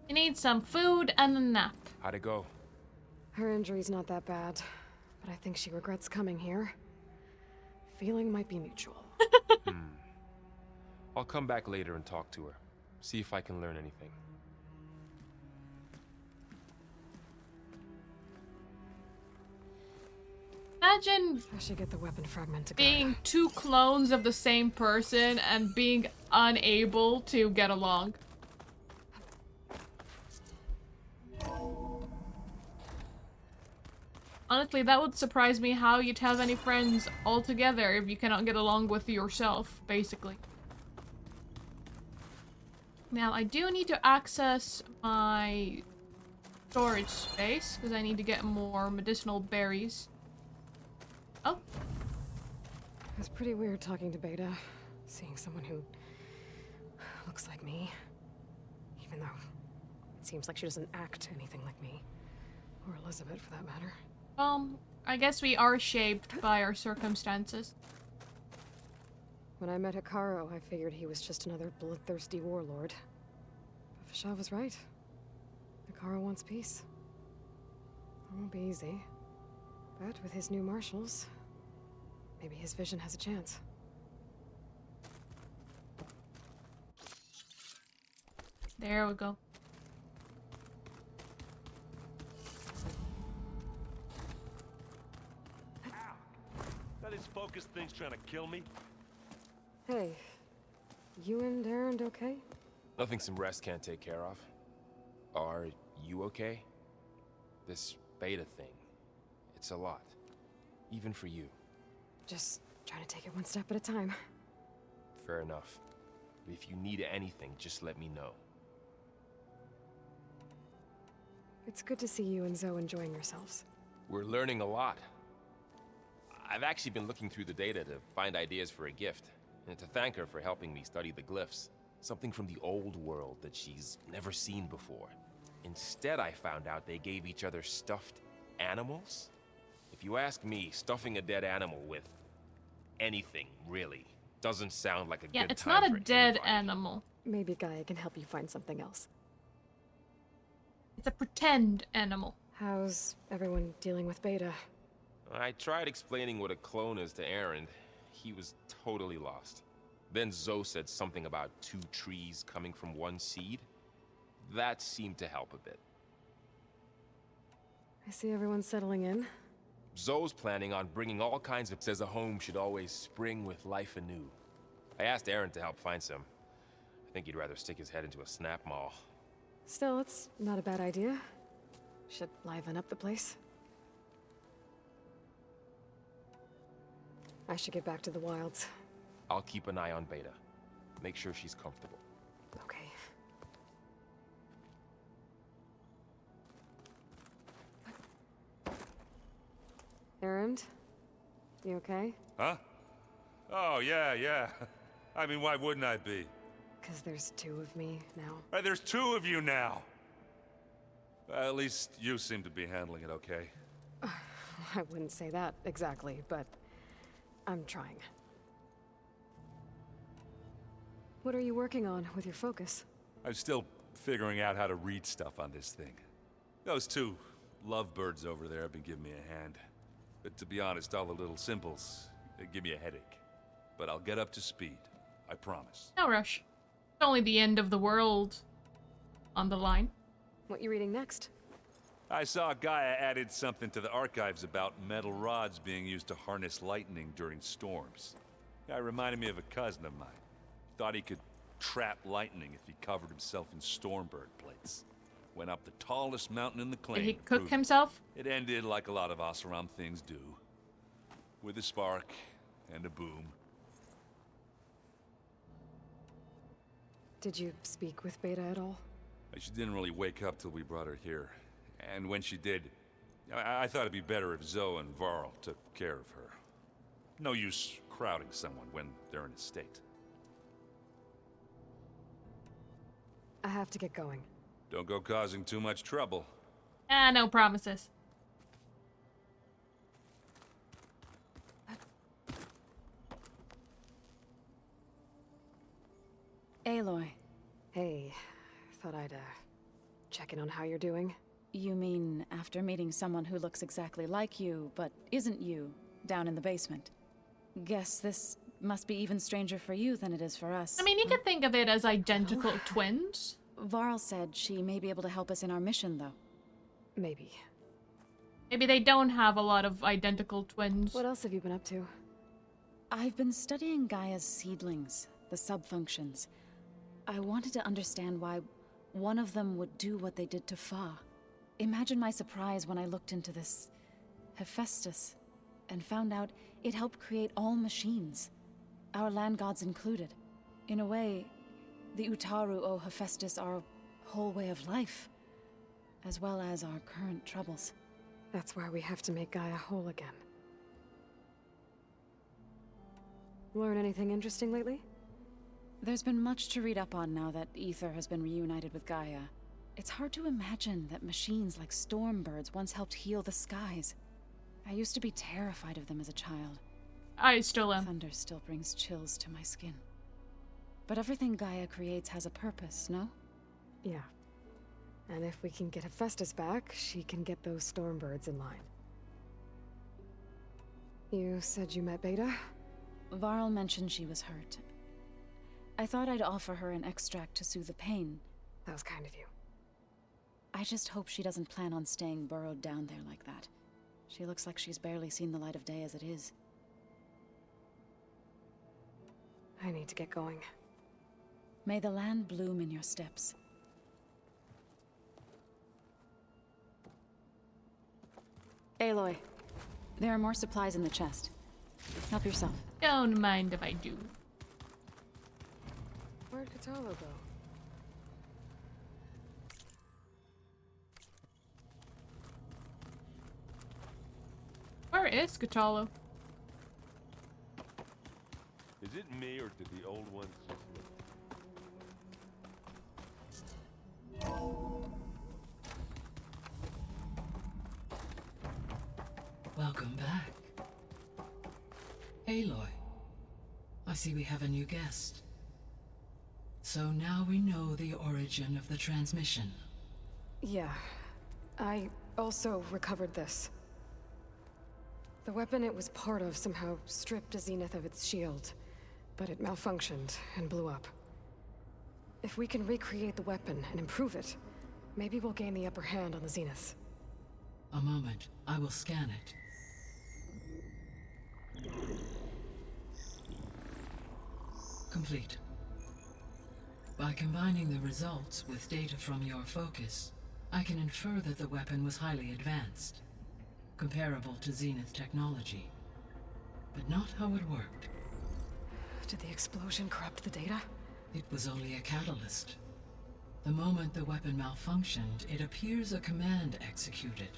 You need some food and a nap. How'd it go? Her injury's not that bad, but I think she regrets coming here. Feeling might be mutual. I'll come back later and talk to her. See if I can learn anything. Imagine I should get the weapon fragment to being 2 clones of the same person and being unable to get along. Honestly, that would surprise me how you'd have any friends altogether if you cannot get along with yourself, basically. Now, I do need to access my storage space, because I need to get more medicinal berries. Oh. It was pretty weird talking to Beta. Seeing someone who looks like me, even though it seems like she doesn't act anything like me. Or Elizabeth, for that matter. I guess we are shaped by our circumstances. When I met Hikaru, I figured he was just another bloodthirsty warlord. But Fashav was right. Hikaru wants peace. It won't be easy. But with his new marshals, maybe his vision has a chance. There we go. That is focus thing's trying to kill me. Hey, you and Aaron okay? Nothing some rest can't take care of. Are you okay? This beta thing, it's a lot. Even for you. Just trying to take it one step at a time. Fair enough. If you need anything, just let me know. It's good to see you and Zoe enjoying yourselves. We're learning a lot. I've actually been looking through the data to find ideas for a gift, and to thank her for helping me study the glyphs. Something from the old world that she's never seen before. Instead, I found out they gave each other stuffed animals. If you ask me, stuffing a dead animal with anything, really, doesn't sound like a good time. Yeah, it's not a dead anybody. animal. Maybe Gaia can help you find something else. It's a pretend animal. How's everyone dealing with Beta? I tried explaining what a clone is to Aaron. He was totally lost. Then Zoe said something about 2 trees coming from 1 seed. That seemed to help a bit. I see everyone's settling in. Zoe's planning on bringing all kinds of... Says a home should always spring with life anew. I asked Aaron to help find some. I think he'd rather stick his head into a snap mall. Still, it's not a bad idea. Should liven up the place. I should get back to the wilds. I'll keep an eye on Beta. Make sure she's comfortable. Okay. Aaron? You okay? Huh? Oh, yeah. I mean, why wouldn't I be? Because there's 2 of me now. There's 2 of you now! At least you seem to be handling it okay. I wouldn't say that exactly, but I'm trying. What are you working on with your focus? I'm still figuring out how to read stuff on this thing. Those 2 lovebirds over there have been giving me a hand. But to be honest, all the little symbols, they give me a headache. But I'll get up to speed. I promise. No rush. It's only the end of the world on the line. What you reading next? I saw Gaia added something to the archives about metal rods being used to harness lightning during storms. Guy reminded me of a cousin of mine. Thought he could trap lightning if he covered himself in Stormbird plates. Went up the tallest mountain in the claim. Did he cook himself? It ended like a lot of Oseram things do. With a spark and a boom. Did you speak with Beta at all? She didn't really wake up till we brought her here. And when she did, I thought it'd be better if Zoe and Varl took care of her. No use crowding someone when they're in a state. I have to get going. Don't go causing too much trouble. No promises. Aloy. Hey, thought I'd, check in on how you're doing. You mean after meeting someone who looks exactly like you, but isn't you, down in the basement? Guess this must be even stranger for you than it is for us. I mean, you could think of it as identical twins. Varl said she may be able to help us in our mission, though. Maybe. Maybe they don't have a lot of identical twins. What else have you been up to? I've been studying Gaia's seedlings, the subfunctions. I wanted to understand why one of them would do what they did to Fa. Imagine my surprise when I looked into this Hephaestus and found out it helped create all machines, our land gods included. In a way, the Utaru owe Hephaestus our whole way of life, as well as our current troubles. That's why we have to make Gaia whole again. Learn anything interesting lately? There's been much to read up on now that Ether has been reunited with Gaia. It's hard to imagine that machines like Stormbirds once helped heal the skies. I used to be terrified of them as a child. I still am. Thunder still brings chills to my skin. But everything Gaia creates has a purpose, no? Yeah. And if we can get Hephaestus back, she can get those Stormbirds in line. You said you met Beta? Varl mentioned she was hurt. I thought I'd offer her an extract to soothe the pain. That was kind of you. I just hope she doesn't plan on staying burrowed down there like that. She looks like she's barely seen the light of day as it is. I need to get going. May the land bloom in your steps. Aloy, there are more supplies in the chest. Help yourself. Don't mind if I do. Where'd Katalo go? Where is Katalo? Is it me or did the old ones just Welcome back. Aloy, I see we have a new guest. So now we know the origin of the transmission. Yeah. I also recovered this. The weapon it was part of somehow stripped a Zenith of its shield, but it malfunctioned and blew up. If we can recreate the weapon and improve it, maybe we'll gain the upper hand on the Zeniths. A moment, I will scan it. Complete. By combining the results with data from your focus, I can infer that the weapon was highly advanced, comparable to Zenith technology, but not how it worked. Did the explosion corrupt the data? It was only a catalyst. The moment the weapon malfunctioned, it appears a command executed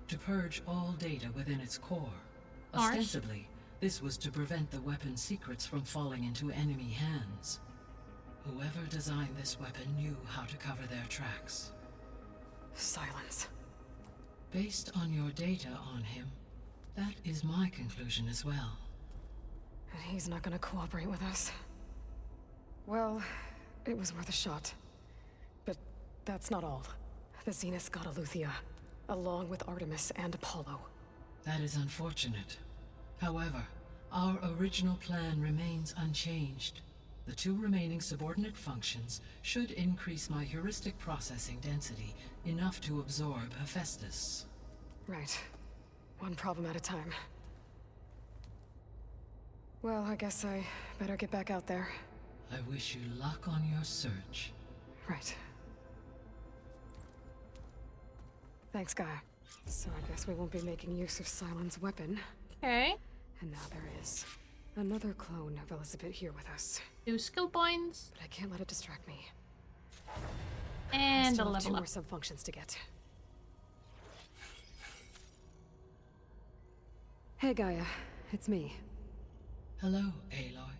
to purge all data within its core. Ostensibly, this was to prevent the weapon's secrets from falling into enemy hands. Whoever designed this weapon knew how to cover their tracks. Silence. Based on your data on him, that is my conclusion as well. And he's not gonna cooperate with us. Well, it was worth a shot. But that's not all. The Zeniths got Aletheia, along with Artemis and Apollo. That is unfortunate. However, our original plan remains unchanged. The two remaining subordinate functions should increase my heuristic processing density enough to absorb Hephaestus. Right. One problem at a time. Well, I guess I better get back out there. I wish you luck on your search. Right. Thanks, Gaia. So I guess we won't be making use of Sylens' weapon. Okay. And now there is another clone of Elizabeth here with us. 2 skill points. But I can't let it distract me. And a I still have 2 level more up. subfunctions to get. Hey, Gaia. It's me. Hello, Aloy.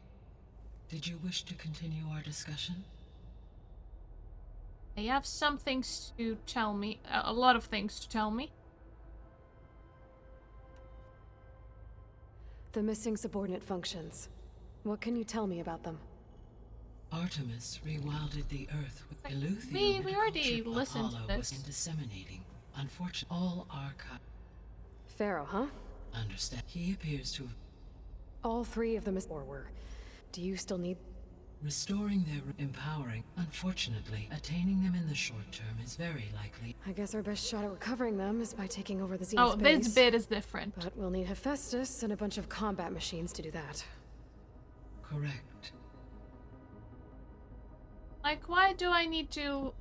Did you wish to continue our discussion? They have some things to tell me. A lot of things to tell me. The missing subordinate functions. What can you tell me about them? Artemis rewilded the Earth with Aletheia. We already listened to Apollo was this. disseminating. Unfortunately, all archive. Pharaoh, huh? Understand. He appears to have All 3 of them is or were. Do you still need... restoring their empowering. Unfortunately, attaining them in the short term is very likely. I guess our best shot at recovering them is by taking over the Zenith Oh, base. this bit is different. But we'll need Hephaestus and a bunch of combat machines to do that. Correct. Like, why do I need to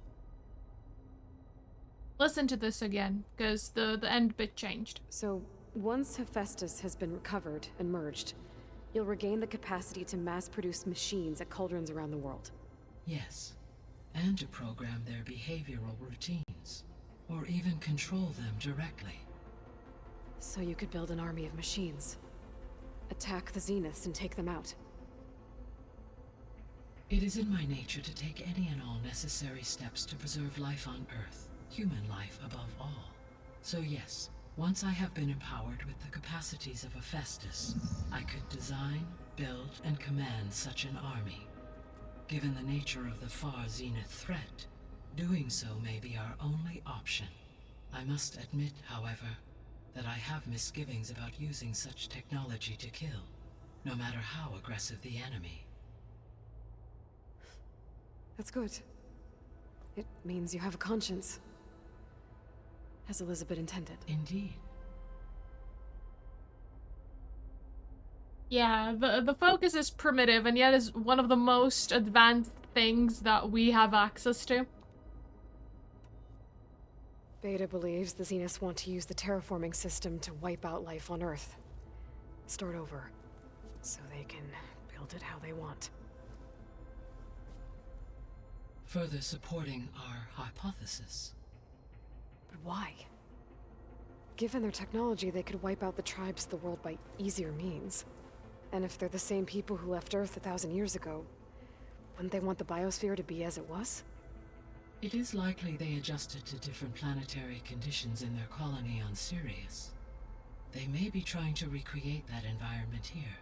listen to this again? Because the end bit changed. So, once Hephaestus has been recovered and merged, you'll regain the capacity to mass-produce machines at cauldrons around the world. Yes. And to program their behavioral routines. Or even control them directly. So you could build an army of machines. Attack the Zeniths and take them out. It is in my nature to take any and all necessary steps to preserve life on Earth, human life above all. So yes, once I have been empowered with the capacities of a Festus, I could design, build, and command such an army. Given the nature of the far zenith threat, doing so may be our only option. I must admit, however, that I have misgivings about using such technology to kill, no matter how aggressive the enemy. That's good. It means you have a conscience. As Elizabeth intended. Indeed. Yeah, the focus is primitive and yet is one of the most advanced things that we have access to. Beta believes the Zeniths want to use the terraforming system to wipe out life on Earth. Start over, so they can build it how they want. Further supporting our hypothesis. But why? Given their technology, they could wipe out the tribes of the world by easier means. And if they're the same people who left Earth 1,000 years ago, wouldn't they want the biosphere to be as it was? It is likely they adjusted to different planetary conditions in their colony on Sirius. They may be trying to recreate that environment here.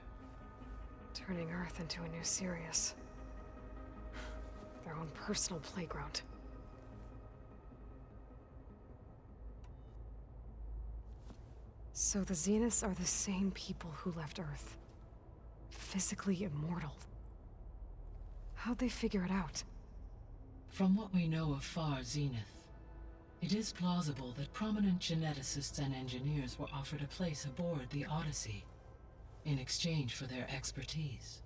Turning Earth into a new Sirius. Their own personal playground. So the Zeniths are the same people who left Earth. Physically immortal. How'd they figure it out? From what we know of Far Zenith, it is plausible that prominent geneticists and engineers were offered a place aboard the Odyssey in exchange for their expertise.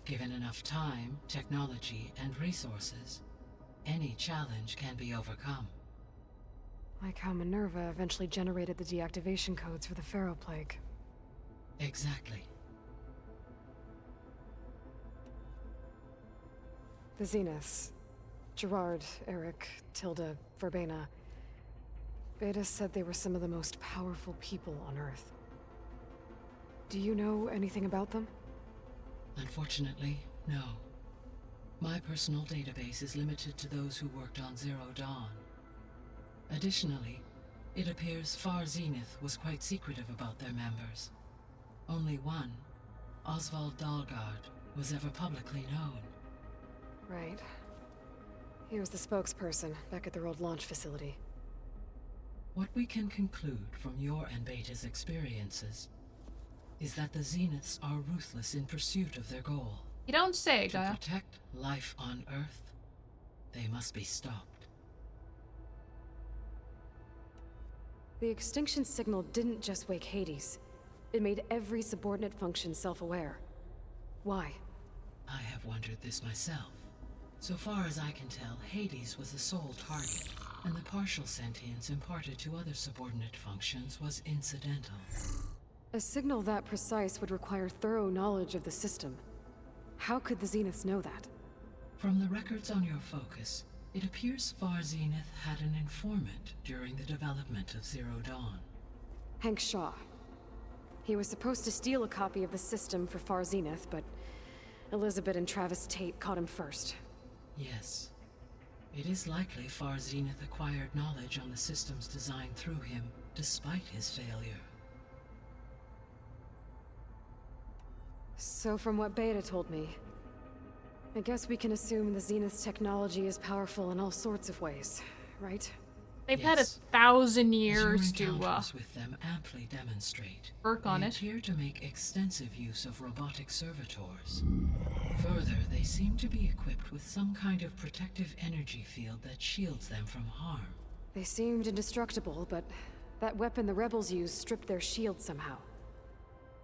Given enough time, technology, and resources, any challenge can be overcome. Like how Minerva eventually generated the deactivation codes for the Pharaoh Plague. Exactly. The Zeniths. Gerard, Eric, Tilda, Verbena. Beta said they were some of the most powerful people on Earth. Do you know anything about them? Unfortunately, no. My personal database is limited to those who worked on Zero Dawn. Additionally, it appears Far Zenith was quite secretive about their members. Only one, Oswald Dalgard, was ever publicly known. Right. He was the spokesperson back at their old launch facility. What we can conclude from your and Beta's experiences is that the Zeniths are ruthless in pursuit of their goal. You don't say, Gaia. To protect life on Earth, they must be stopped. The extinction signal didn't just wake Hades. It made every subordinate function self-aware. Why? I have wondered this myself. So far as I can tell, Hades was the sole target, and the partial sentience imparted to other subordinate functions was incidental. A signal that precise would require thorough knowledge of the system. How could the Zeniths know that? From the records on your focus, it appears Far Zenith had an informant during the development of Zero Dawn. Hank Shaw. He was supposed to steal a copy of the system for Far Zenith, but Elizabeth and Travis Tate caught him first. Yes. It is likely Far Zenith acquired knowledge on the system's design through him, despite his failure. So from what Beta told me, I guess we can assume the Zenith's technology is powerful in all sorts of ways, right? They've had 1,000 years to with them amply demonstrate. Work on it. They appear to make extensive use of robotic servitors. Further, they seem to be equipped with some kind of protective energy field that shields them from harm. They seemed indestructible, but that weapon the rebels used stripped their shield somehow.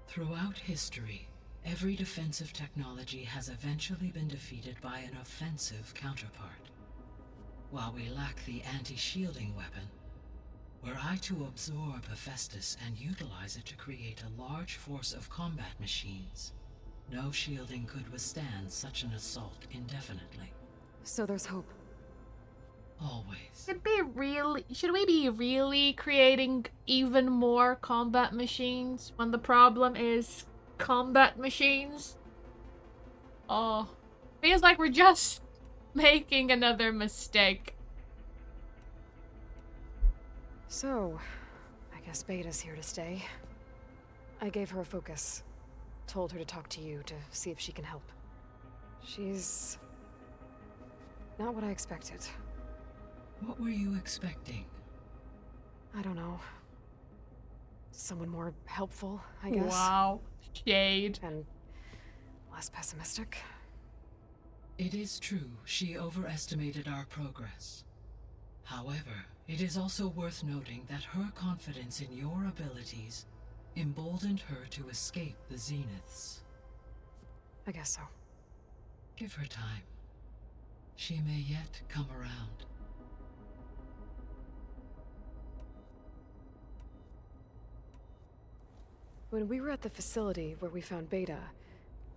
Throughout history, every defensive technology has eventually been defeated by an offensive counterpart. While we lack the anti-shielding weapon, were I to absorb Hephaestus and utilize it to create a large force of combat machines, no shielding could withstand such an assault indefinitely. So there's hope. Always. Should we be really creating even more combat machines when the problem is combat machines? Oh, feels like we're just making another mistake. So, I guess Beta's here to stay. I gave her a focus. Told her to talk to you to see if she can help. She's not what I expected. What were you expecting? I don't know. Someone more helpful, I guess. Wow. Shade. And less pessimistic. It is true, she overestimated our progress. However, it is also worth noting that her confidence in your abilities emboldened her to escape the Zeniths. I guess so. Give her time. She may yet come around. When we were at the facility where we found Beta,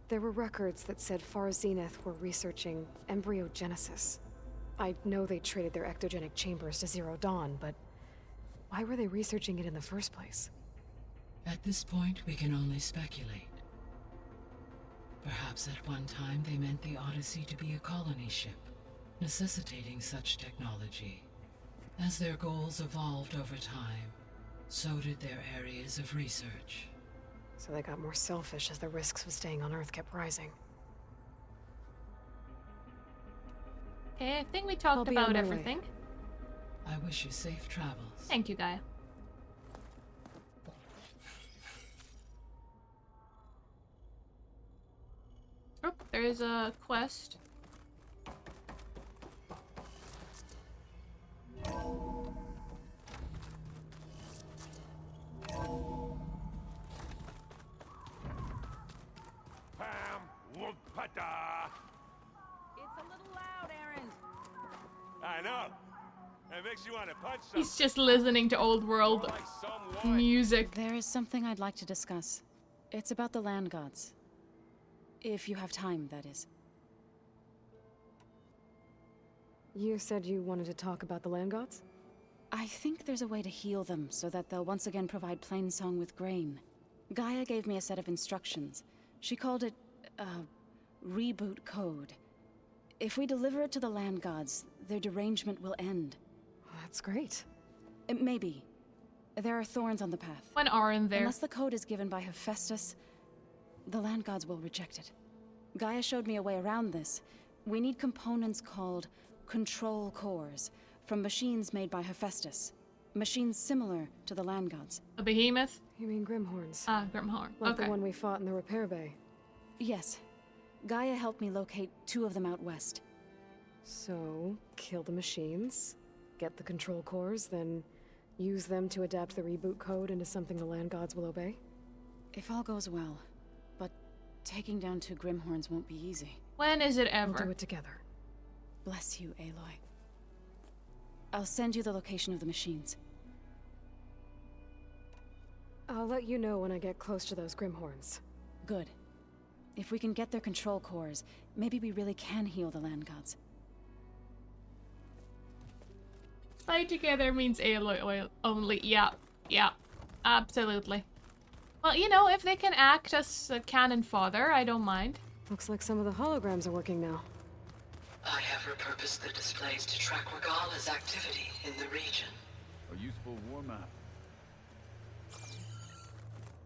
there were records that said Far Zenith were researching embryogenesis. I know they traded their ectogenic chambers to Zero Dawn, but why were they researching it in the first place? At this point, we can only speculate. Perhaps at one time they meant the Odyssey to be a colony ship, necessitating such technology. As their goals evolved over time, so did their areas of research. So they got more selfish as the risks of staying on Earth kept rising. Okay, I think we talked I'll be about on my everything. way. I wish you safe travels. Thank you, Gaia. Oh, there's a quest. Pam Wumpata. It's a little loud, Aaron. I know. It makes you want to punch something. He's just listening to old world music. There is something I'd like to discuss. It's about the land gods. If you have time, that is. You said you wanted to talk about the land gods? I think there's a way to heal them so that they'll once again provide Plainsong with grain. Gaia gave me a set of instructions. She called it, reboot code. If we deliver it to the land gods, their derangement will end. That's great. Maybe. There are thorns on the path. When aren't there? Unless the code is given by Hephaestus, the land gods will reject it. Gaia showed me a way around this. We need components called control cores from machines made by Hephaestus. Machines similar to the land gods. A behemoth? You mean Grimhorns? Ah, Grimhorn. Like Okay. the one we fought in the repair bay. Yes. Gaia helped me locate 2 of them out west. So, kill the machines, get the control cores, then use them to adapt the reboot code into something the land gods will obey? If all goes well. But taking down 2 Grimhorns won't be easy. When is it ever? We'll do it together. Bless you, Aloy. I'll send you the location of the machines. I'll let you know when I get close to those Grimhorns. Good. If we can get their control cores, maybe we really can heal the land gods. Fight together means Aloy oil only. Yeah, yeah, absolutely. Well, you know, if they can act as a cannon fodder, I don't mind. Looks like some of the holograms are working now. I have repurposed the displays to track Regala's activity in the region. A useful war map.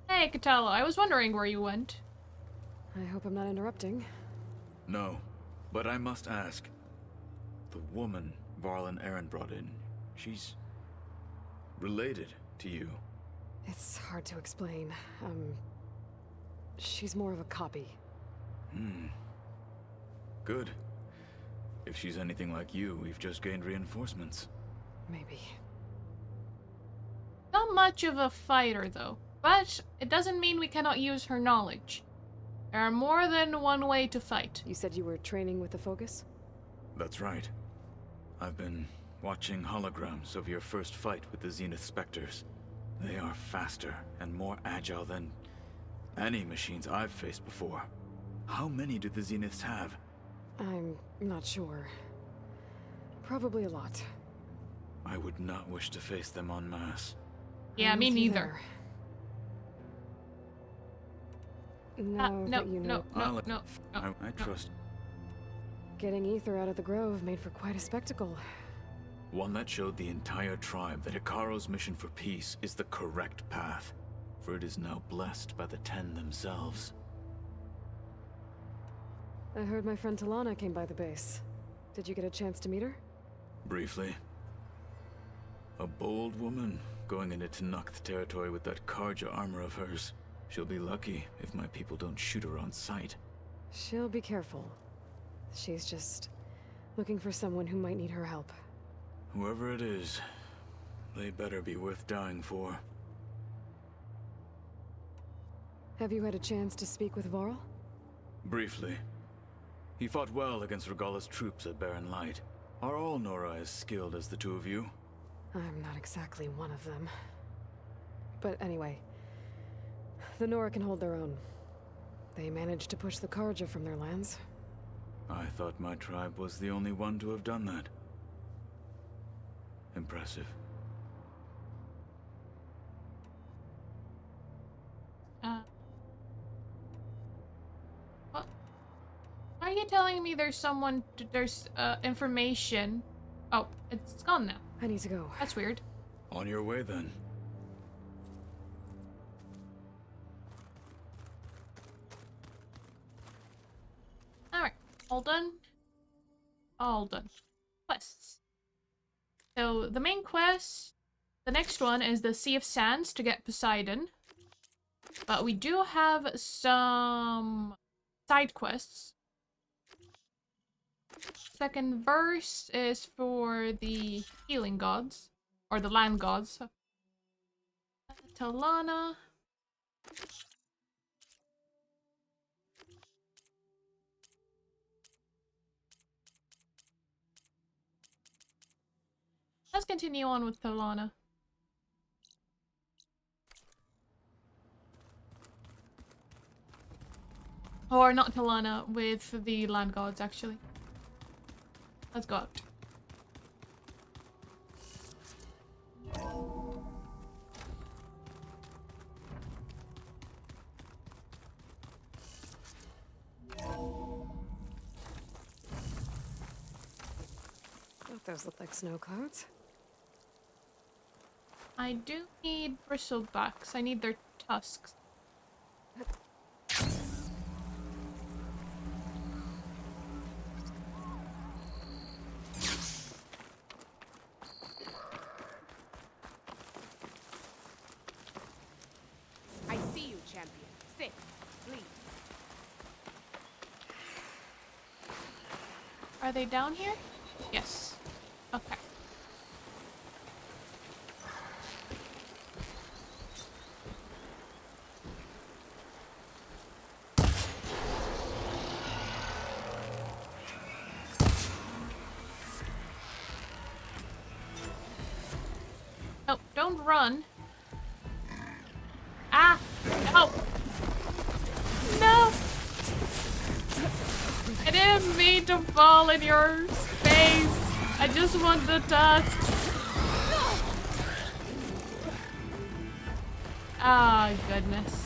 Hey, Katalo, I was wondering where you went. I hope I'm not interrupting. No, but I must ask. The woman Varlin Aaron brought in, she's related to you. It's hard to explain. She's more of a copy. Good. If she's anything like you, we've just gained reinforcements. Maybe. Not much of a fighter, though. But it doesn't mean we cannot use her knowledge. There are more than one way to fight. You said you were training with the Focus? That's right. I've been watching holograms of your first fight with the Zenith Spectres. They are faster and more agile than any machines I've faced before. How many do the Zeniths have? I'm not sure. Probably a lot. I would not wish to face them en masse. Yeah, me neither. Now no, that you no, know, no, no, no. I trust. getting Ether out of the grove made for quite a spectacle. One that showed the entire tribe that Hikaru's mission for peace is the correct path, for it is now blessed by the Ten themselves. I heard my friend Talana came by the base. Did you get a chance to meet her? Briefly. A bold woman going into Tenakth territory with that Karja armor of hers. She'll be lucky if my people don't shoot her on sight. She'll be careful. She's just looking for someone who might need her help. Whoever it is, they better be worth dying for. Have you had a chance to speak with Varl? Briefly. He fought well against Regalla's troops at Barren Light. Are all Nora as skilled as the two of you? I'm not exactly one of them. But anyway, the Nora can hold their own. They managed to push the Karja from their lands. I thought my tribe was the only one to have done that. Impressive. What? Why are you telling me there's someone, there's information? Oh, it's gone now. I need to go. That's weird. On your way then. Alright, all done. All done. Quests. So, the main quest, the next one is the Sea of Sands to get Poseidon. But we do have some side quests. Second verse is for the healing gods, or the land gods. Talana. Let's continue on with Talana. Or not Talana, with the land gods, actually. Let's go out. Thought those looked like snow clouds. I do need bristlebacks. I need their tusks. I see you, champion. Sit, please. Are they down here? Yes. Okay. Oh, don't run. Ah! No! No! I didn't mean to fall in your space. I just want the tusks. Ah, goodness.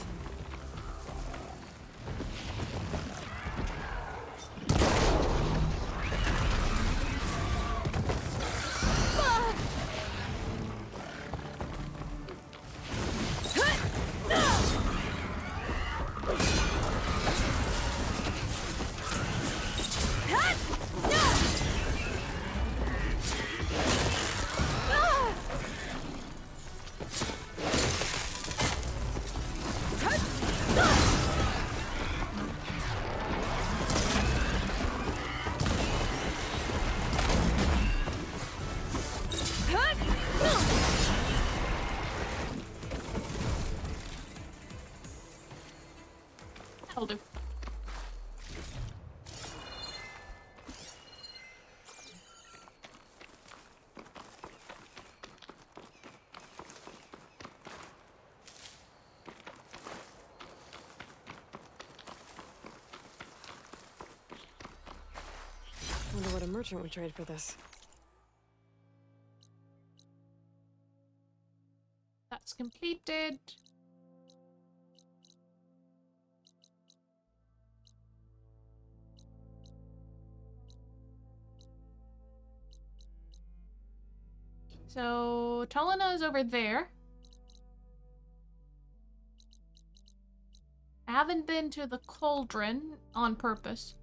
I'll do. Wonder what a merchant would trade for this. That's completed. So Tulina is over there. I haven't been to the cauldron on purpose.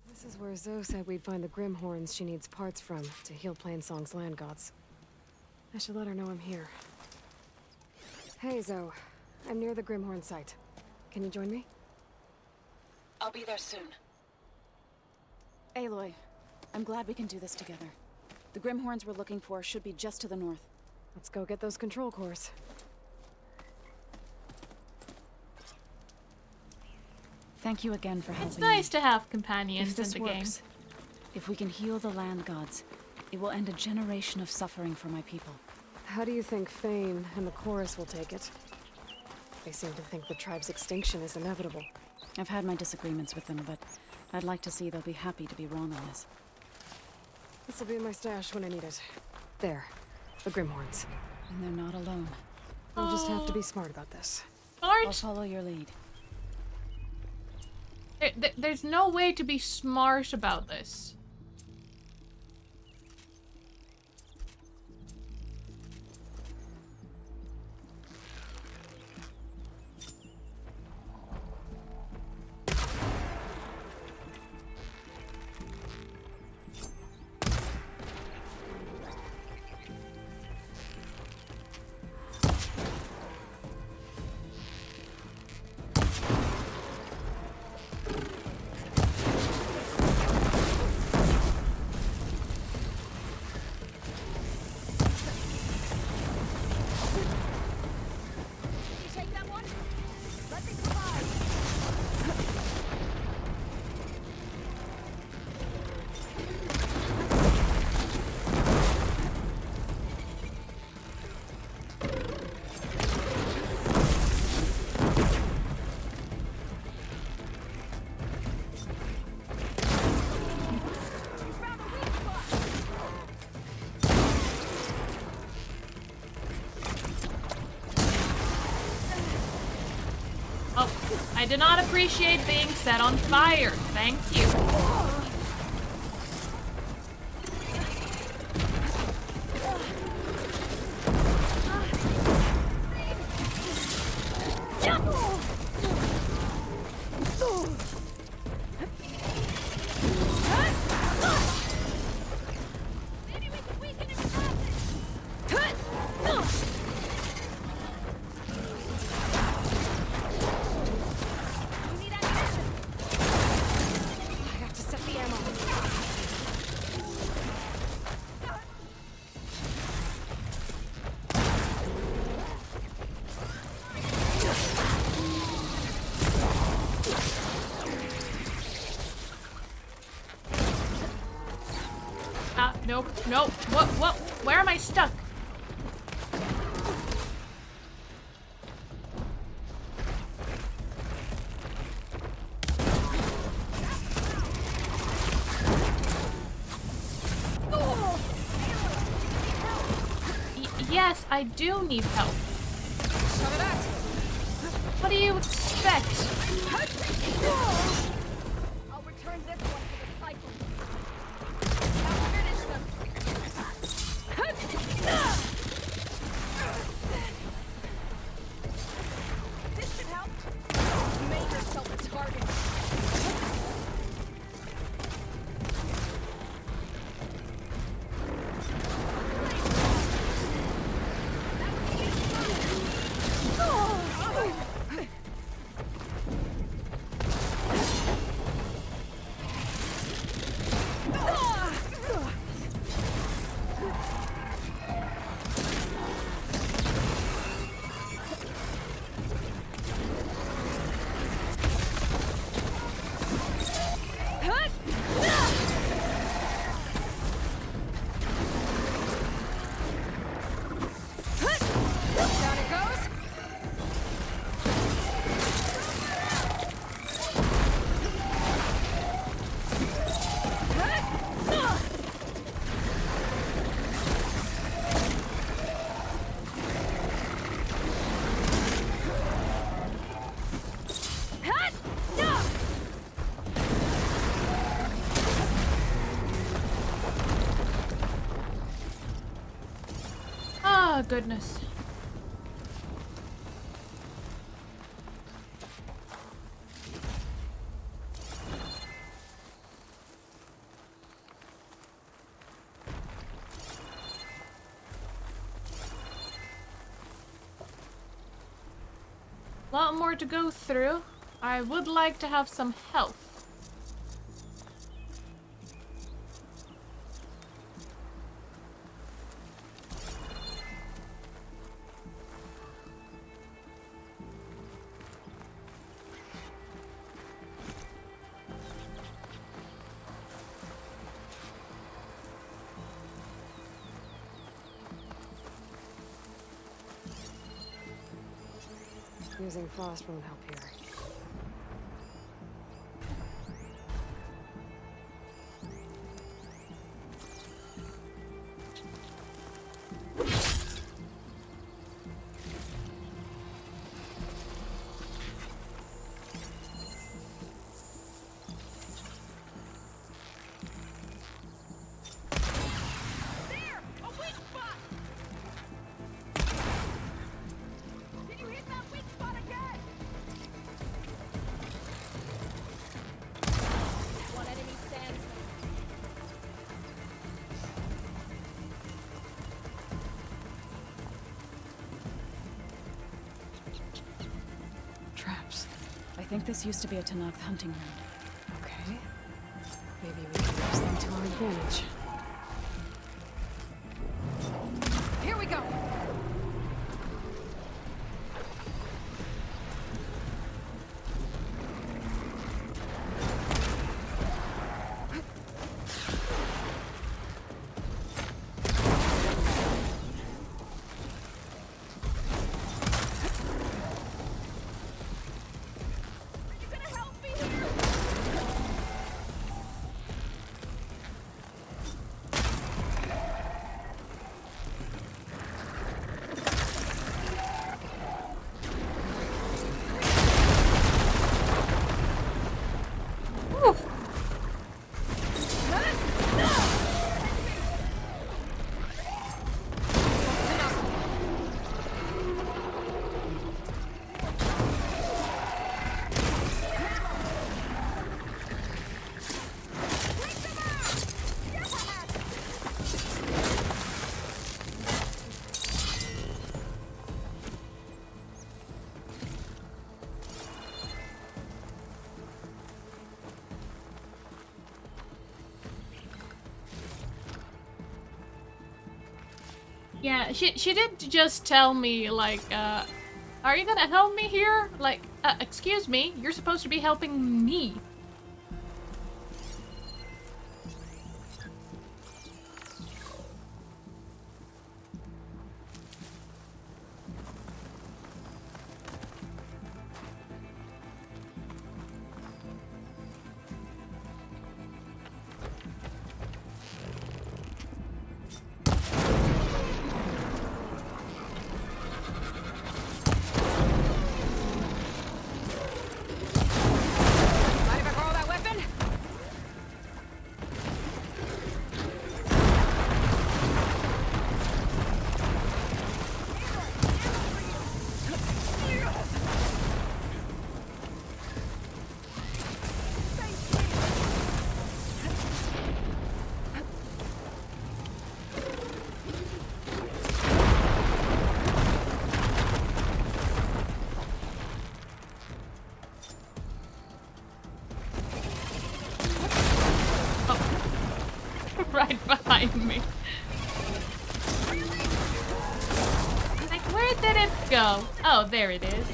This is where Zoe said we'd find the Grimhorns she needs parts from to heal Plainsong's land gods. I should let her know I'm here. Hey, Zoe. I'm near the Grimhorn site. Can you join me? I'll be there soon. Aloy, I'm glad we can do this together. The Grimhorns we're looking for should be just to the north. Let's go get those control cores. Thank you again for helping It's nice me. to have companions If this in the game. works, if we can heal the land gods, it will end a generation of suffering for my people. How do you think Fane and the chorus will take it? They seem to think the tribe's extinction is inevitable. I've had my disagreements with them, but I'd like to see they'll be happy to be wrong on this. This'll be in my stash when I need it. There. The Grimhorns. And they're not alone. We'll just have to be smart about this. I'll follow your lead. There's no way to be smart about this. I do not appreciate being set on fire. Thank you. Nope, nope. What? Where am I stuck? Yes, I do need help. What do you expect? I'll return this one to the cycle. Now finish them. This should help. You made yourself a target. Oh, goodness. A lot more to go through. I would like to have some health. Using frost won't help here. Traps. I think this used to be a Tanakh hunting route. Okay. Maybe we can use them to our advantage. Here we go! Yeah, she did just tell me, like, are you gonna help me here? Like, excuse me, you're supposed to be helping me. Right behind me. Like, where did it go? Oh, there it is.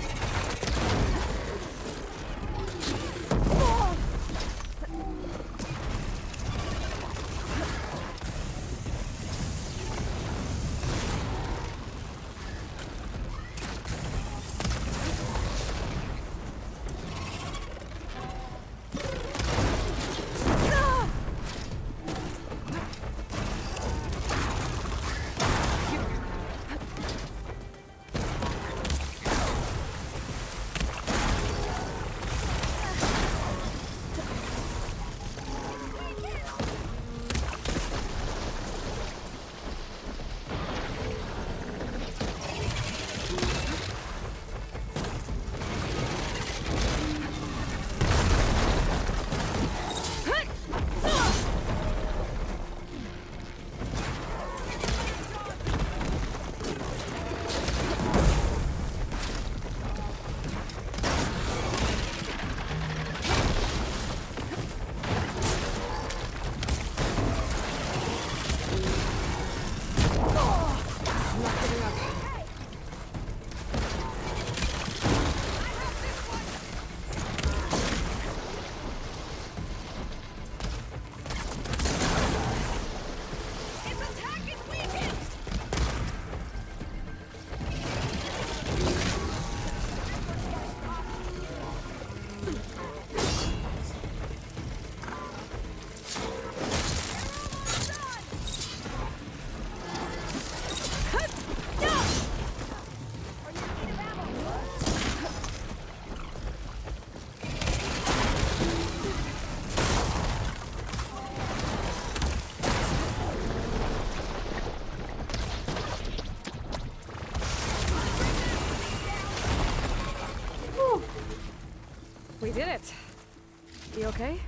You okay?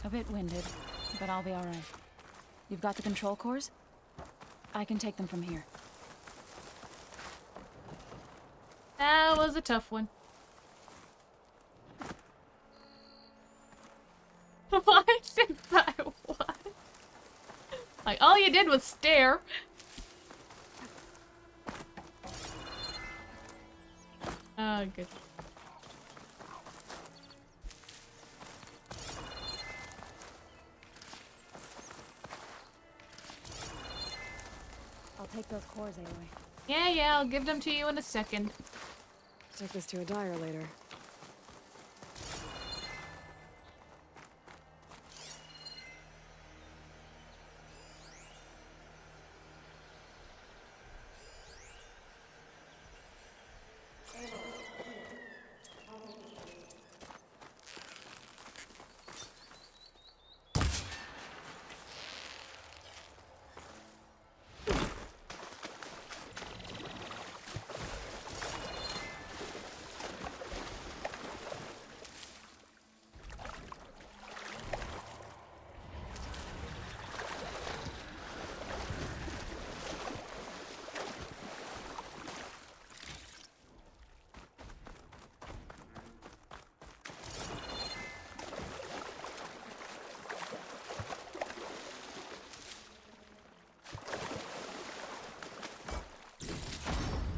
A bit winded, but I'll be all right. You've got the control cores? I can take them from here. That was a tough one. Why did that what? Like, all you did was stare. Oh, good. I'll take those cores, Aloy. Yeah, I'll give them to you in a second. Take this to a dyer later.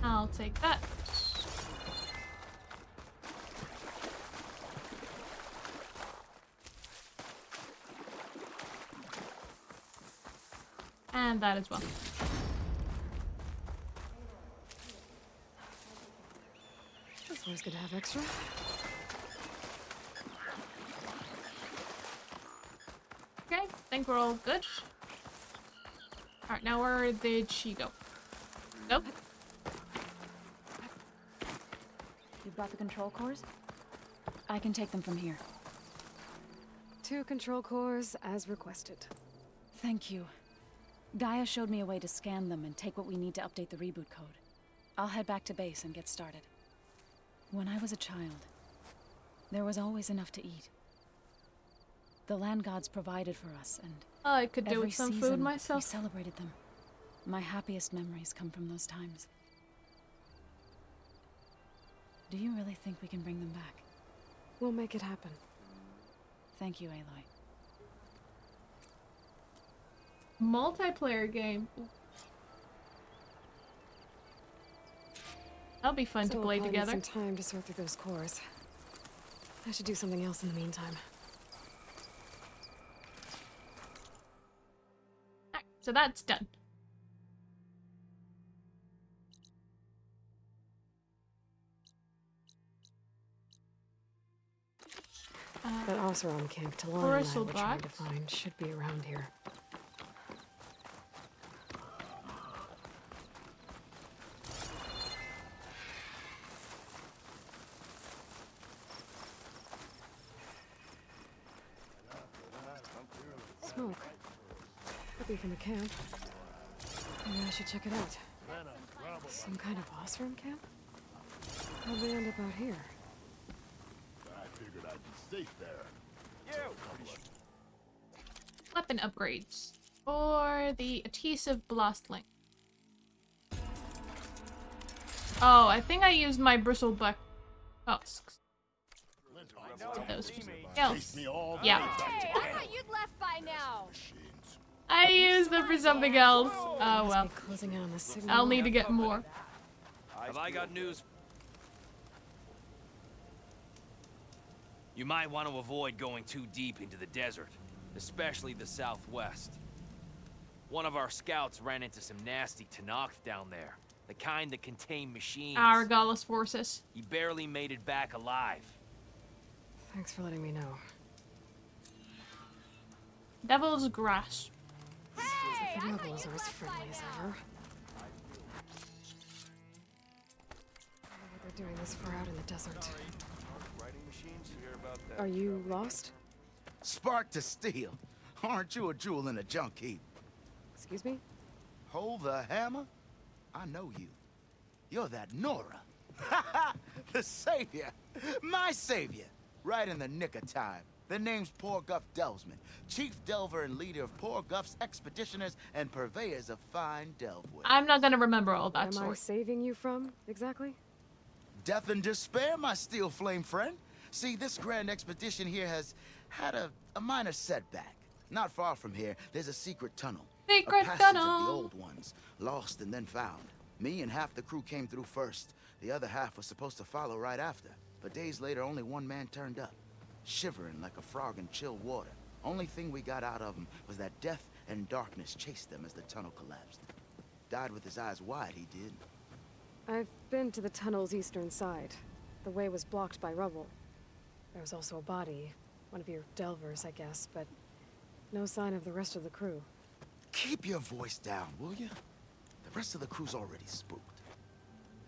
I'll take that. And that as well. It's always good to have extra. Okay, think we're all good. Alright, now where did she go? Nope. You've got the control cores? I can take them from here. 2 control cores as requested. Thank you. Gaia showed me a way to scan them and take what we need to update the reboot code. I'll head back to base and get started. When I was a child, there was always enough to eat. The land gods provided for us, and I could do every with some season, food myself. we celebrated them. My happiest memories come from those times. Do you really think we can bring them back? We'll make it happen. Thank you, Aloy. Multiplayer game. That'll be fun to So play we'll probably need together. some time to sort through those cores. I should do something else in the meantime. Alright, so that's done. That Oseram camp Talon and I Bristle were trying to box. find should be around here. Smoke. Could be from a camp. Maybe I should check it out. Some kind of Oseram camp? How'd they end up out here? I figured I'd be safe there. Weapon upgrades. Or the adhesive blastling. Oh, I think I used my bristleback husks. Those for something else. Yeah. I thought you'd left by now. I used them for something else. Oh well. Closing in on the signal. I'll need to get more. Have I got news? You might want to avoid going too deep into the desert, especially the southwest. One of our scouts ran into some nasty Tenakth down there, the kind that contain machines. Our Gallus forces. He barely made it back alive. Thanks for letting me know. Devil's Grass. The rebels are as friendly as ever. I wonder what they're doing this far out in the desert. Are you lost? Spark to steel. Aren't you a jewel in a junk heap? Excuse me? Hold the hammer? I know you. You're that Nora. The savior. My savior. Right in the nick of time. The name's Poor Guff Delvesman, chief delver and leader of Poor Guff's expeditioners and purveyors of fine delvewood. I'm not gonna remember all that Am story. I saving you from, exactly? Death and despair, my steel flame friend. See, this grand expedition here has had a minor setback. Not far from here, there's a secret tunnel. Secret a passage tunnel! of the old ones, lost and then found. Me and half the crew came through first. The other half was supposed to follow right after. But days later, only one man turned up, shivering like a frog in chilled water. Only thing we got out of him was that death and darkness chased them as the tunnel collapsed. Died with his eyes wide, he did. I've been to the tunnel's eastern side. The way was blocked by rubble. There was also a body. One of your delvers, I guess, but no sign of the rest of the crew. Keep your voice down, will you? The rest of the crew's already spooked.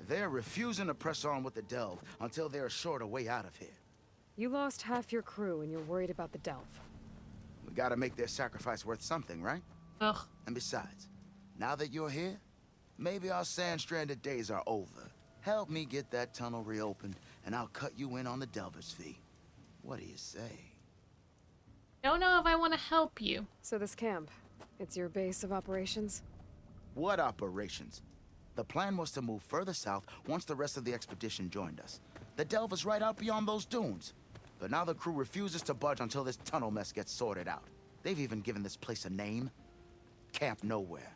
They're refusing to press on with the delve until they're assured a way out of here. You lost half your crew and you're worried about the delve. We gotta make their sacrifice worth something, right? Ugh. And besides, now that you're here, maybe our sand-stranded days are over. Help me get that tunnel reopened, and I'll cut you in on the delver's fee. What do you say? Don't know if I want to help you. So this camp, it's your base of operations? What operations? The plan was to move further south once the rest of the expedition joined us. The delve is right out beyond those dunes. But now the crew refuses to budge until this tunnel mess gets sorted out. They've even given this place a name. Camp Nowhere.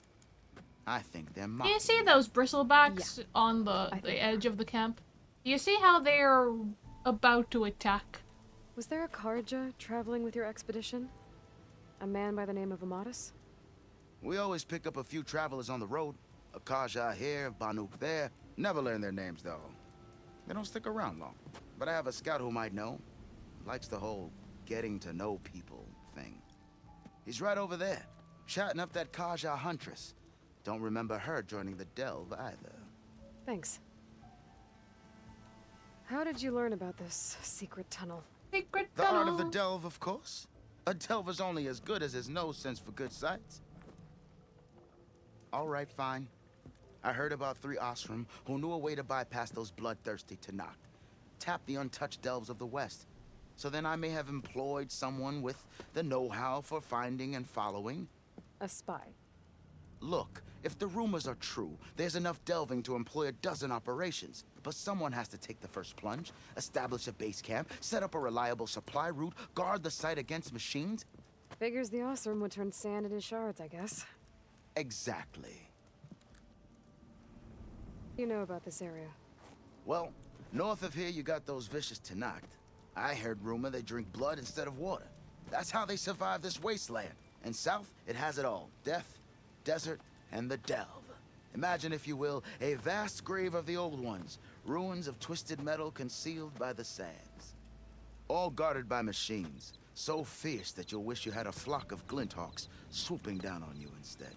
I think they're Do you see those bristlebacks on the edge of the camp? Do you see how they're about to attack? Was there a Karja traveling with your expedition? A man by the name of Amatis? We always pick up a few travelers on the road. A Kaja here, Banuk there. Never learn their names, though. They don't stick around long. But I have a scout who might know. Likes the whole getting to know people thing. He's right over there, chatting up that Kaja huntress. Don't remember her joining the delve either. Thanks. How did you learn about this secret tunnel? Secret The art of the delve, of course. A delver's only as good as his nose sense for good sights. All right, fine. I heard about 3 Osram who knew a way to bypass those bloodthirsty Tanakh. Tap the untouched delves of the West. So then I may have employed someone with the know-how for finding and following. A spy. Look, if the rumors are true, there's enough delving to employ a dozen operations. But someone has to take the first plunge, establish a base camp, set up a reliable supply route, guard the site against machines. Figures the Osram would turn sand into shards, I guess. Exactly. You know about this area? Well, north of here you got those vicious Tanakh. I heard rumor they drink blood instead of water. That's how they survive this wasteland. And south, it has it all. Death, desert, and the delve. Imagine, if you will, a vast grave of the old ones. Ruins of twisted metal concealed by the sands. All guarded by machines. So fierce that you'll wish you had a flock of glinthawks swooping down on you instead.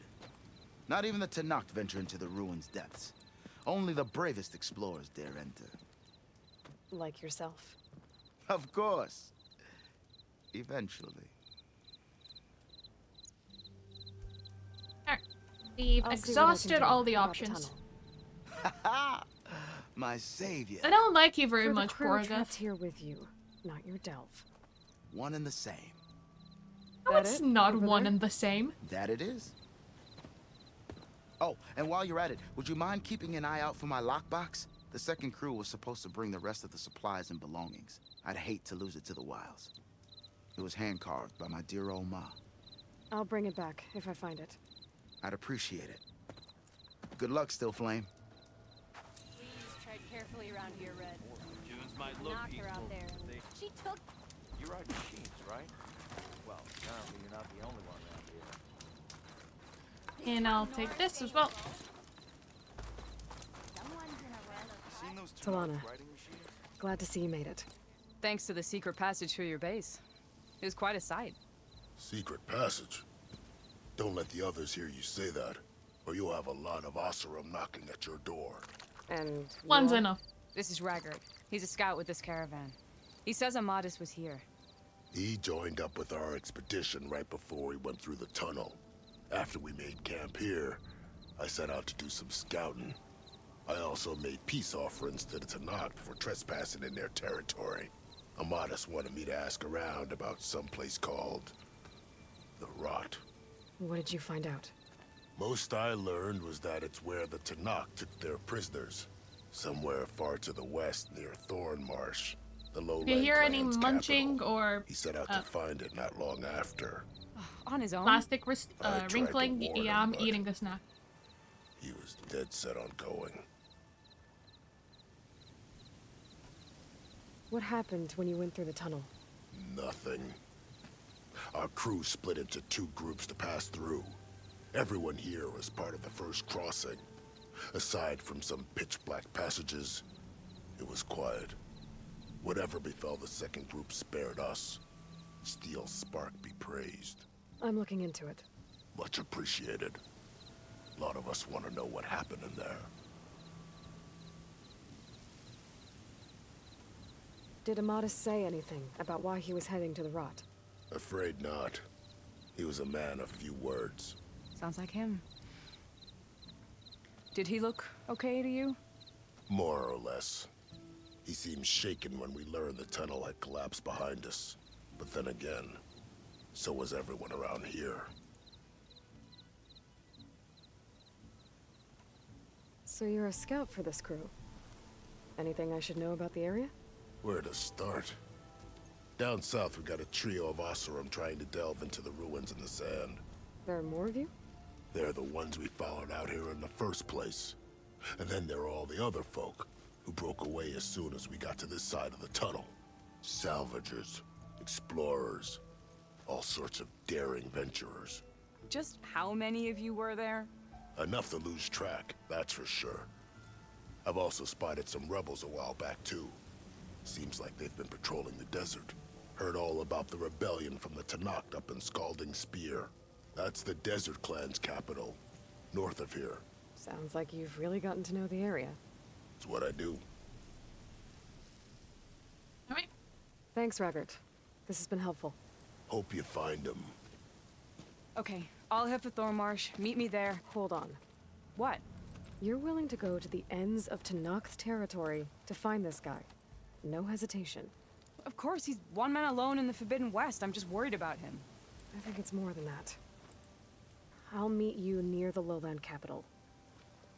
Not even the Tanakh venture into the ruins' depths. Only the bravest explorers dare enter. Like yourself. Of course. Eventually. Alright. We've I'll see what I can exhausted do all the about the options. tunnel. My savior. I don't like you very For much, the crew Borga. trapped here with you, not your delve. One and the same. No, That it's it? not Over one there? and the same. That it is. Oh, and while you're at it, would you mind keeping an eye out for my lockbox? The second crew was supposed to bring the rest of the supplies and belongings. I'd hate to lose it to the wilds. It was hand-carved by my dear old ma. I'll bring it back if I find it. I'd appreciate it. Good luck, Still Flame. Please tread carefully around here, Red. Dunes might look Knocked her peaceful, out there. but they... She took... You ride machines, right? Well, apparently you're not the only one around here. And I'll take this as well. Seen those Talana, riding machines? glad to see you made it. Thanks to the secret passage through your base. It was quite a sight. Secret passage? Don't let the others hear you say that, or you'll have a lot of Oseram knocking at your door. And One's you're- enough. This is Raggard. He's a scout with this caravan. He says Amatis was here. He joined up with our expedition right before he went through the tunnel. After we made camp here, I set out to do some scouting. I also made peace offerings to the Tanakh for trespassing in their territory. Amadis wanted me to ask around about some place called the Rot. What did you find out? Most I learned was that it's where the Tanakh took their prisoners. Somewhere far to the west near Thorn Marsh, the lowland Do you hear any clan's munching capital. or He set out to find it not long after. On his own? plastic tried to wrinkling? warn Yeah, him, I'm but eating the snack. He was dead set on going. What happened when you went through the tunnel? Nothing. Our crew split into 2 groups to pass through. Everyone here was part of the first crossing. Aside from some pitch-black passages, it was quiet. Whatever befell the second group spared us. Steel Spark be praised. I'm looking into it. Much appreciated. A lot of us want to know what happened in there. Did Amadis say anything about why he was heading to the Rot? Afraid not. He was a man of few words. Sounds like him. Did he look okay to you? More or less. He seemed shaken when we learned the tunnel had collapsed behind us. But then again, so was everyone around here. So you're a scout for this crew. Anything I should know about the area? Where to start? Down south, we got a trio of Oseram trying to delve into the ruins in the sand. There are more of you? They're the ones we followed out here in the first place. And then there are all the other folk, who broke away as soon as we got to this side of the tunnel. Salvagers, explorers, all sorts of daring venturers. Just how many of you were there? Enough to lose track, that's for sure. I've also spotted some rebels a while back, too. Seems like they've been patrolling the desert. Heard all about the rebellion from the Tanakh up in Scalding Spear. That's the Desert Clan's capital, north of here. Sounds like you've really gotten to know the area. It's what I do. Alright. Thanks, Raggart. This has been helpful. Hope you find him. Okay, I'll head for Thornmarsh. Meet me there. Hold on. What? You're willing to go to the ends of Tanakh's territory to find this guy. No hesitation. Of course, he's one man alone in the Forbidden West. I'm just worried about him. I think it's more than that. I'll meet you near the lowland capital.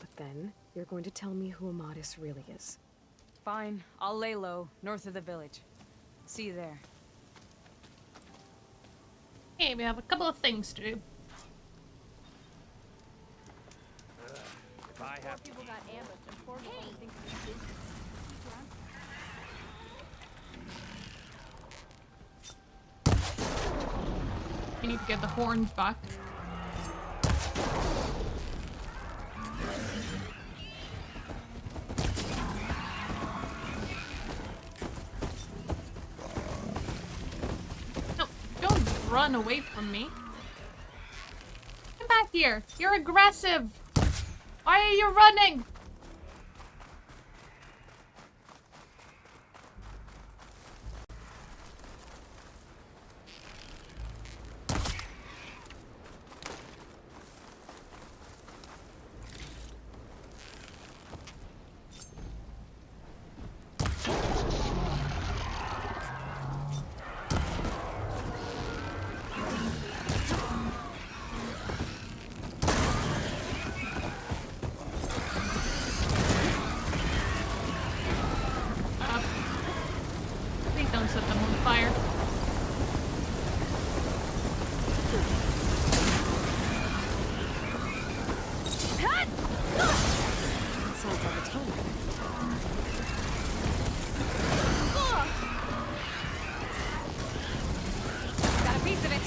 But then, you're going to tell me who Amadis really is. Fine. I'll lay low, north of the village. See you there. Okay, we have a couple of things to do. If I have People got ambushed and poor people think it's business. We need to get the horns back. No, don't run away from me. Come back here. You're aggressive. Why are you running? Please don't set them on fire. That sounds like a tunnel. Got a piece of it.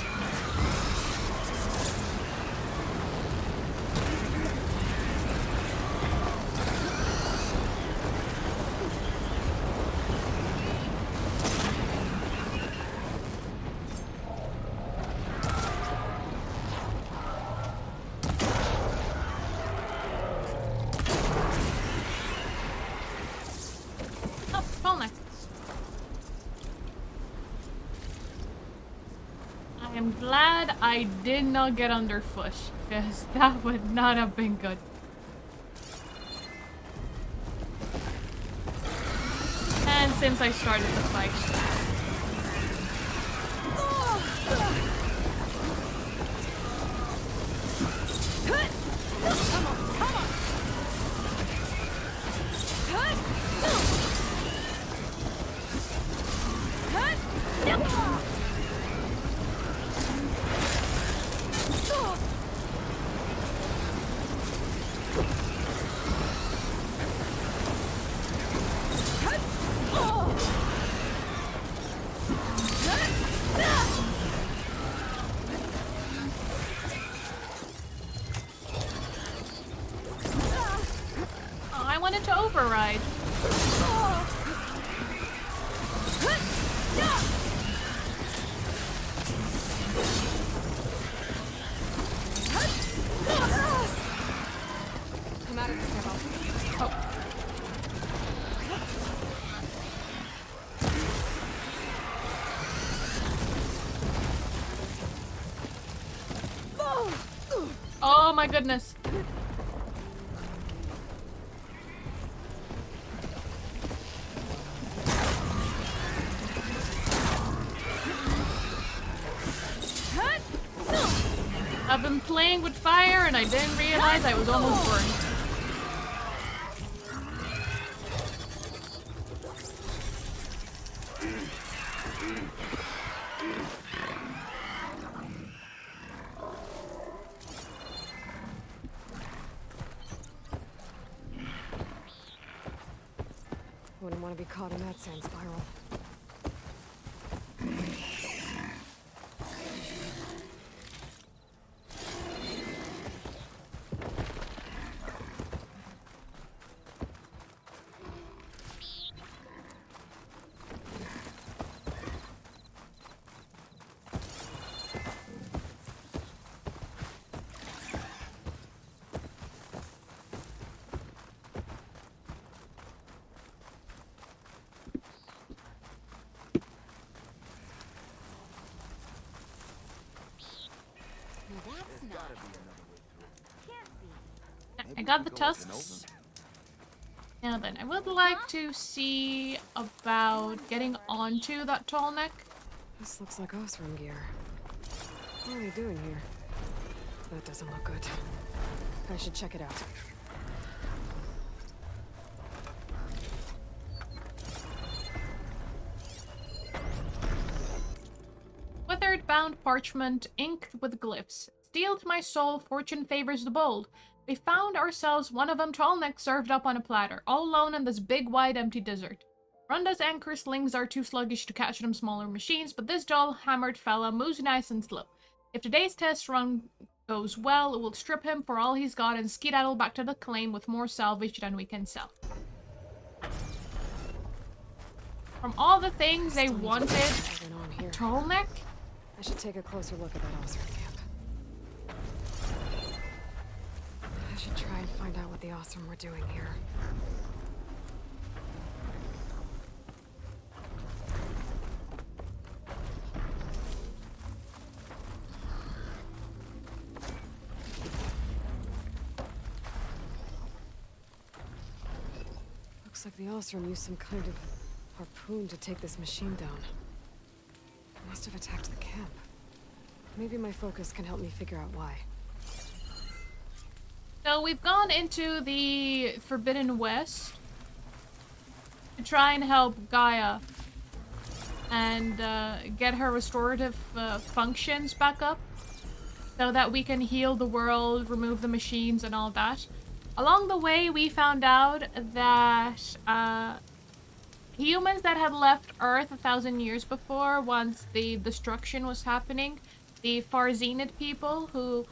Oh, Polnack. I am glad I did not get underfoot, because that would not have been good. And since I started the fight. I wanted to override. I'm out of this ammo. Oh my goodness. I've been playing with fire and I didn't realize I was almost burned. Wouldn't want to be caught in that sand spiral. I got the tusks. Now then, I would like to see about getting onto that tall neck. This looks like Osram gear. What are they doing here? That doesn't look good. I should check it out. Withered bound parchment, inked with glyphs. Steeled my soul, fortune favors the bold. We found ourselves one of them tall necks served up on a platter, all alone in this big, wide, empty desert. Ronda's anchor slings are too sluggish to catch them smaller machines, but this dull, hammered fella moves nice and slow. If today's test run goes well, we'll strip him for all he's got and skedaddle back to the claim with more salvage than we can sell. From all the things they wanted, a tall neck? I should take a closer look at that Osram camp. I should try and find out what the Osram were doing here. Looks like the Osram used some kind of harpoon to take this machine down. Must have attacked the camp. Maybe my focus can help me figure out why. So we've gone into the Forbidden West to try and help Gaia and get her restorative functions back up so that we can heal the world, remove the machines and all that. Along the way, we found out that humans that had left Earth 1,000 years before, once the destruction was happening, the Farzenid people who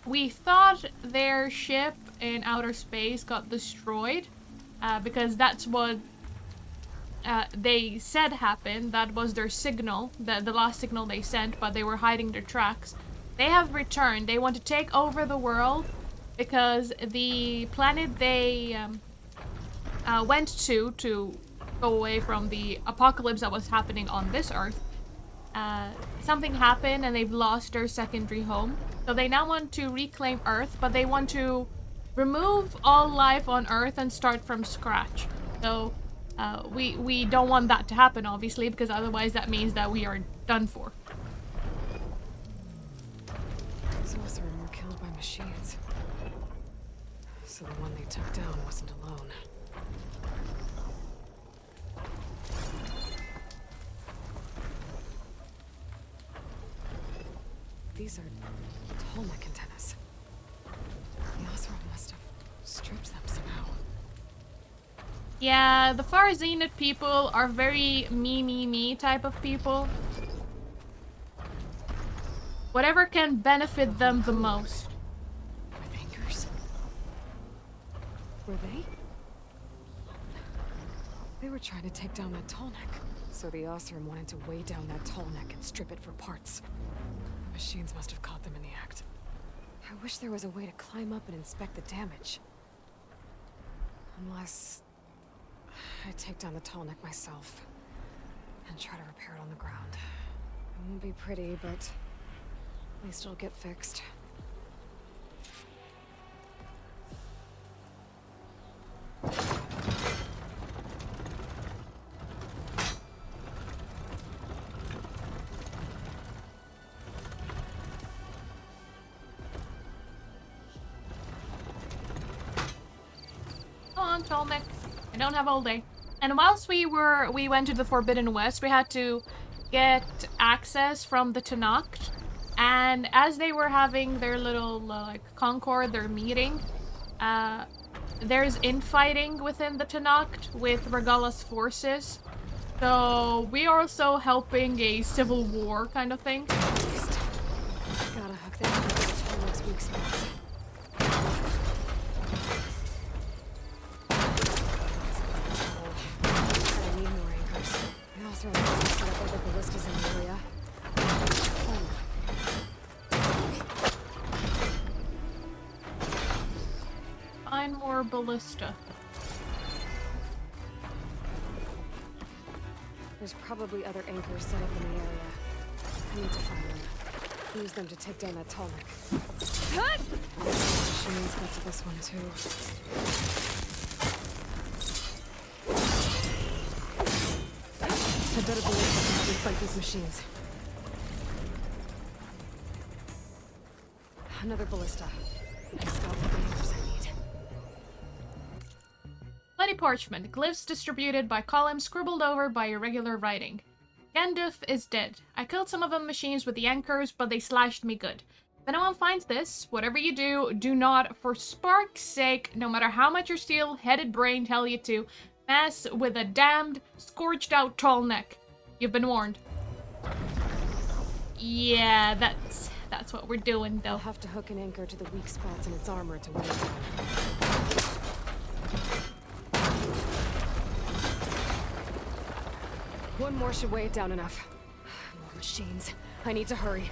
we thought their ship in outer space got destroyed because that's what they said happened. That was their signal, the last signal they sent, but they were hiding their tracks. They have returned. They want to take over the world because the planet they went to go away from the apocalypse that was happening on this Earth, something happened and they've lost their secondary home. So they now want to reclaim Earth, but they want to remove all life on Earth and start from scratch. So We don't want that to happen, obviously, because otherwise that means that we are done for. These Othram were killed by machines. So the one they took down wasn't alone. These are Tolmec antennas. The Othram must have stripped them somehow. Yeah, the Far Zenith people are very me type of people. Whatever can benefit them the most. With anchors? Were they? They were trying to take down that Tolmec. So the Othram wanted to weigh down that Tolmec and strip it for parts. The machines must have caught them in the act. I wish there was a way to climb up and inspect the damage. Unless I take down the Tolmec myself and try to repair it on the ground. It won't be pretty, but at least it'll get fixed. Come on, Tolmec. I don't have all day. And whilst we went to the Forbidden West, we had to get access from the Tenakth. And as they were having their little, like, concord, their meeting, there's infighting within the Tenakth with Regalla's forces. So we are also helping a civil war kind of thing. Gotta hook that up to the Tolmec's weak spots. I need more anchors. I also have to set up other ballistas in the area. Find more ballista. There's probably other anchors set up in the area. I need to find them. Use them to take down that Tolmec. Machines got to this one too. I better believe I can help me fight these machines. Another ballista. It's got all the anchors I need. Bloody parchment. Glyphs distributed by columns scribbled over by irregular writing. Gandalf is dead. I killed some of them machines with the anchors, but they slashed me good. If anyone finds this, whatever you do, do not, for spark's sake, no matter how much your steel-headed brain tell you to, mess with a damned, scorched-out Tolmec. You've been warned. Yeah, that's what we're doing, though. I'll have to hook an anchor to the weak spots in its armor to weigh it down. One more should weigh it down enough. More machines. I need to hurry.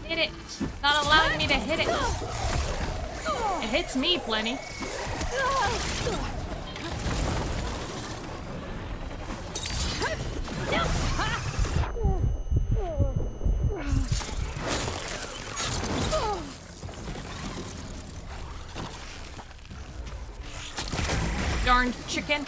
Hit it. Not allowing me to hit it. It hits me plenty. Darned chicken.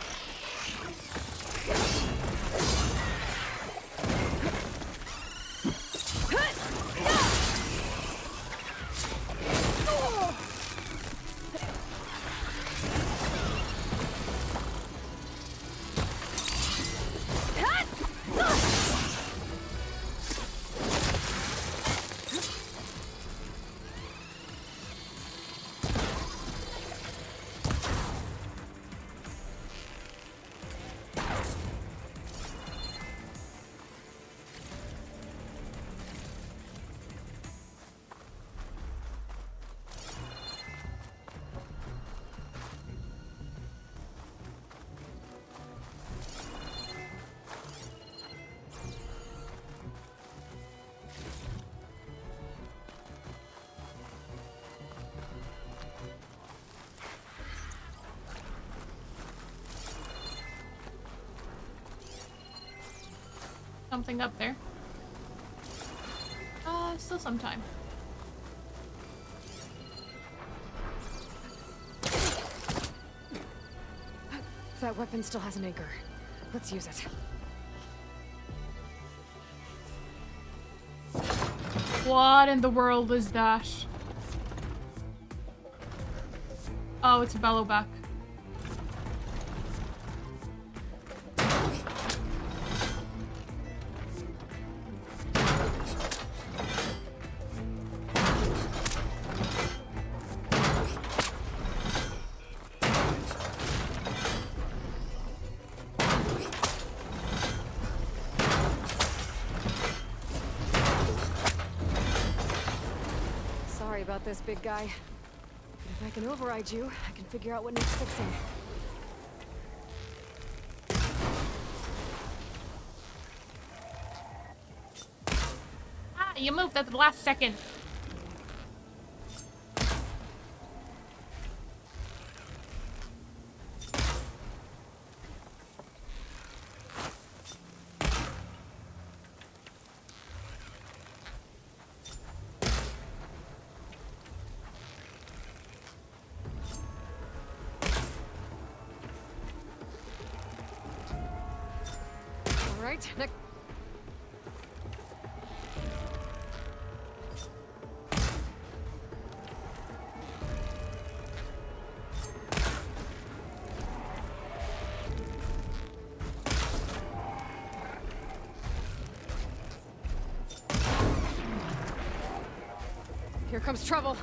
something up there. Still some time. That weapon still has an anchor. Let's use it. What in the world is that? Oh, it's a bellowback. Sorry about this, big guy. But if I can override you, I can figure out what needs fixing. Ah, you moved at the last second. All right, next. Here comes trouble.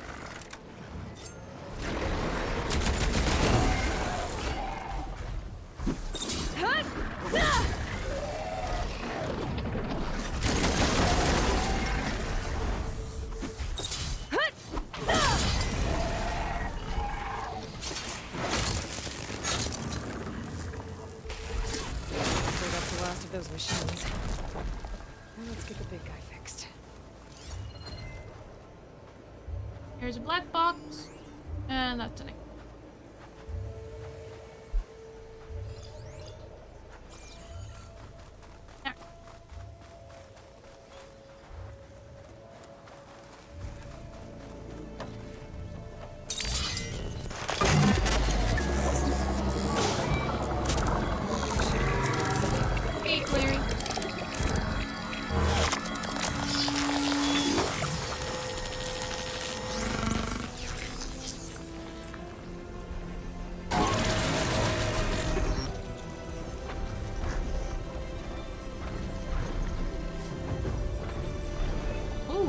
Those machines. Now let's get the big guy fixed. Here's a black box, and that's an egg.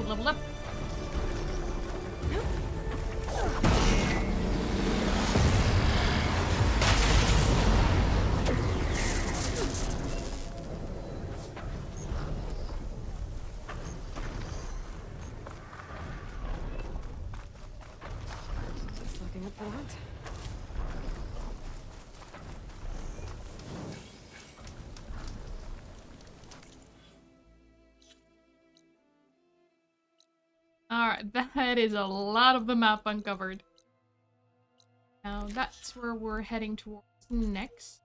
Level up. Just looking up for that. Alright, that is a lot of the map uncovered. Now that's where we're heading towards next.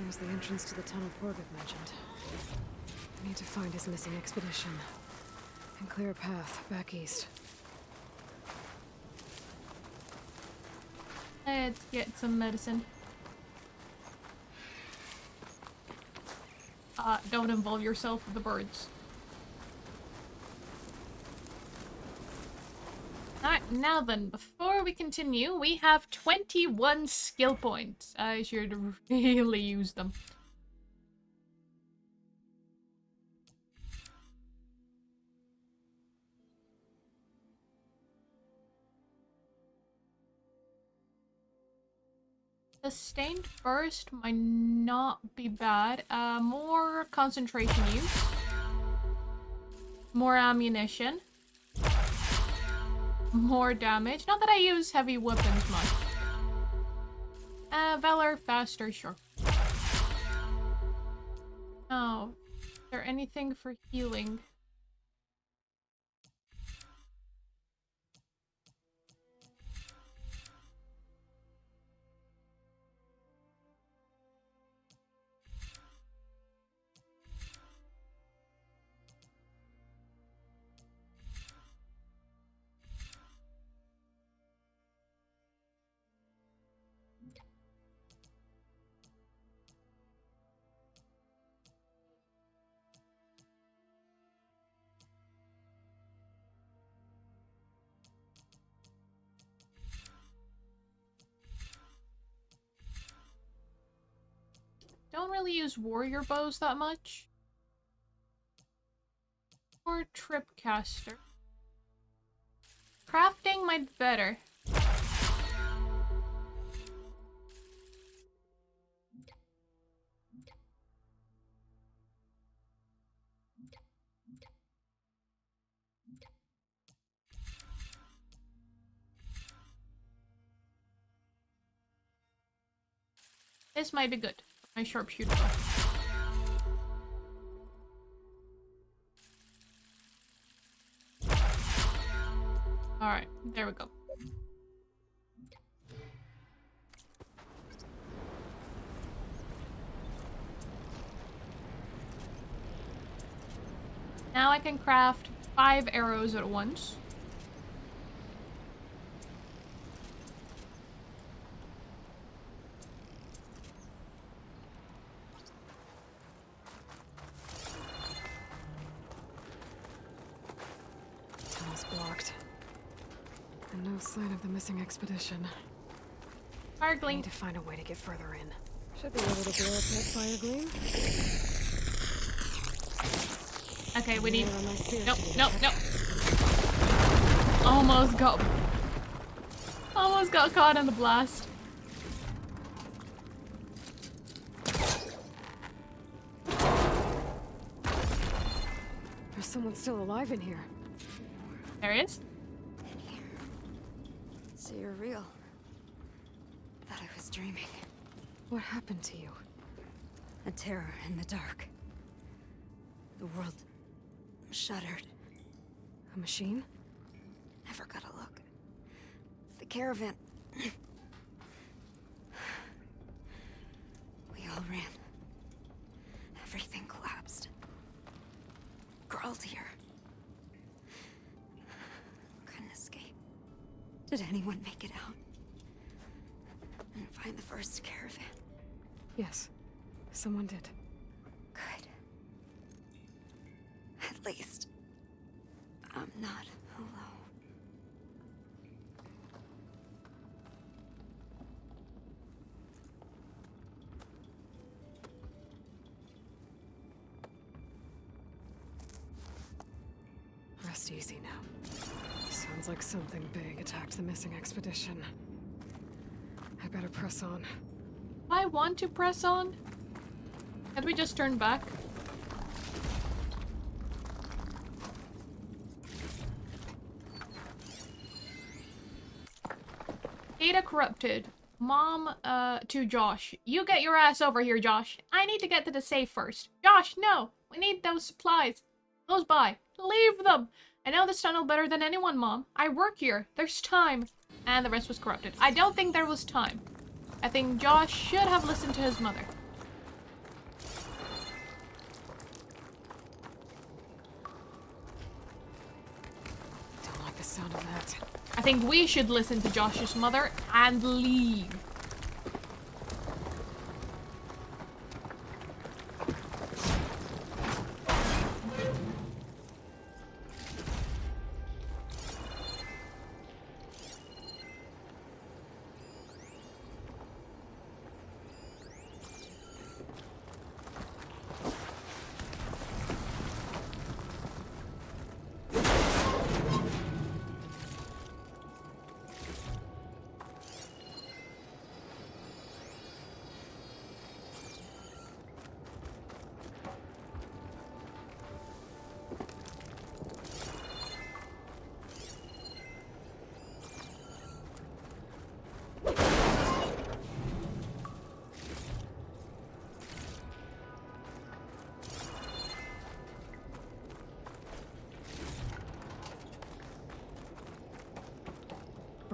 There's the entrance to the tunnel Porgov mentioned. I need to find his missing expedition and clear a path back east. Let's get some medicine. Don't involve yourself with the birds. Alright, now then, before we continue, we have 21 skill points. I should really use them. Sustained burst might not be bad. More concentration use. More ammunition. More damage. Not that I use heavy weapons much. Valor faster, sure. Oh. Is there anything for healing? Don't really use warrior bows that much. Or tripcaster. Crafting might be better. This might be good. My sharpshooter bow. Alright, there we go. Now I can craft 5 arrows at once. Tunnel's blocked. And no sign of the missing expedition. Fire I gleam. need to find a way to get further in. Should be able to blow up that fire gleam. Okay, we need... More on my spear Nope, to nope, detect. nope. Almost got caught in the blast. There's someone still alive in here. There is. So you're real. Thought I was dreaming. What happened to you? A terror in the dark. The world shuddered. A machine? Never got a look. The caravan. We all ran. Everything collapsed. Crawled here. Couldn't escape. Did anyone make it out? And find the first caravan? Yes. Someone did. Good. At least, I'm not alone. Rest easy now. Sounds like something big attacked the missing expedition. I better press on. I want to press on. Had we just turned back? Data corrupted. Mom, to Josh. You get your ass over here, Josh. I need to get to the safe first. Josh, no! We need those supplies. Close by. Leave them! I know this tunnel better than anyone, Mom. I work here. There's time. And the rest was corrupted. I don't think there was time. I think Josh should have listened to his mother. Don't like the sound of that. I think we should listen to Josh's mother and leave.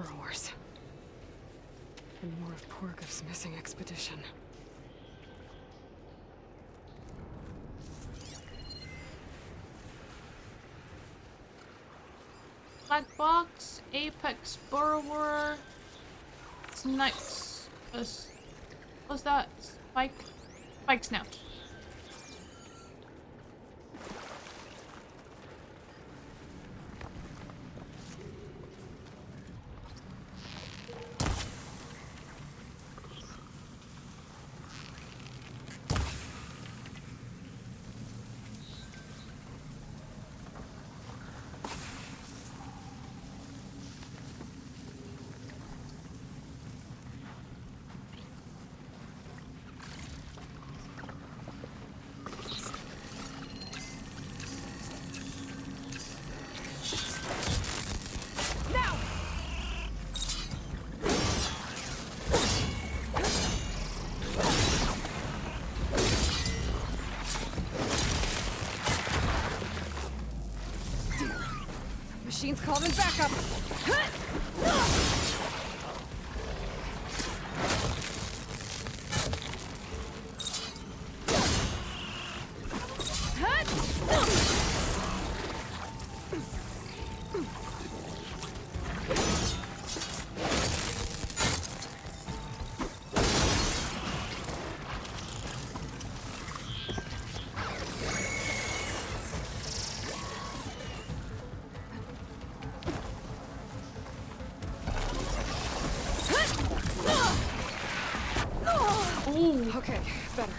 burrowers. And more of Porgo's missing expedition. Black box, apex burrower, snipes. What's that? Spike snout. Machine's called in backup. Okay, better.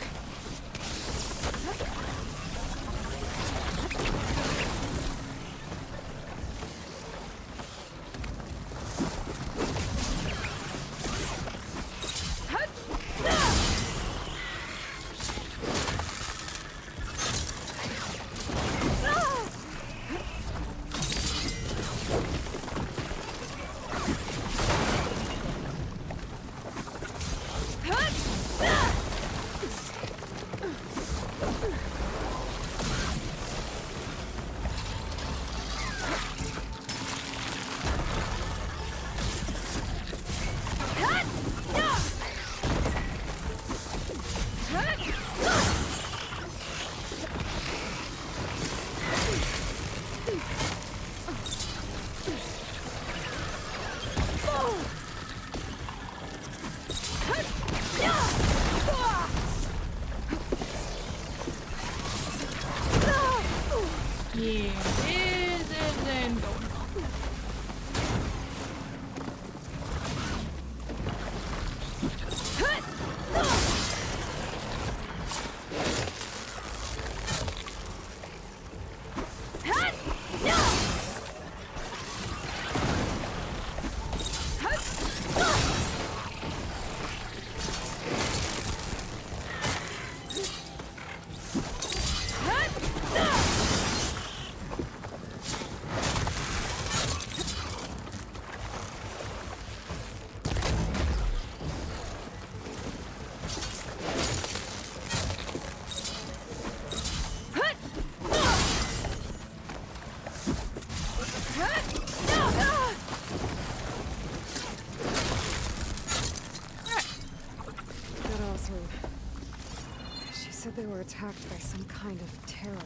They were attacked by some kind of terror.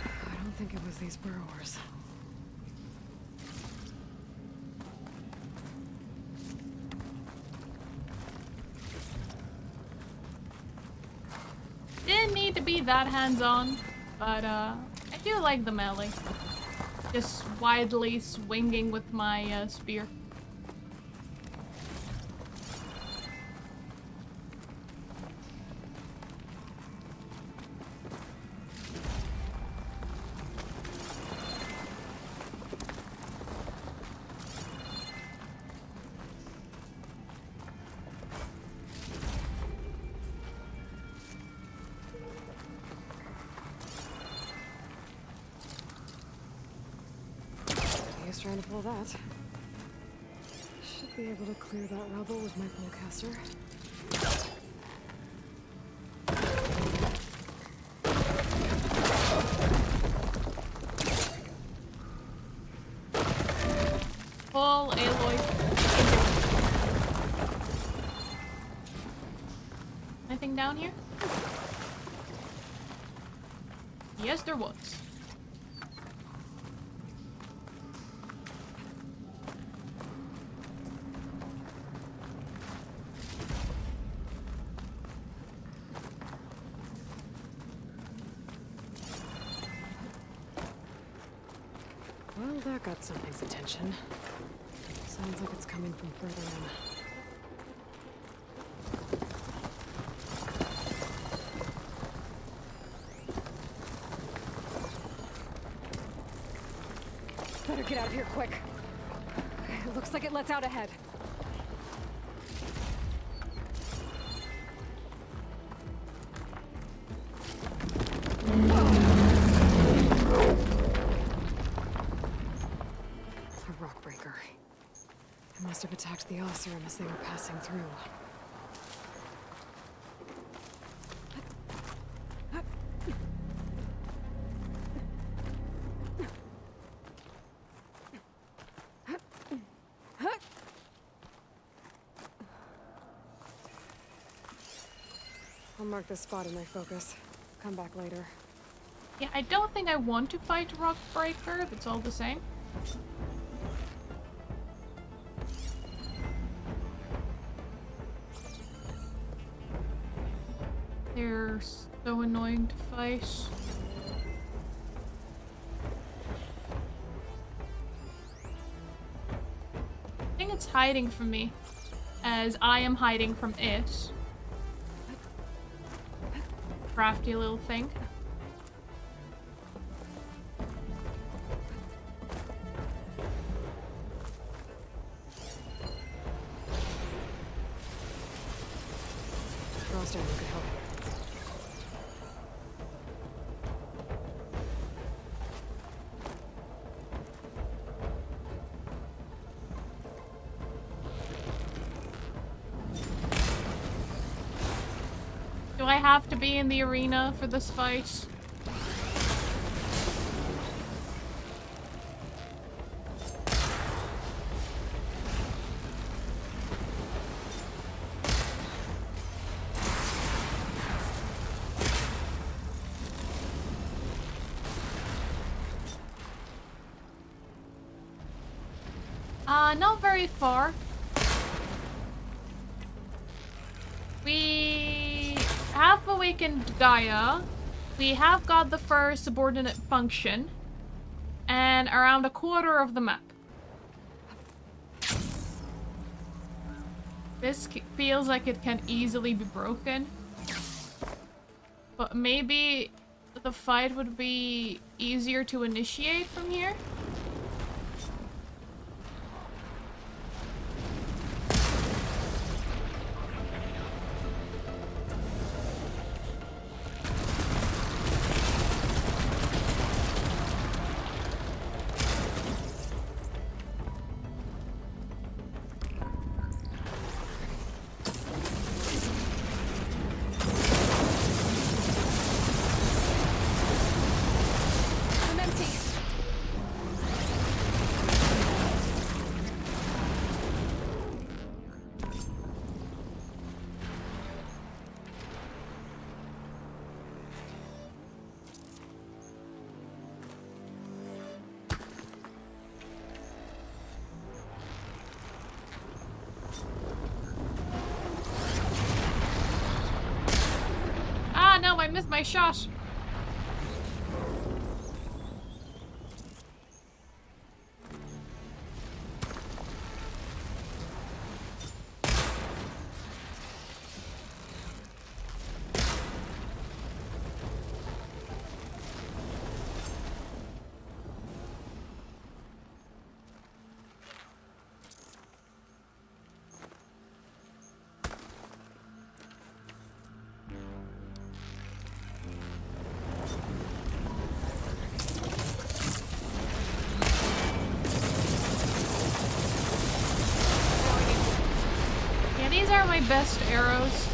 I don't think it was these burrowers. Didn't need to be that hands-on, but I do like the melee. Just widely swinging with my spear. Trying to pull that. Should be able to clear that rubble with my bowcaster. Pull call Aloy. Anything down here? Yes, there was. Well, that got something's attention. Sounds like it's coming from further in. Better get out of here quick. It looks like it lets out ahead. A rock breaker. It must have attacked the Osram as they were passing through. I'll mark this spot in my focus. Come back later. Yeah, I don't think I want to fight Rockbreaker, if it's all the same. They're so annoying to fight. I think it's hiding from me, as I am hiding from it. Crafty little thing. Frost Arrow could help. Do I have to be in the arena for this fight? Not very far. We have awakened Gaia. We have got the first subordinate function. And around a quarter of the map. This feels like it can easily be broken. But maybe the fight would be easier to initiate from here. No, I missed my shot. These are my best arrows.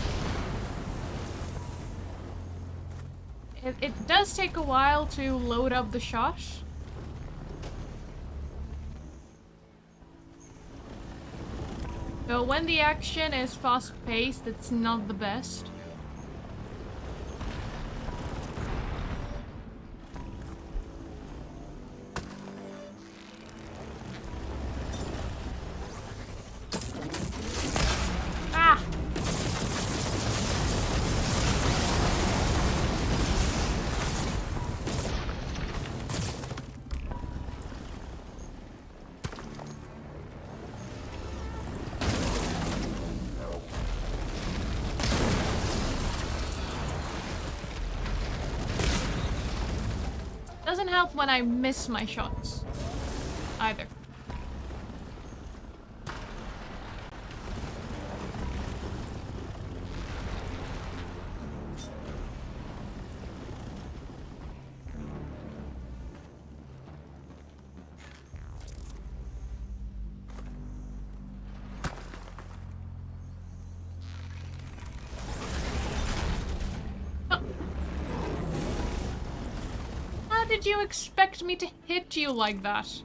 It does take a while to load up the shot. So when the action is fast-paced, it's not the best. Ah! Doesn't help when I miss my shots, either. How did you expect me to hit you like that?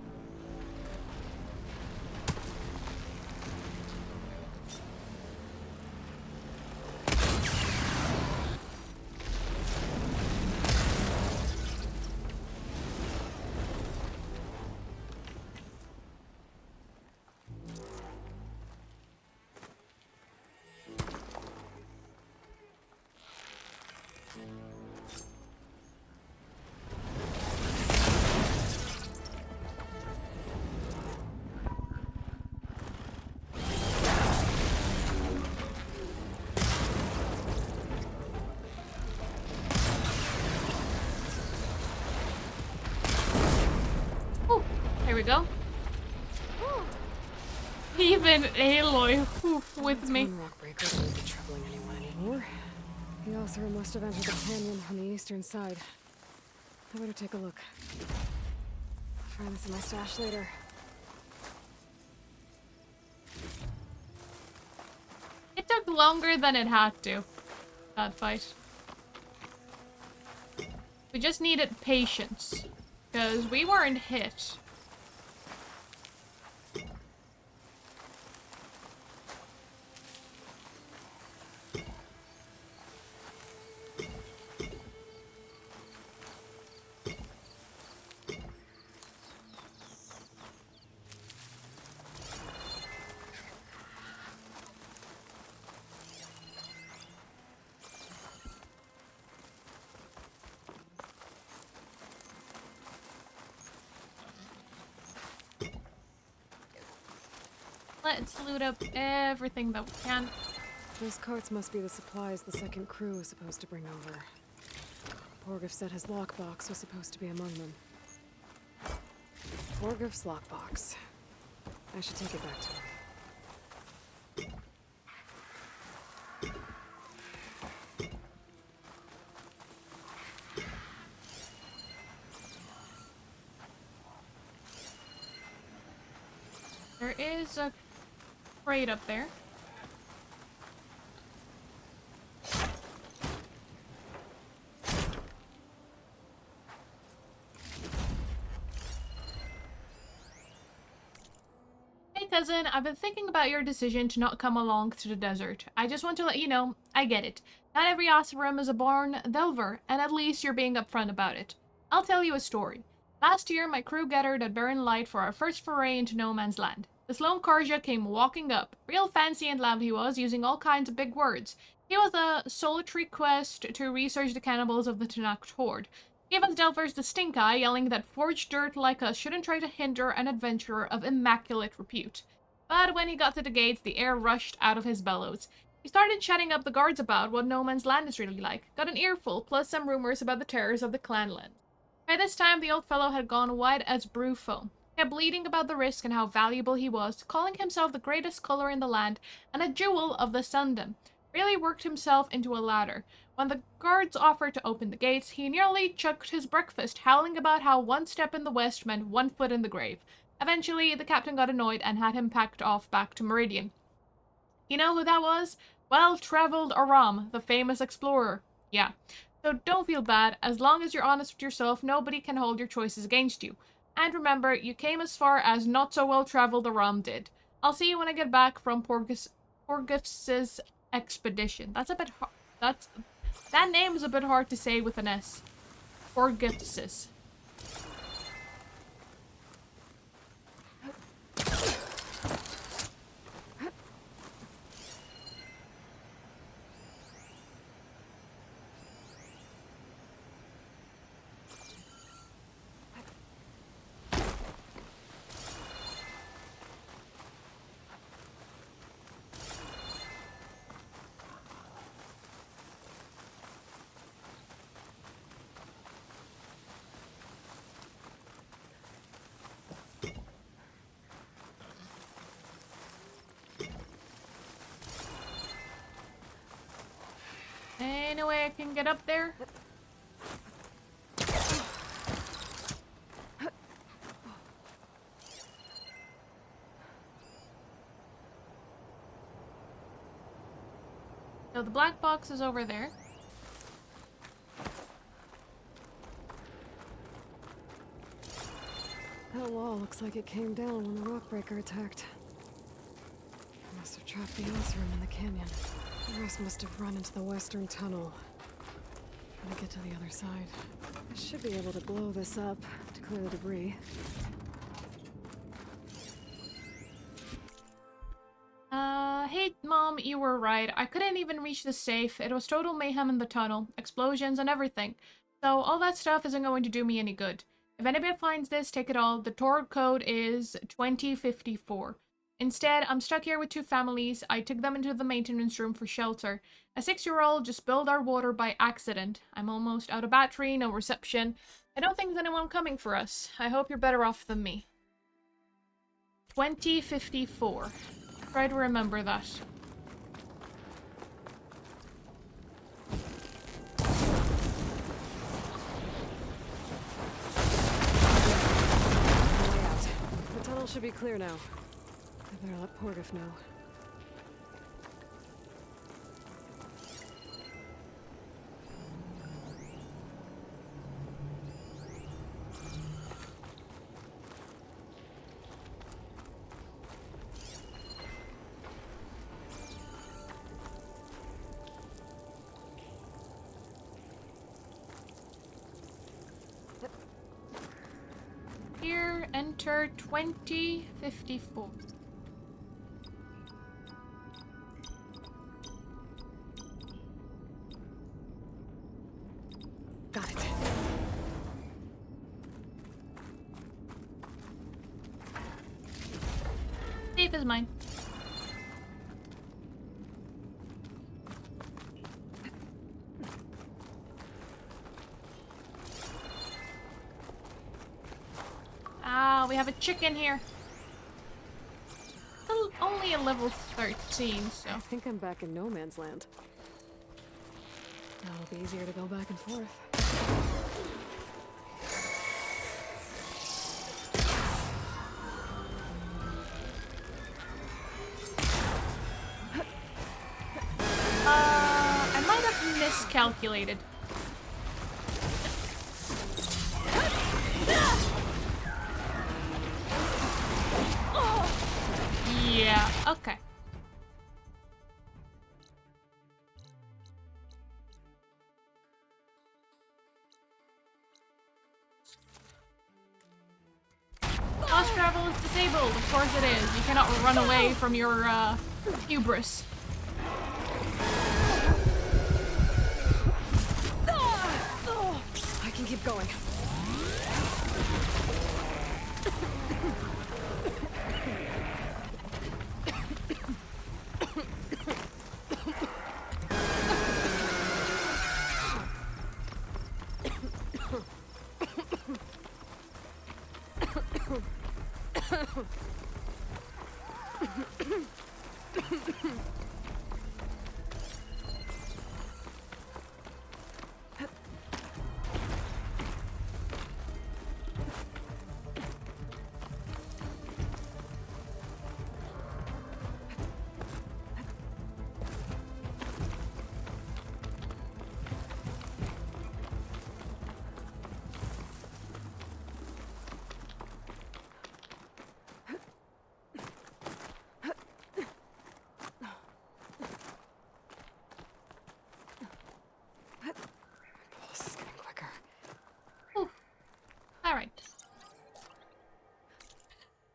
Here we go. Even Aloy with me. One rock breaker won't be troubling anyone anymore. The author must have entered the canyon from the eastern side. I better take a look. I'll find this in my stash later. It took longer than it had to, that fight. We just needed patience, because we weren't hit. Let's loot up everything that we can. Those carts must be the supplies the second crew was supposed to bring over. Borgif said his lockbox was supposed to be among them. Borgif's lockbox. I should take it back to him. There is a crate up there. Hey cousin, I've been thinking about your decision to not come along to the desert. I just want to let you know, I get it. Not every Oseram is a born Delver, and at least you're being upfront about it. I'll tell you a story. Last year, my crew gathered at Barren Light for our first foray into no man's land. This lone Karja came walking up. Real fancy and loud he was, using all kinds of big words. He was a solitary quest to research the cannibals of the Tanakh horde. He gave us Delvers the stink eye, yelling that forged dirt like us shouldn't try to hinder an adventurer of immaculate repute. But when he got to the gates, the air rushed out of his bellows. He started shutting up the guards about what no man's land is really like. Got an earful, plus some rumors about the terrors of the clanland. By this time, the old fellow had gone white as brew foam. He kept bleating about the risk and how valuable he was, calling himself the greatest scholar in the land and a jewel of the Sundom. Really worked himself into a ladder. When the guards offered to open the gates, he nearly chucked his breakfast, howling about how one step in the west meant 1 foot in the grave. Eventually, the captain got annoyed and had him packed off back to Meridian. You know who that was? Well-traveled Aram, the famous explorer. Yeah. So don't feel bad. As long as you're honest with yourself, nobody can hold your choices against you. And remember, you came as far as not-so-well-traveled Aram did. I'll see you when I get back from Porgus's expedition. That's a bit hard. That name is a bit hard to say with an S. Porgus's. Any way I can get up there? So the black box is over there. That wall looks like it came down when the rockbreaker attacked. Must have trapped the Oseram in the canyon. The rest must have run into the western tunnel. When I get to the other side, I should be able to blow this up to clear the debris. Hey, Mom, you were right. I couldn't even reach the safe. It was total mayhem in the tunnel, explosions and everything. So all that stuff isn't going to do me any good. If anybody finds this, take it all. The Tor code is 2054. Instead, I'm stuck here with two families. I took them into the maintenance room for shelter. A 6-year-old just spilled our water by accident. I'm almost out of battery, no reception. I don't think there's anyone coming for us. I hope you're better off than me. 2054. Try to remember that. The tunnel should be clear now. I better let Porguf know. Here, enter 2054. Got it. Safe is mine. Ah, we have a chicken here. Still only a level 13, so. I think I'm back in no man's land. Now it'll be easier to go back and forth. I might have miscalculated. Yeah, okay. Fast travel is disabled. Of course it is. You cannot run away from your hubris. I can keep going.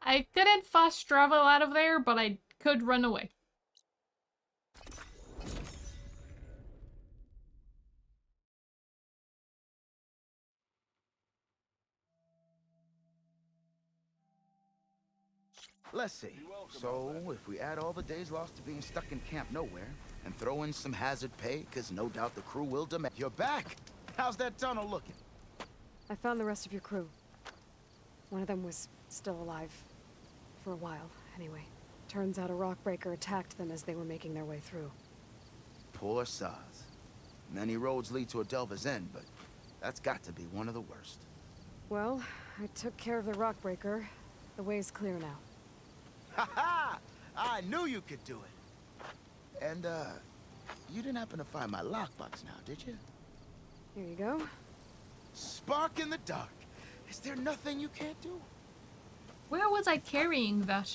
I couldn't fast travel out of there, but I could run away. Let's see. So, if we add all the days lost to being stuck in Camp Nowhere, and throw in some hazard pay, because no doubt the crew will demand... You're back! How's that tunnel looking? I found the rest of your crew. One of them was still alive. For a while, anyway. Turns out a rockbreaker attacked them as they were making their way through. Poor Saz. Many roads lead to a Delver's End, but that's got to be one of the worst. Well, I took care of the rockbreaker. The way's clear now. Ha ha! I knew you could do it! And, you didn't happen to find my lockbox now, did you? Here you go. Spark in the dark. Is there nothing you can't do? Where was I carrying that?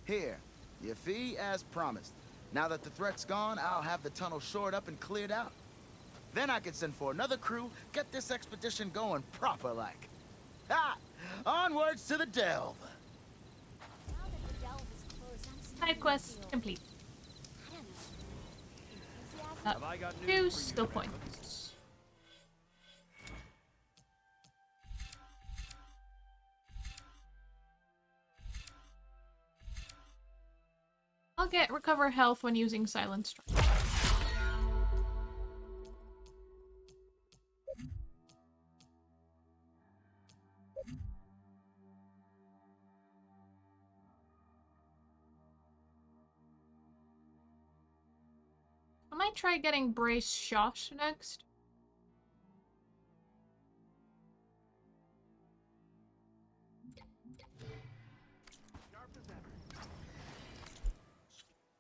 Here, your fee as promised. Now that the threat's gone, I'll have the tunnel shored up and cleared out. Then I can send for another crew, get this expedition going proper-like. Ha! Onwards to the Delve! Side quest complete. Have I got 2 skill points. I'll get recover health when using Silent Strike. I might try getting Brace Shot next.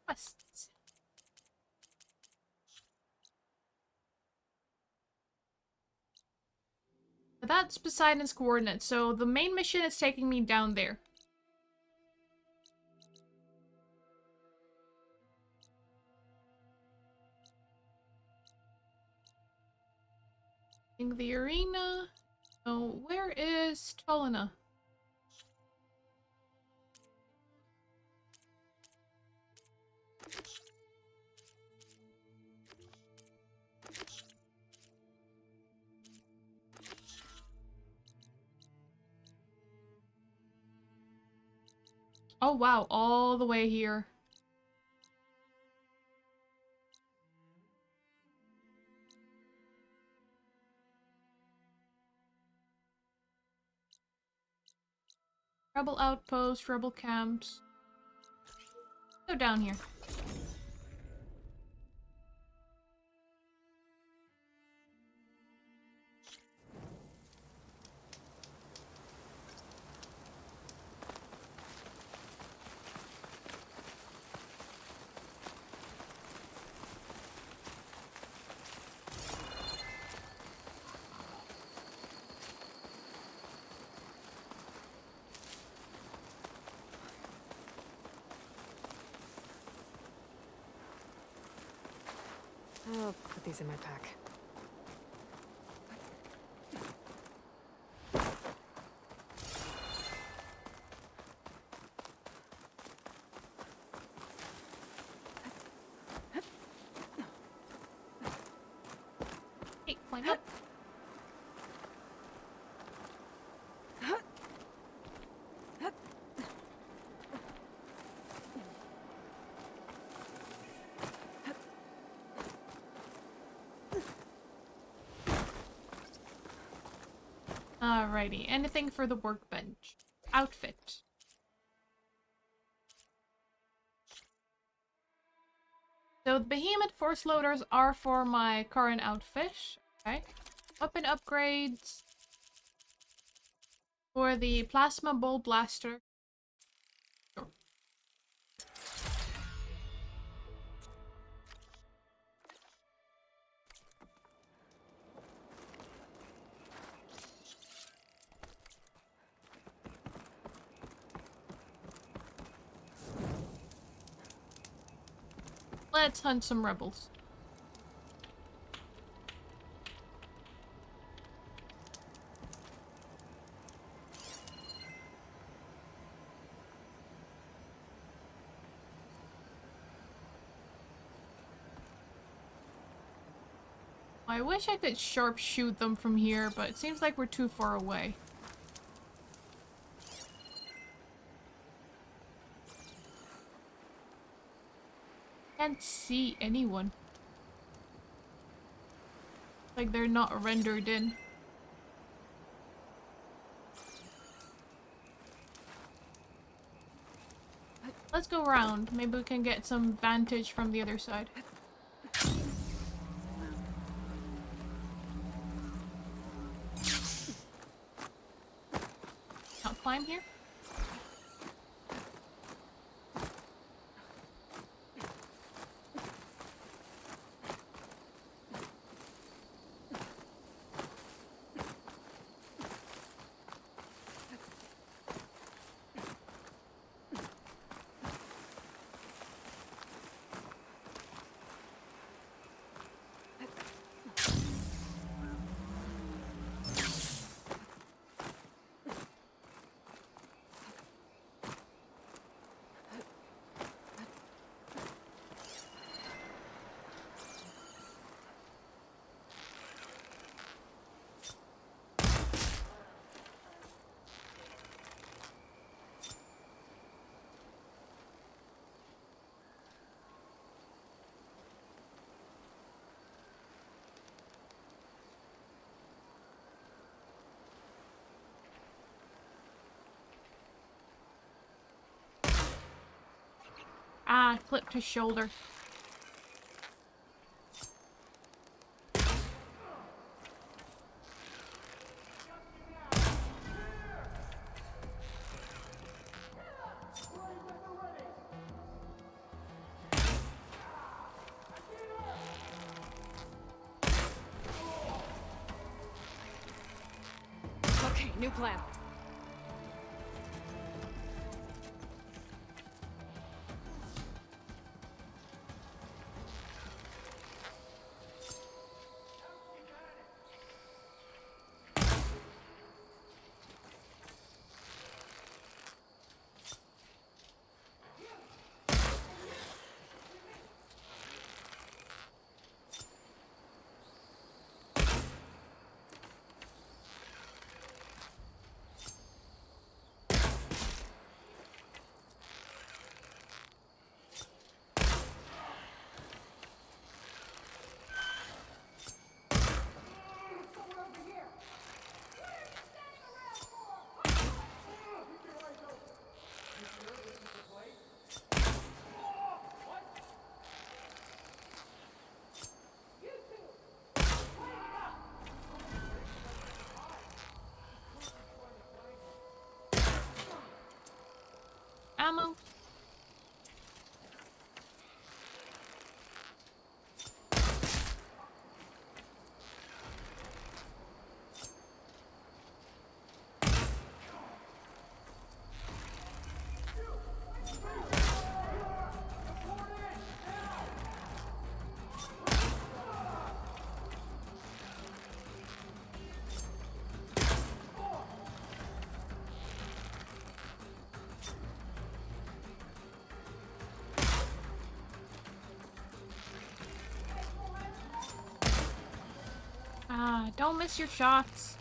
Quests. That's Poseidon's coordinates, so the main mission is taking me down there. In the arena. Oh, where is Tolina? Oh wow, all the way here. Rebel outpost, rebel camps. Go down here. I'll put these in my pack. Hey, climb up. Alrighty, anything for the workbench. Outfit. So the Behemoth Force Loaders are for my current outfit. Okay. Weapon upgrades. For the Plasma Bolt Blaster. Sure. Let's hunt some rebels. I wish I could sharpshoot them from here, but it seems like we're too far away. Can't see anyone. Like they're not rendered in. Let's go around. Maybe we can get some vantage from the other side. I'll climb here. Ah, clipped his shoulder. Okay, new plan. Ammo. Ah, don't miss your shots.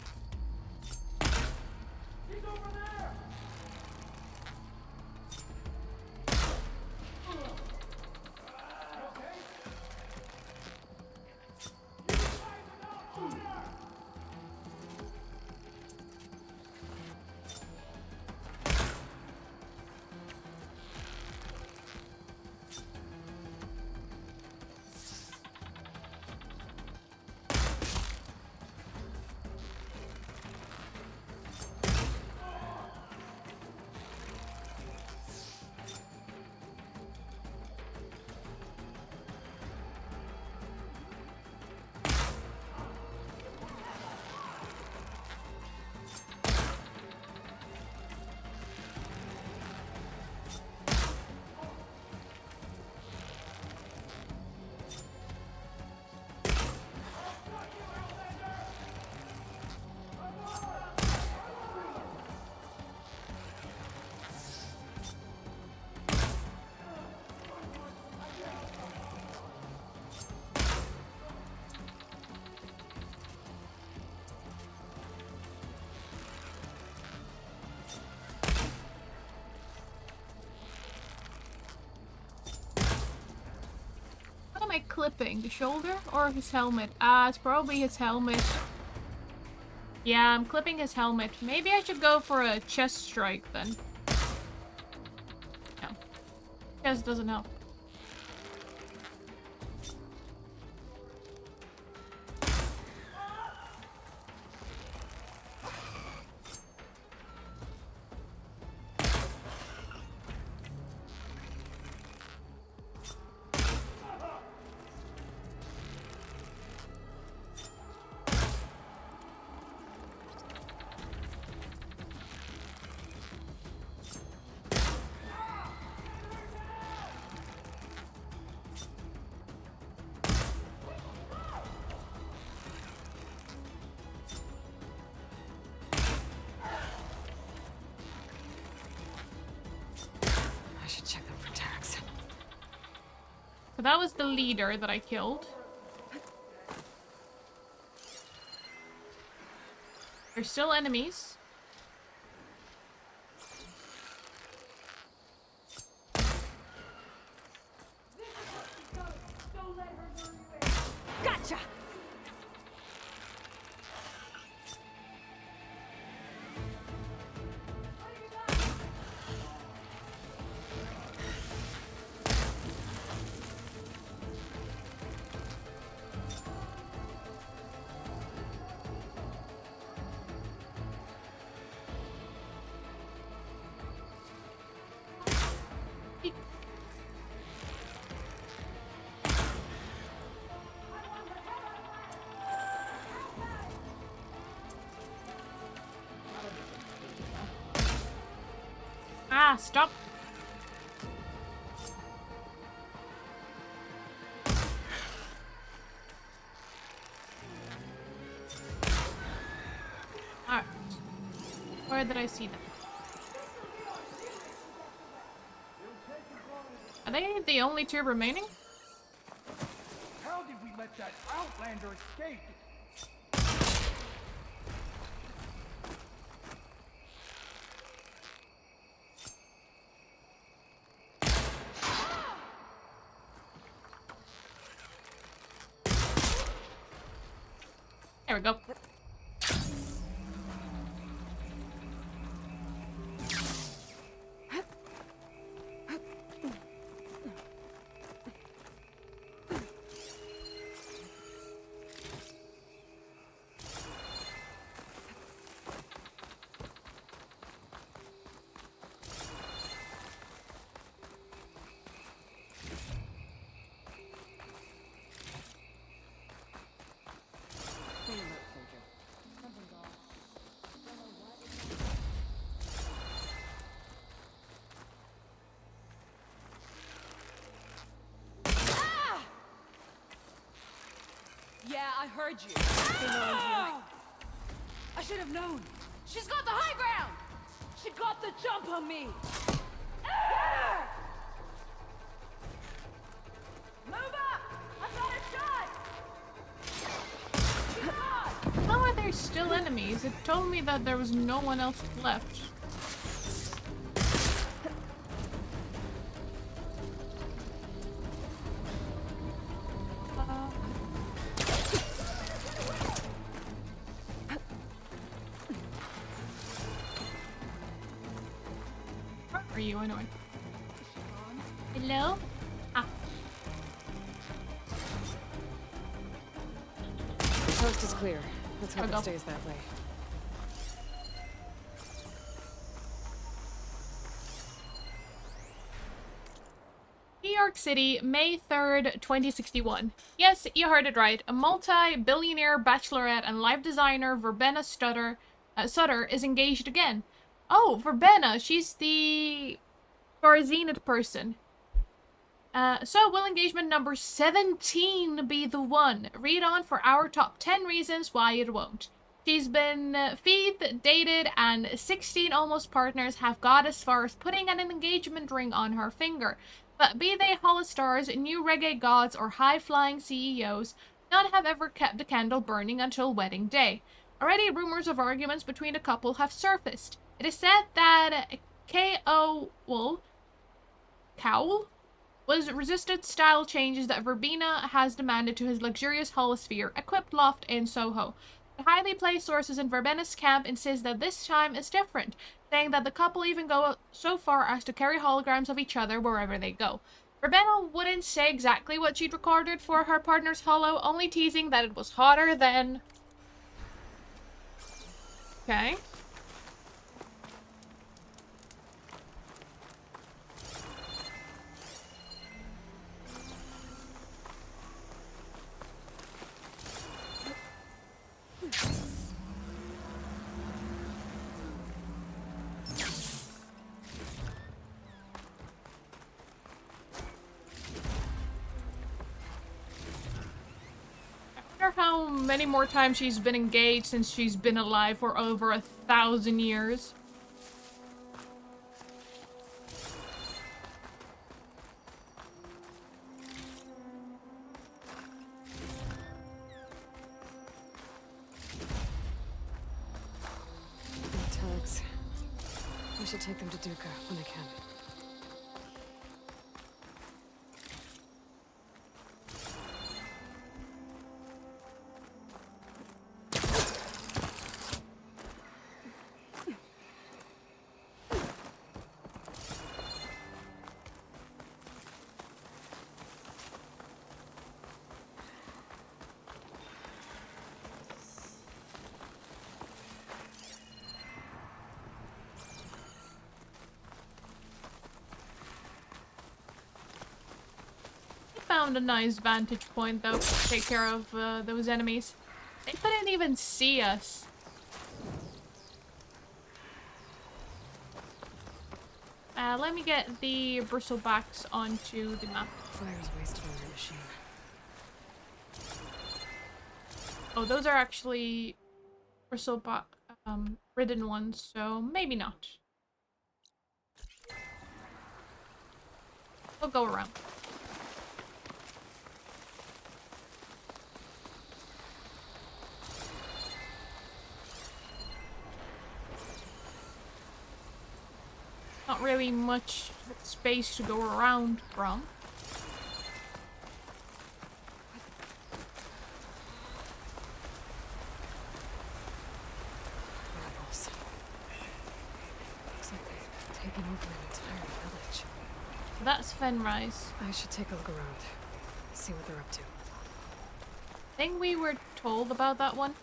clipping? The shoulder or his helmet? It's probably his helmet. Yeah, I'm clipping his helmet. Maybe I should go for a chest strike then. No. Chest doesn't help. So that was the leader that I killed. There's still enemies. Gotcha! Ah, stop. Alright. Where did I see them? Are they the only two remaining? How did we let that outlander escape? There we go. Yeah, I heard you. I should have known. She's got the high ground. She got the jump on me. Move up! I've got a shot. How are there still enemies? It told me that there was no one else left. Where are you anyway? Hello? Ah. The coast is clear. Let's hope I'll it go. stays that way. New York City, May 3rd, 2061. Yes, you heard it right. A multi-billionaire bachelorette and life designer Verbena Sutter is engaged again. Oh, Verbena, she's the Zenith person. So will engagement number 17 be the one? Read on for our top 10 reasons why it won't. She's been feathed, dated, and 16 almost partners have got as far as putting an engagement ring on her finger. But be they Hollistars, new reggae gods, or high-flying CEOs, none have ever kept the candle burning until wedding day. Already rumors of arguments between the couple have surfaced. It is said that Cowell was resisted style changes that Verbena has demanded to his luxurious holosphere equipped loft in Soho. The highly placed sources in Verbena's camp insist that this time is different, saying that the couple even go so far as to carry holograms of each other wherever they go. Verbena wouldn't say exactly what she'd recorded for her partner's holo, only teasing that it was hotter than... Okay. I wonder how many more times she's been engaged since she's been alive for over 1,000 years. Tags. I should take them to Duca when I can. Found a nice vantage point though to take care of those enemies. They couldn't even see us. Let me get the bristlebacks onto the map. Fire's wasted on their machine. Oh, those are actually bristleback ridden ones, so maybe not. We'll go around. Not really much space to go around from. Rebels. Looks like they've taken over an entire village. That's Fenrise. I should take a look around. See what they're up to. I think we were told about that one.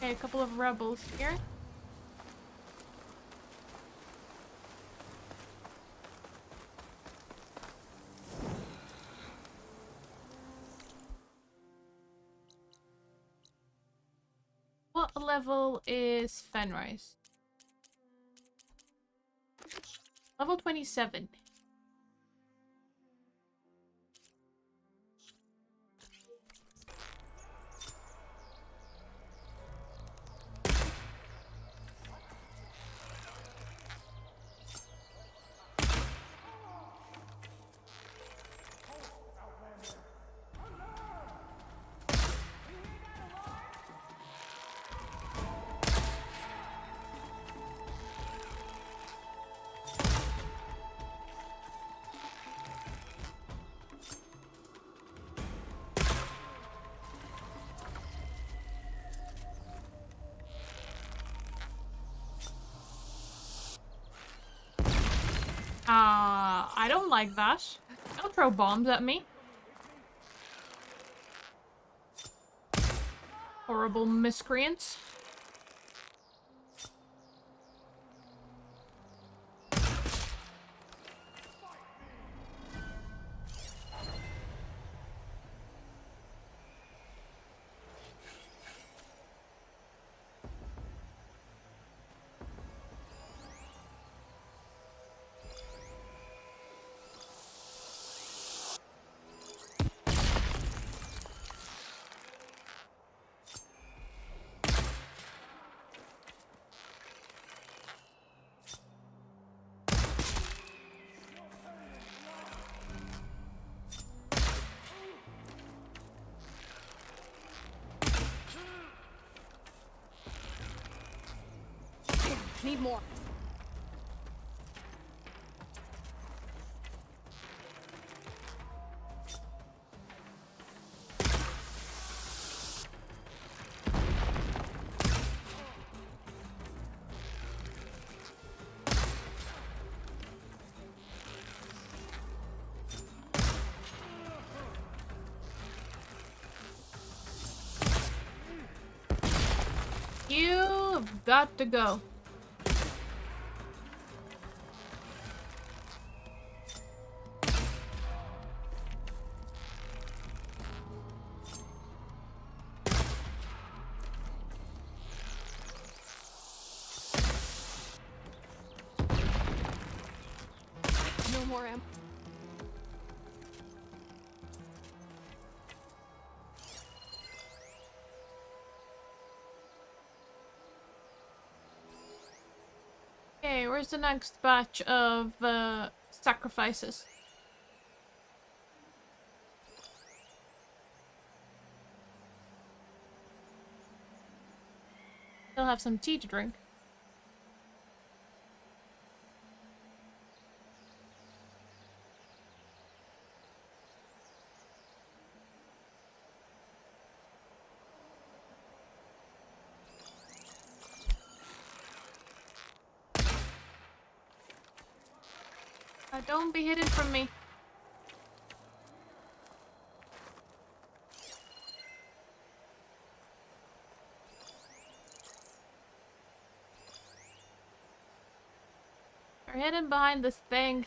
Okay, a couple of rebels here. What level is Fenrise? Level 27. I don't like that. Don't throw bombs at me. Horrible miscreants. need more. You've got to go. No more ammo. Okay, where's the next batch of sacrifices? Still have some tea to drink. Don't be hidden from me. You're hidden behind this thing.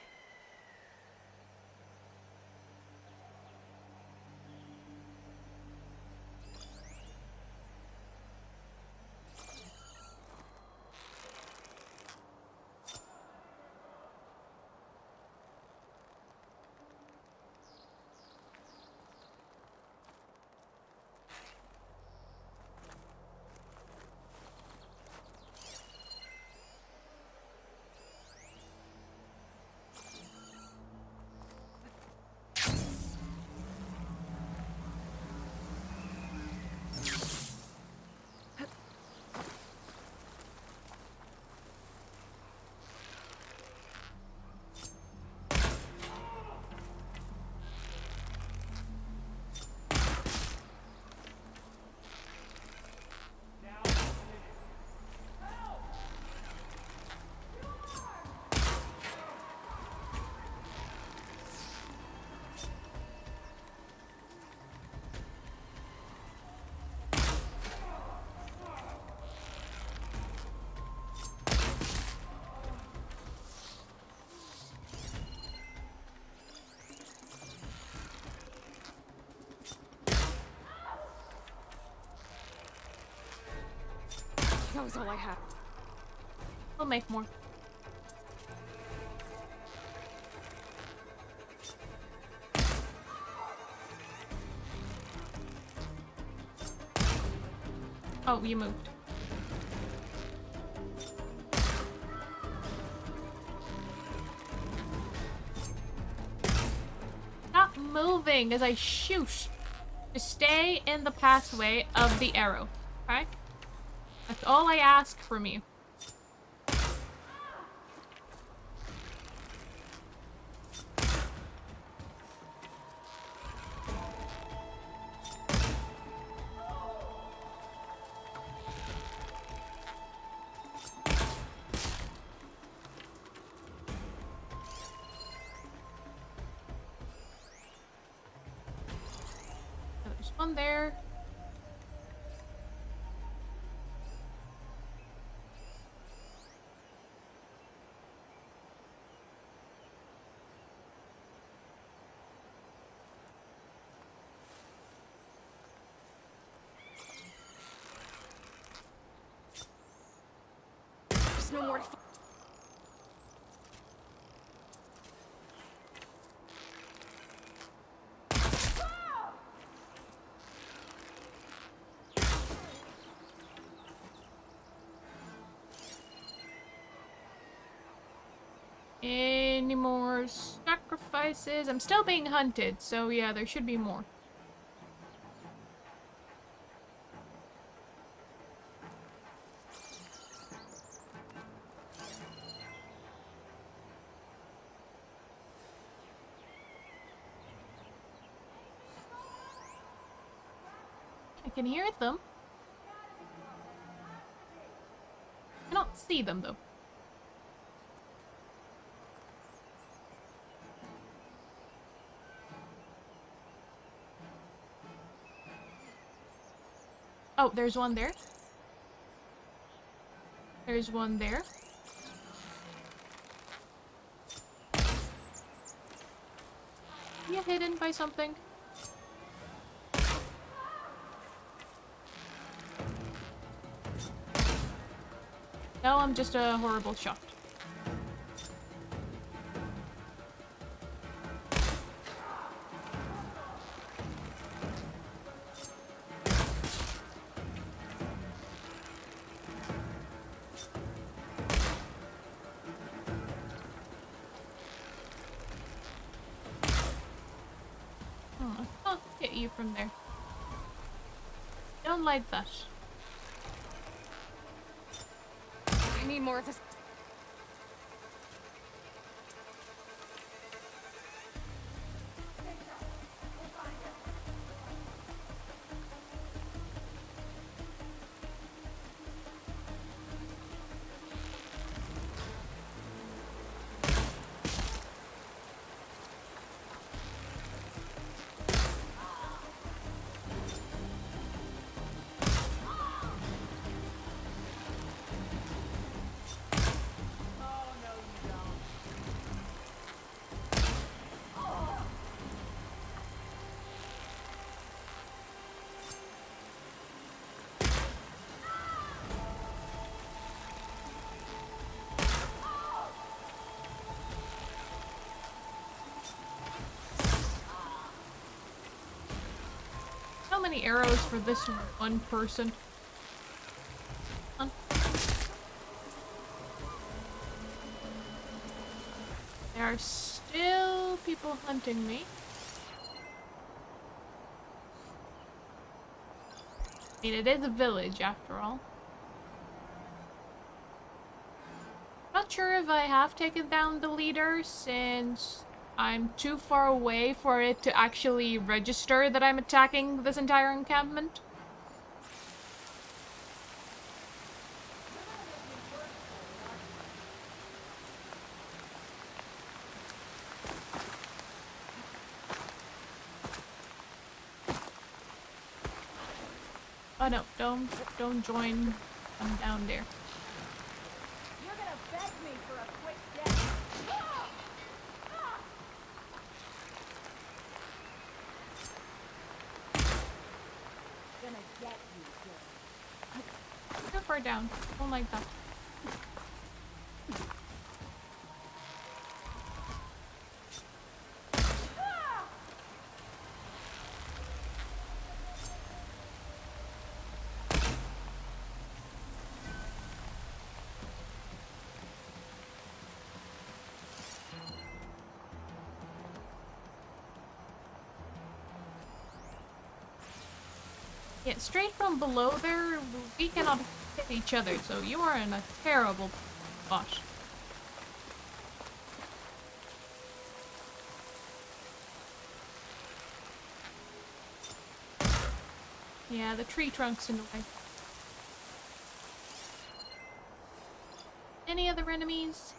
That was all I had. We'll make more. Oh, you moved. Stop moving as I shoot. Just stay in the pathway of the arrow, okay? That's all I ask from you. There's one there. There's no more to find. Any more sacrifices? I'm still being hunted, so yeah, there should be more. I can hear them. I cannot see them though. Oh, there's one there. There's one there. You hidden by something? No, I'm just a horrible shot. I'll get you from there. Don't like that. I need more of this. How many arrows for this one person? There are still people hunting me. I mean, it is a village after all. Not sure if I have taken down the leader since I'm too far away for it to actually register that I'm attacking this entire encampment. Oh no, don't join them down there. You're gonna beg me for a quick death. Gonna get you, kid. Too far down. Don't like that. Yeah, straight from below there, we cannot hit each other, so you are in a terrible spot. Yeah, the tree trunk's in the way. Any other enemies?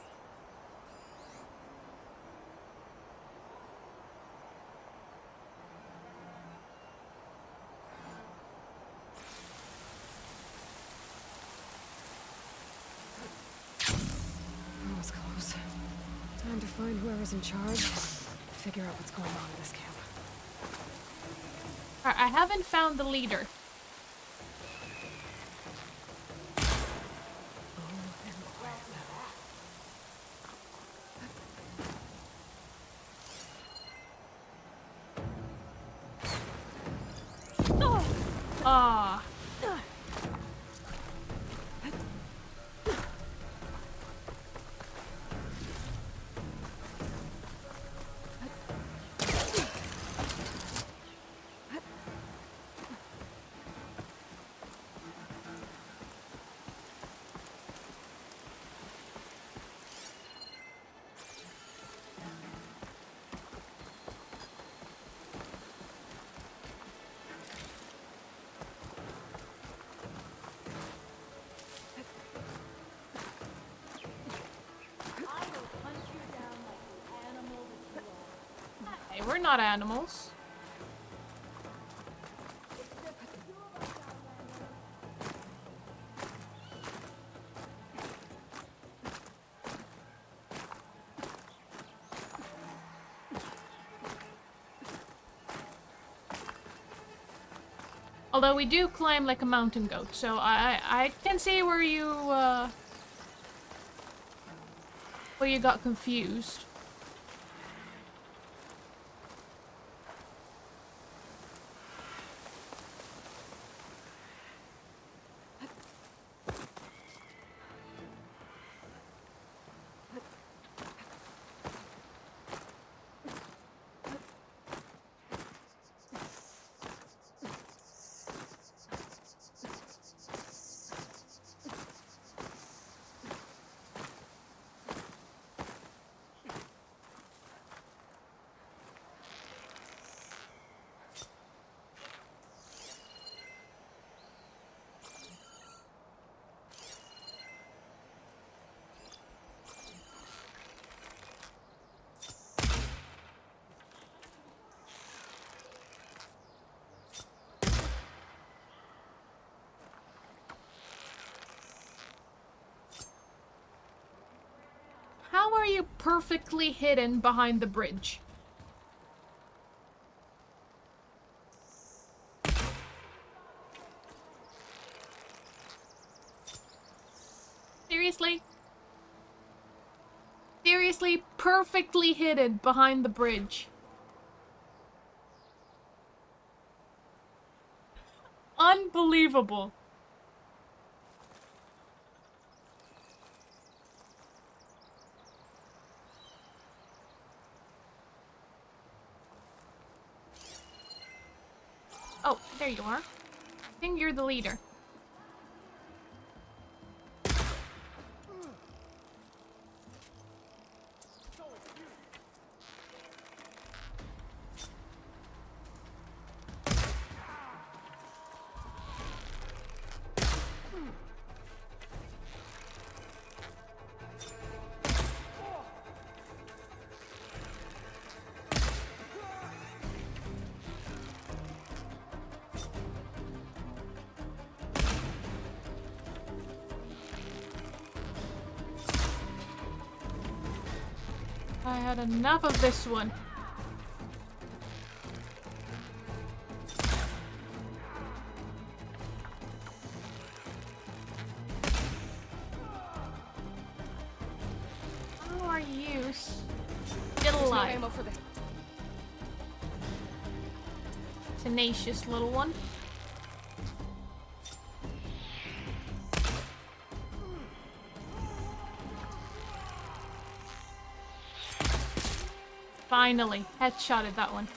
That was close. Time to find whoever's in charge. Figure out what's going on in this camp. Alright, I haven't found the leader. Ah. Hey, we're not animals. Although we do climb like a mountain goat, so I can see where you got confused. How are you perfectly hidden behind the bridge? Seriously? Seriously, perfectly hidden behind the bridge. Unbelievable. Oh, there you are. I think you're the leader. I had enough of this one. How are you still alive? No ammo for this. Tenacious little one. Finally, headshotted that one.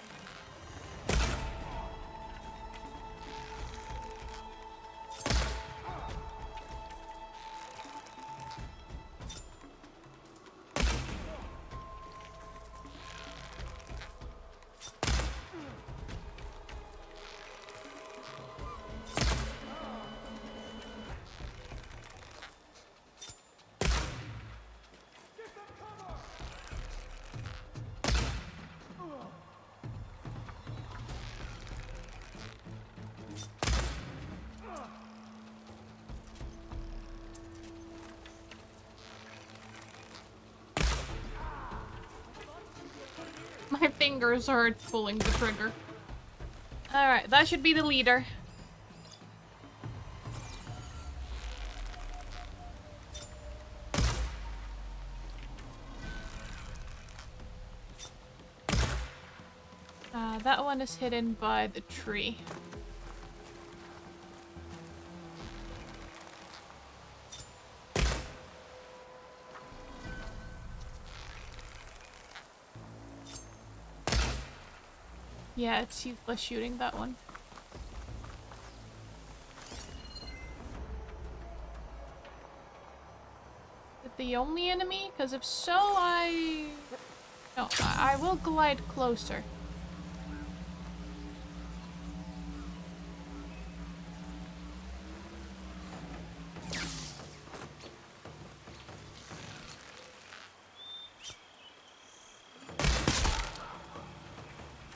My fingers hurt pulling the trigger. Alright, that should be the leader. That one is hidden by the tree. Yeah, it's useless shooting that one. Is it the only enemy? Because if so, No, I will glide closer.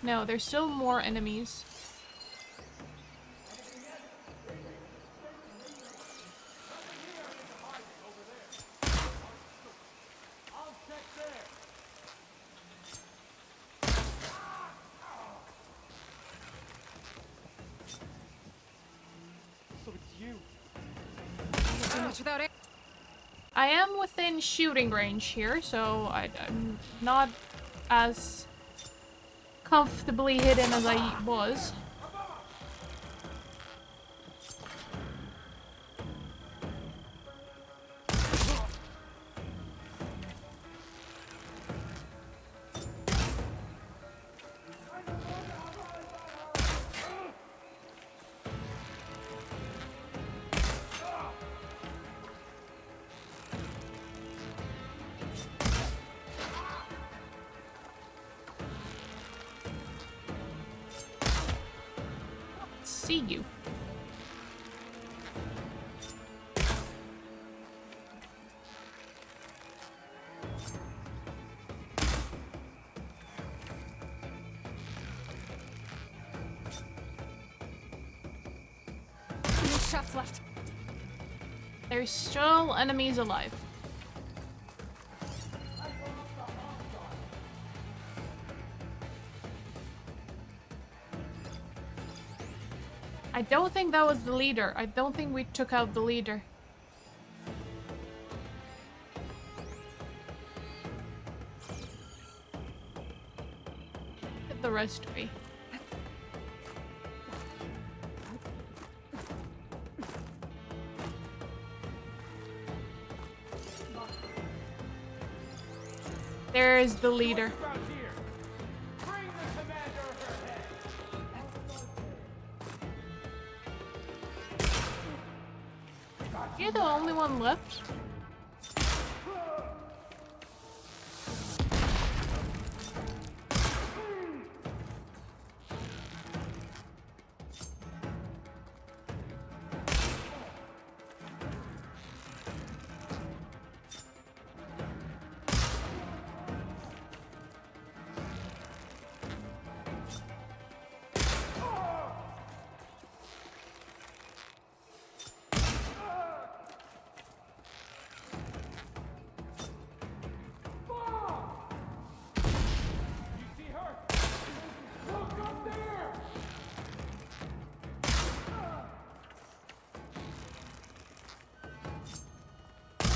No, there's still more enemies. So it's you. Too much without it. I am within shooting range here, so I'm not as comfortably hidden as I was. See you. No shots left. There's still enemies alive. I don't think that was the leader. I don't think we took out the leader. Get the rest of me. There's the leader. You're the only one left?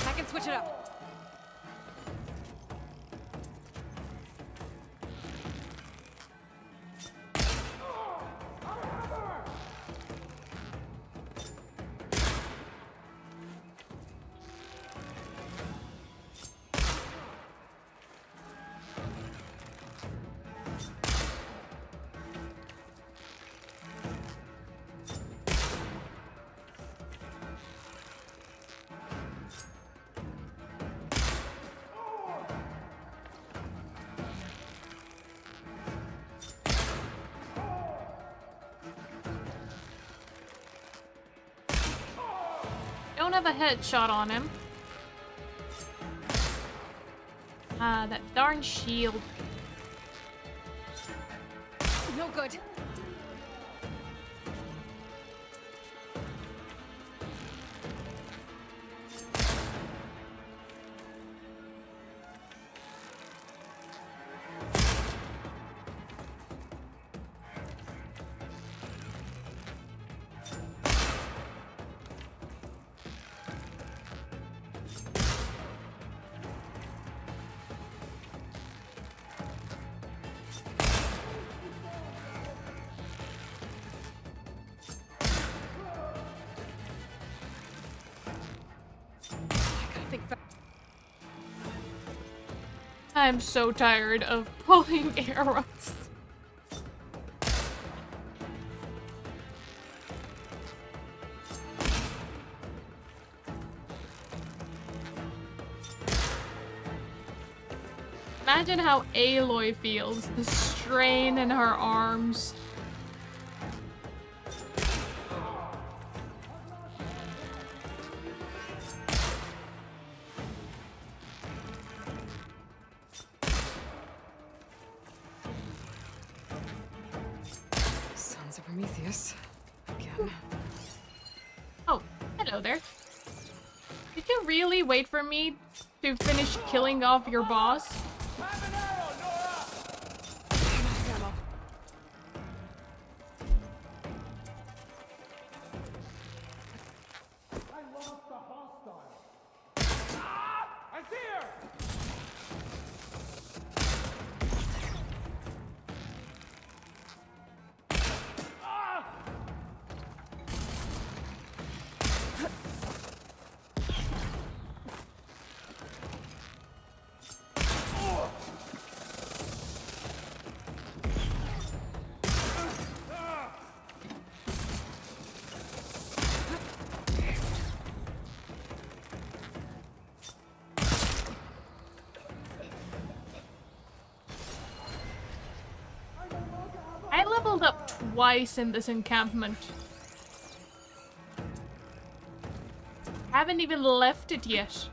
I can switch it up. Don't have a headshot on him. Ah, that darn shield. No good. I'm so tired of pulling arrows. Imagine how Aloy feels, the strain in her arms. Sons of Prometheus. Again. Oh, hello there. Did you really wait for me to finish killing off your boss? I leveled up twice in this encampment. Haven't even left it yet.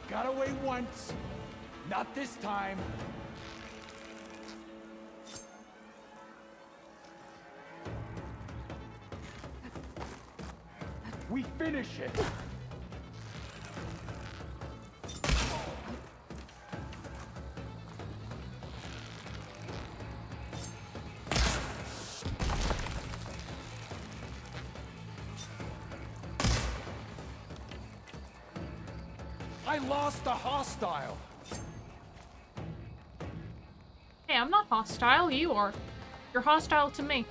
Got away once. Not this time. We finish it. I lost the hostile. Hey, I'm not hostile, you are. You're hostile to me.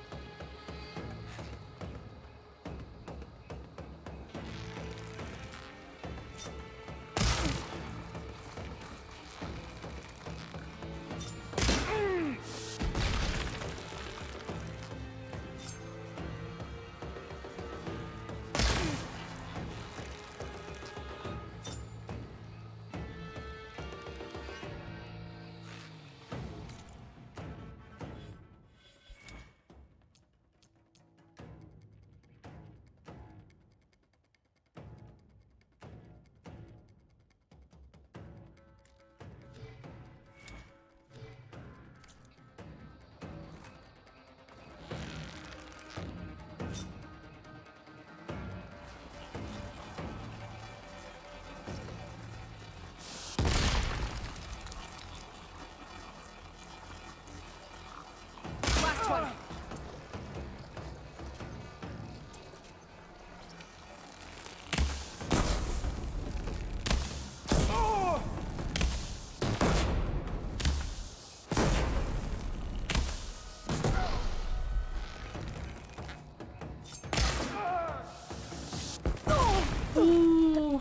Ooh.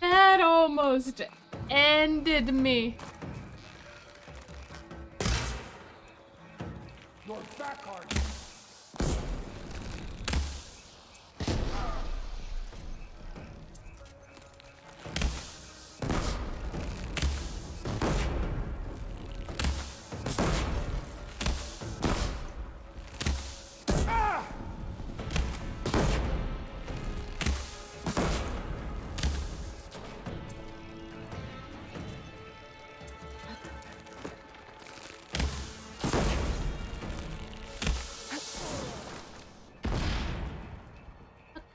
That almost ended me. Your back hard.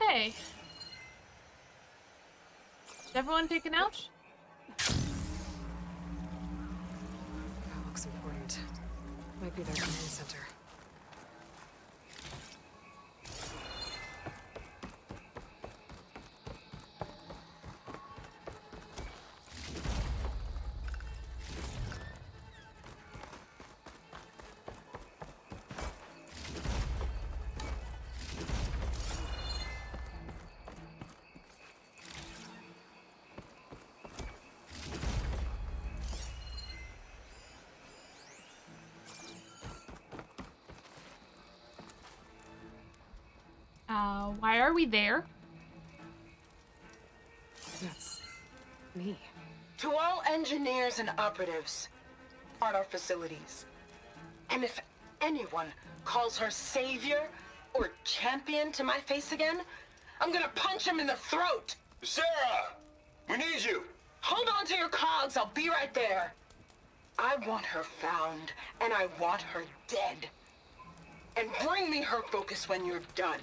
Okay. Is everyone taken out? That looks important. Might be their command center. Why are we there? That's me. To all engineers and operatives on our facilities. And if anyone calls her savior or champion to my face again, I'm gonna punch him in the throat! Sarah! We need you! Hold on to your cogs, I'll be right there. I want her found, and I want her dead. And bring me her focus when you're done.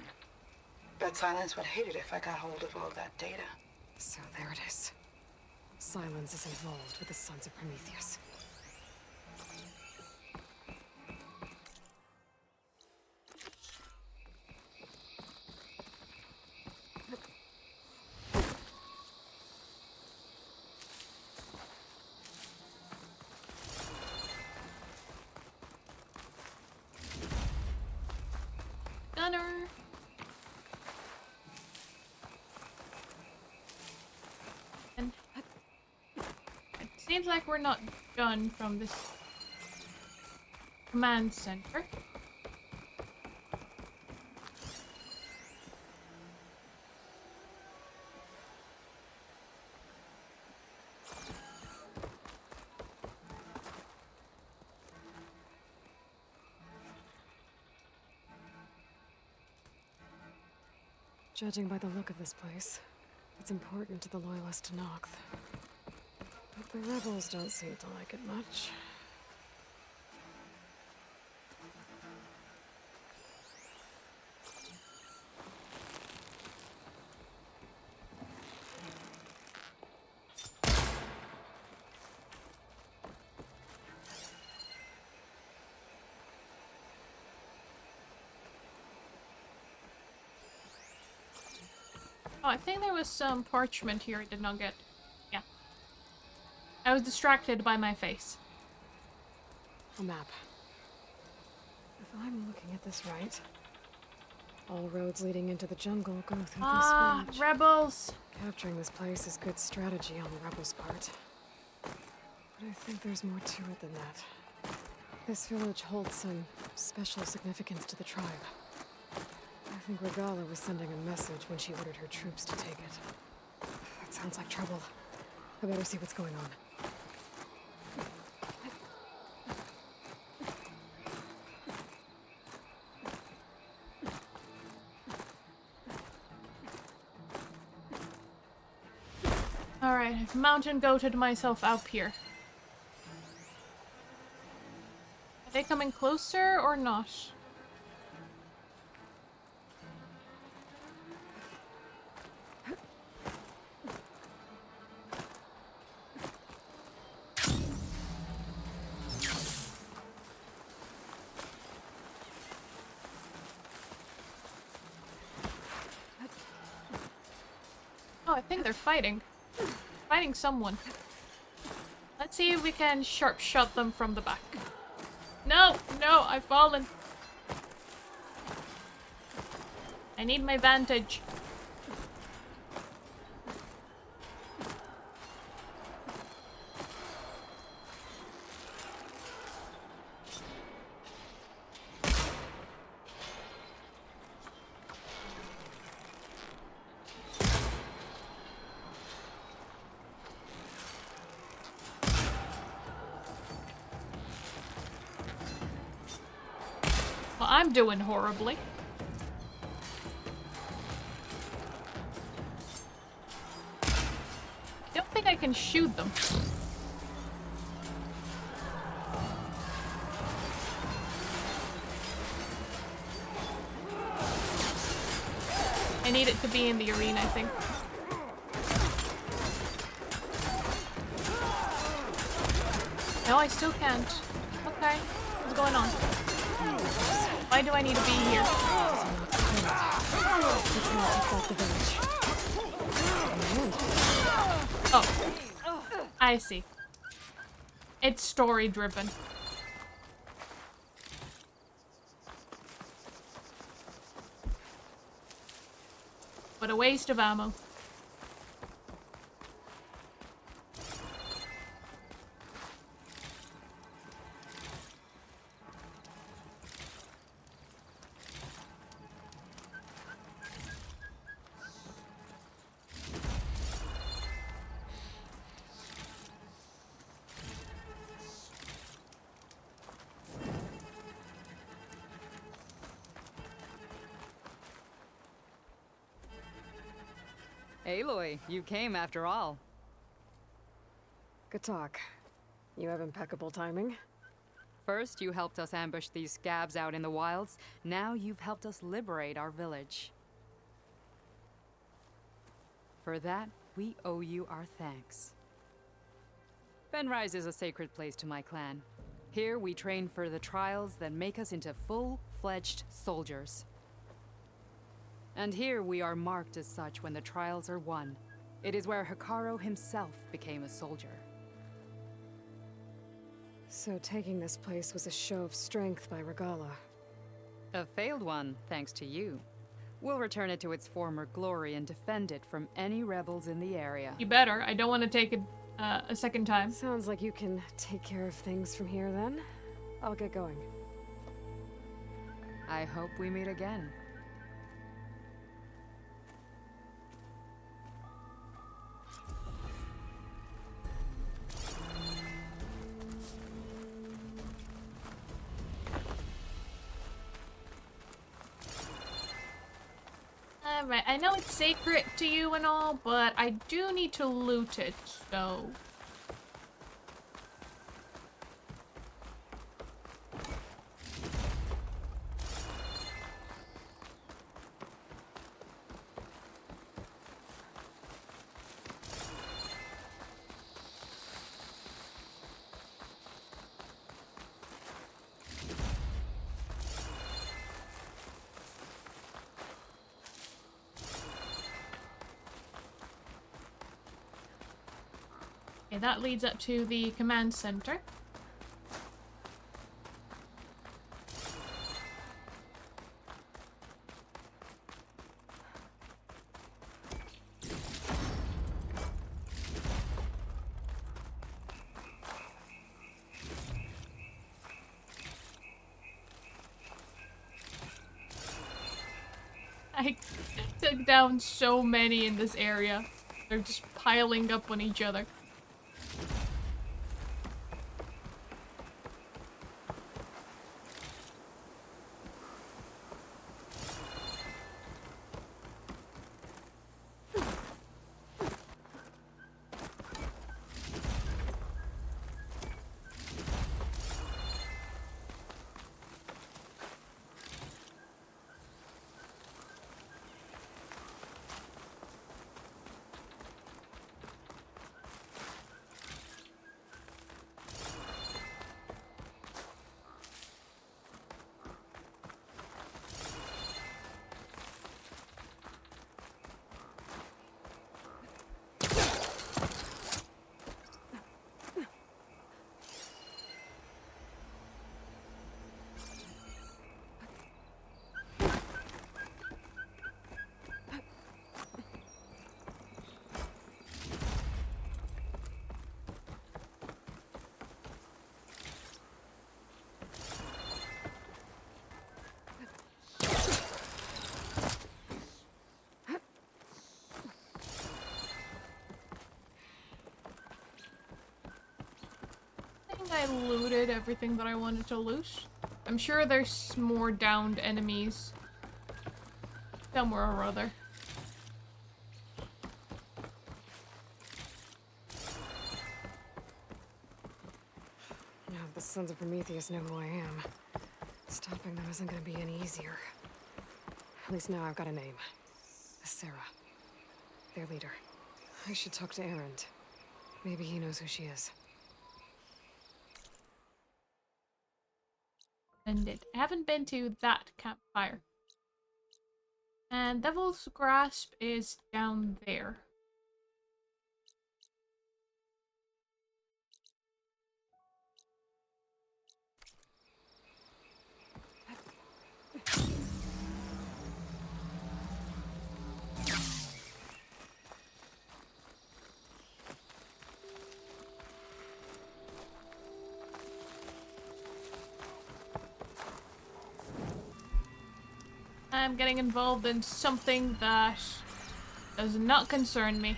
Bet Silence would hate it if I got hold of all that data. So there it is. Silence is involved with the Sons of Prometheus. Gunner. And it seems like we're not done from this command center. Judging by the look of this place, it's important to the loyalists to Noct. But the rebels don't seem to like it much. Oh, I think there was some parchment here I did not get. Yeah. I was distracted by my face. A map. If I'm looking at this right, all roads leading into the jungle go through this village. Rebels! Capturing this place is good strategy on the rebels' part. But I think there's more to it than that. This village holds some special significance to the tribe. I think Regala was sending a message when she ordered her troops to take it. That sounds like trouble. I better see what's going on. Alright, I've mountain goated myself up here. Are they coming closer or not? Oh, I think they're fighting. Fighting someone. Let's see if we can sharp shot them from the back. No! No! I've fallen. I need my vantage. Well, I'm doing horribly. I don't think I can shoot them. I need it to be in the arena, I think. No, I still can't. Okay, what's going on? Why do I need to be here? Oh, I see. It's story driven. What a waste of ammo. Aloy, you came after all. Good talk. You have impeccable timing. First, you helped us ambush these scabs out in the wilds. Now you've helped us liberate our village. For that, we owe you our thanks. Fenrise is a sacred place to my clan. Here we train for the trials that make us into full-fledged soldiers. And here we are marked as such when the trials are won. It is where Hikaru himself became a soldier. So taking this place was a show of strength by Regala. A failed one, thanks to you. We'll return it to its former glory and defend it from any rebels in the area. You better. I don't want to take it a second time. Sounds like you can take care of things from here then. I'll get going. I hope we meet again. Alright, I know it's sacred to you and all, but I do need to loot it, so... Okay, that leads up to the command center. I took down so many in this area. They're just piling up on each other. I looted everything that I wanted to loot. I'm sure there's more downed enemies somewhere or other. Now the Sons of Prometheus know who I am. Stopping them isn't gonna be any easier. At least now I've got a name. Sarah. Their leader. I should talk to Erend. Maybe he knows who she is. And I haven't been to that campfire. And Devil's Grasp is down there. I'm getting involved in something that does not concern me.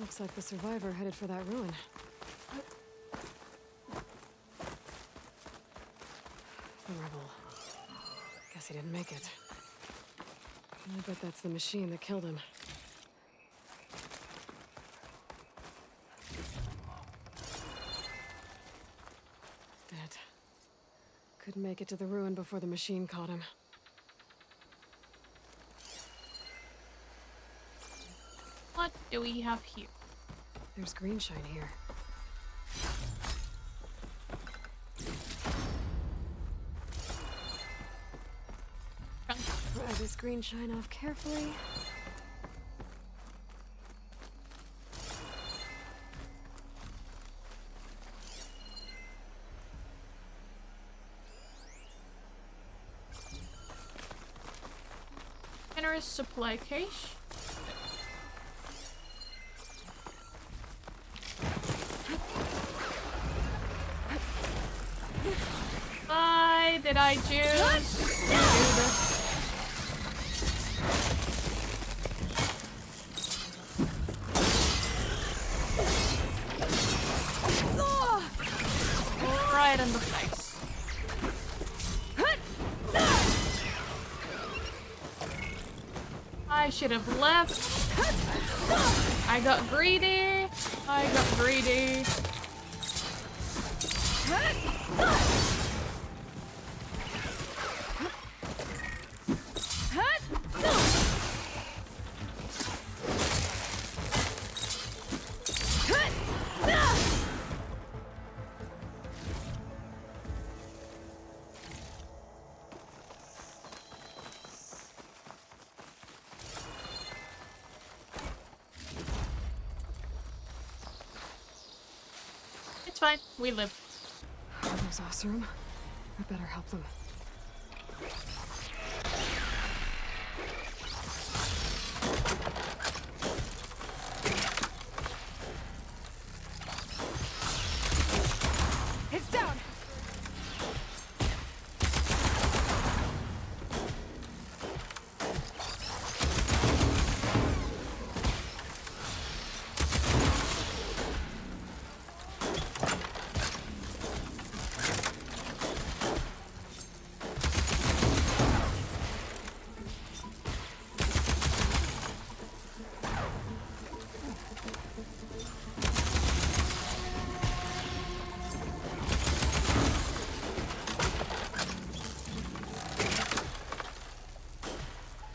Looks like the survivor headed for that ruin. The rebel. Guess he didn't make it. I bet that's the machine that killed him. Dead. Couldn't make it to the ruin before the machine caught him. What do we have here? There's green shine here. Pry this green shine off carefully. Generous supply cache. Why did I choose to do this? Right in the face. I should have left. I got greedy. I got greedy. It's fine. We live. There's Osram. I better help them. It's down!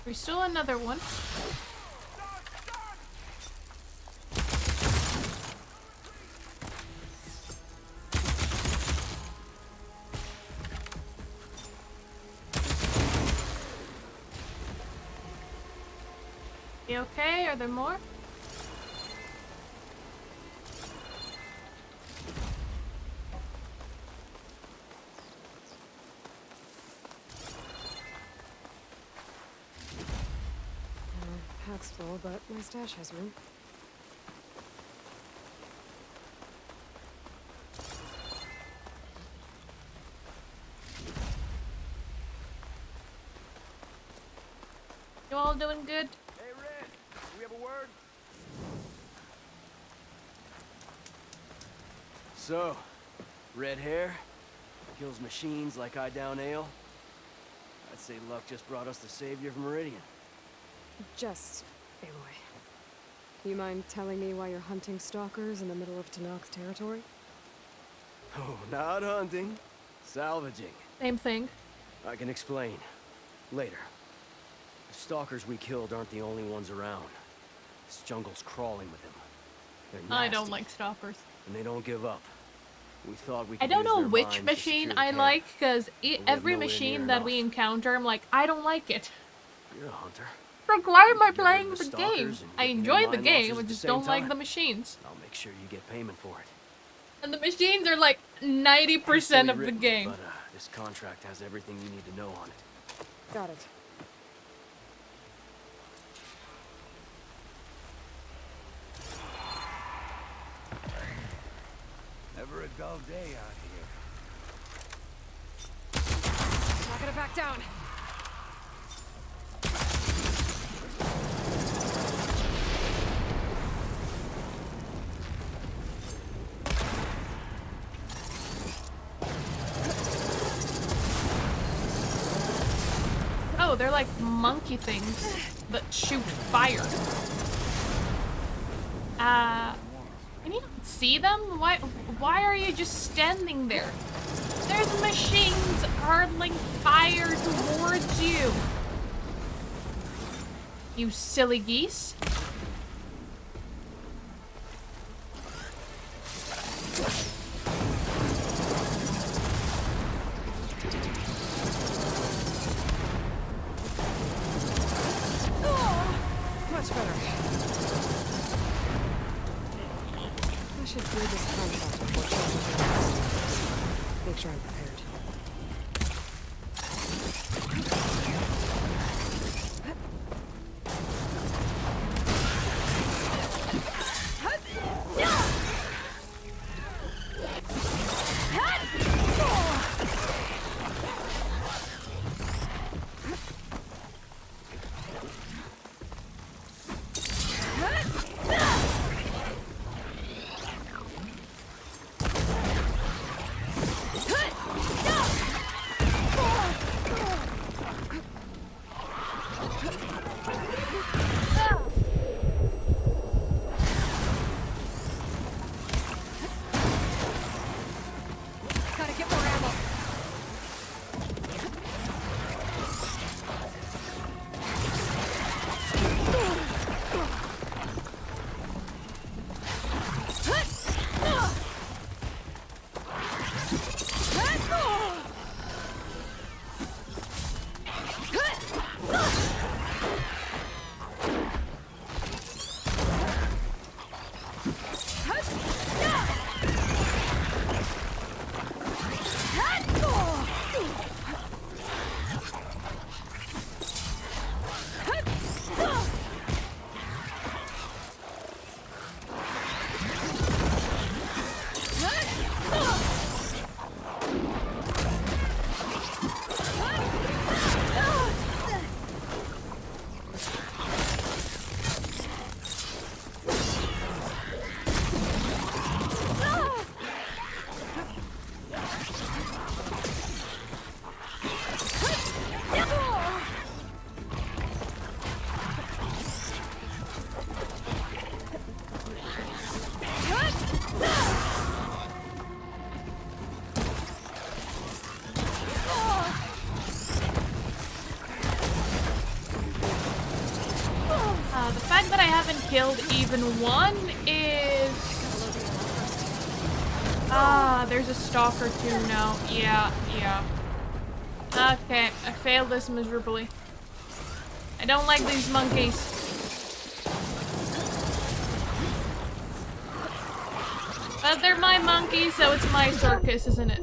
There's still another one. You okay? Are there more? Pack's full, but my stash has room. You all doing good? Hey, Red, do we have a word? So, red hair, kills machines like I down ale. I'd say luck just brought us the savior of Meridian. Just, Aloy. You mind telling me why you're hunting stalkers in the middle of Tenakth territory? Oh, not hunting. Salvaging. Same thing. I can explain. Later. The stalkers we killed aren't the only ones around. This jungle's crawling with them. They're nasty, I don't like stalkers. and they don't give up. We thought we could I don't use know their which minds to machine secure the I camp, like, because but we have every nowhere machine near that enough. we encounter, I'm like, I don't like it. You're a hunter. Like, why am I Get rid of playing the the stalkers game? and I get their enjoy the mind game, launchers I at the just same don't like time. the machines. I'll make sure you get payment for it. And the machines are like 90% Hastily of the written, game. But this contract has everything you need to know on it. Got it. Never a dull day out here. Not gonna back down. Oh, they're like monkey things that shoot fire. Can you not see them? Why are you just standing there? There's machines hurtling fire towards you. You silly geese. Much better. I should read this contract before Shelter. Make sure I'm prepared. The fact that I haven't killed even one is... there's a stalker too now. Yeah. Okay, I failed this miserably. I don't like these monkeys. But they're my monkeys, so it's my circus, isn't it?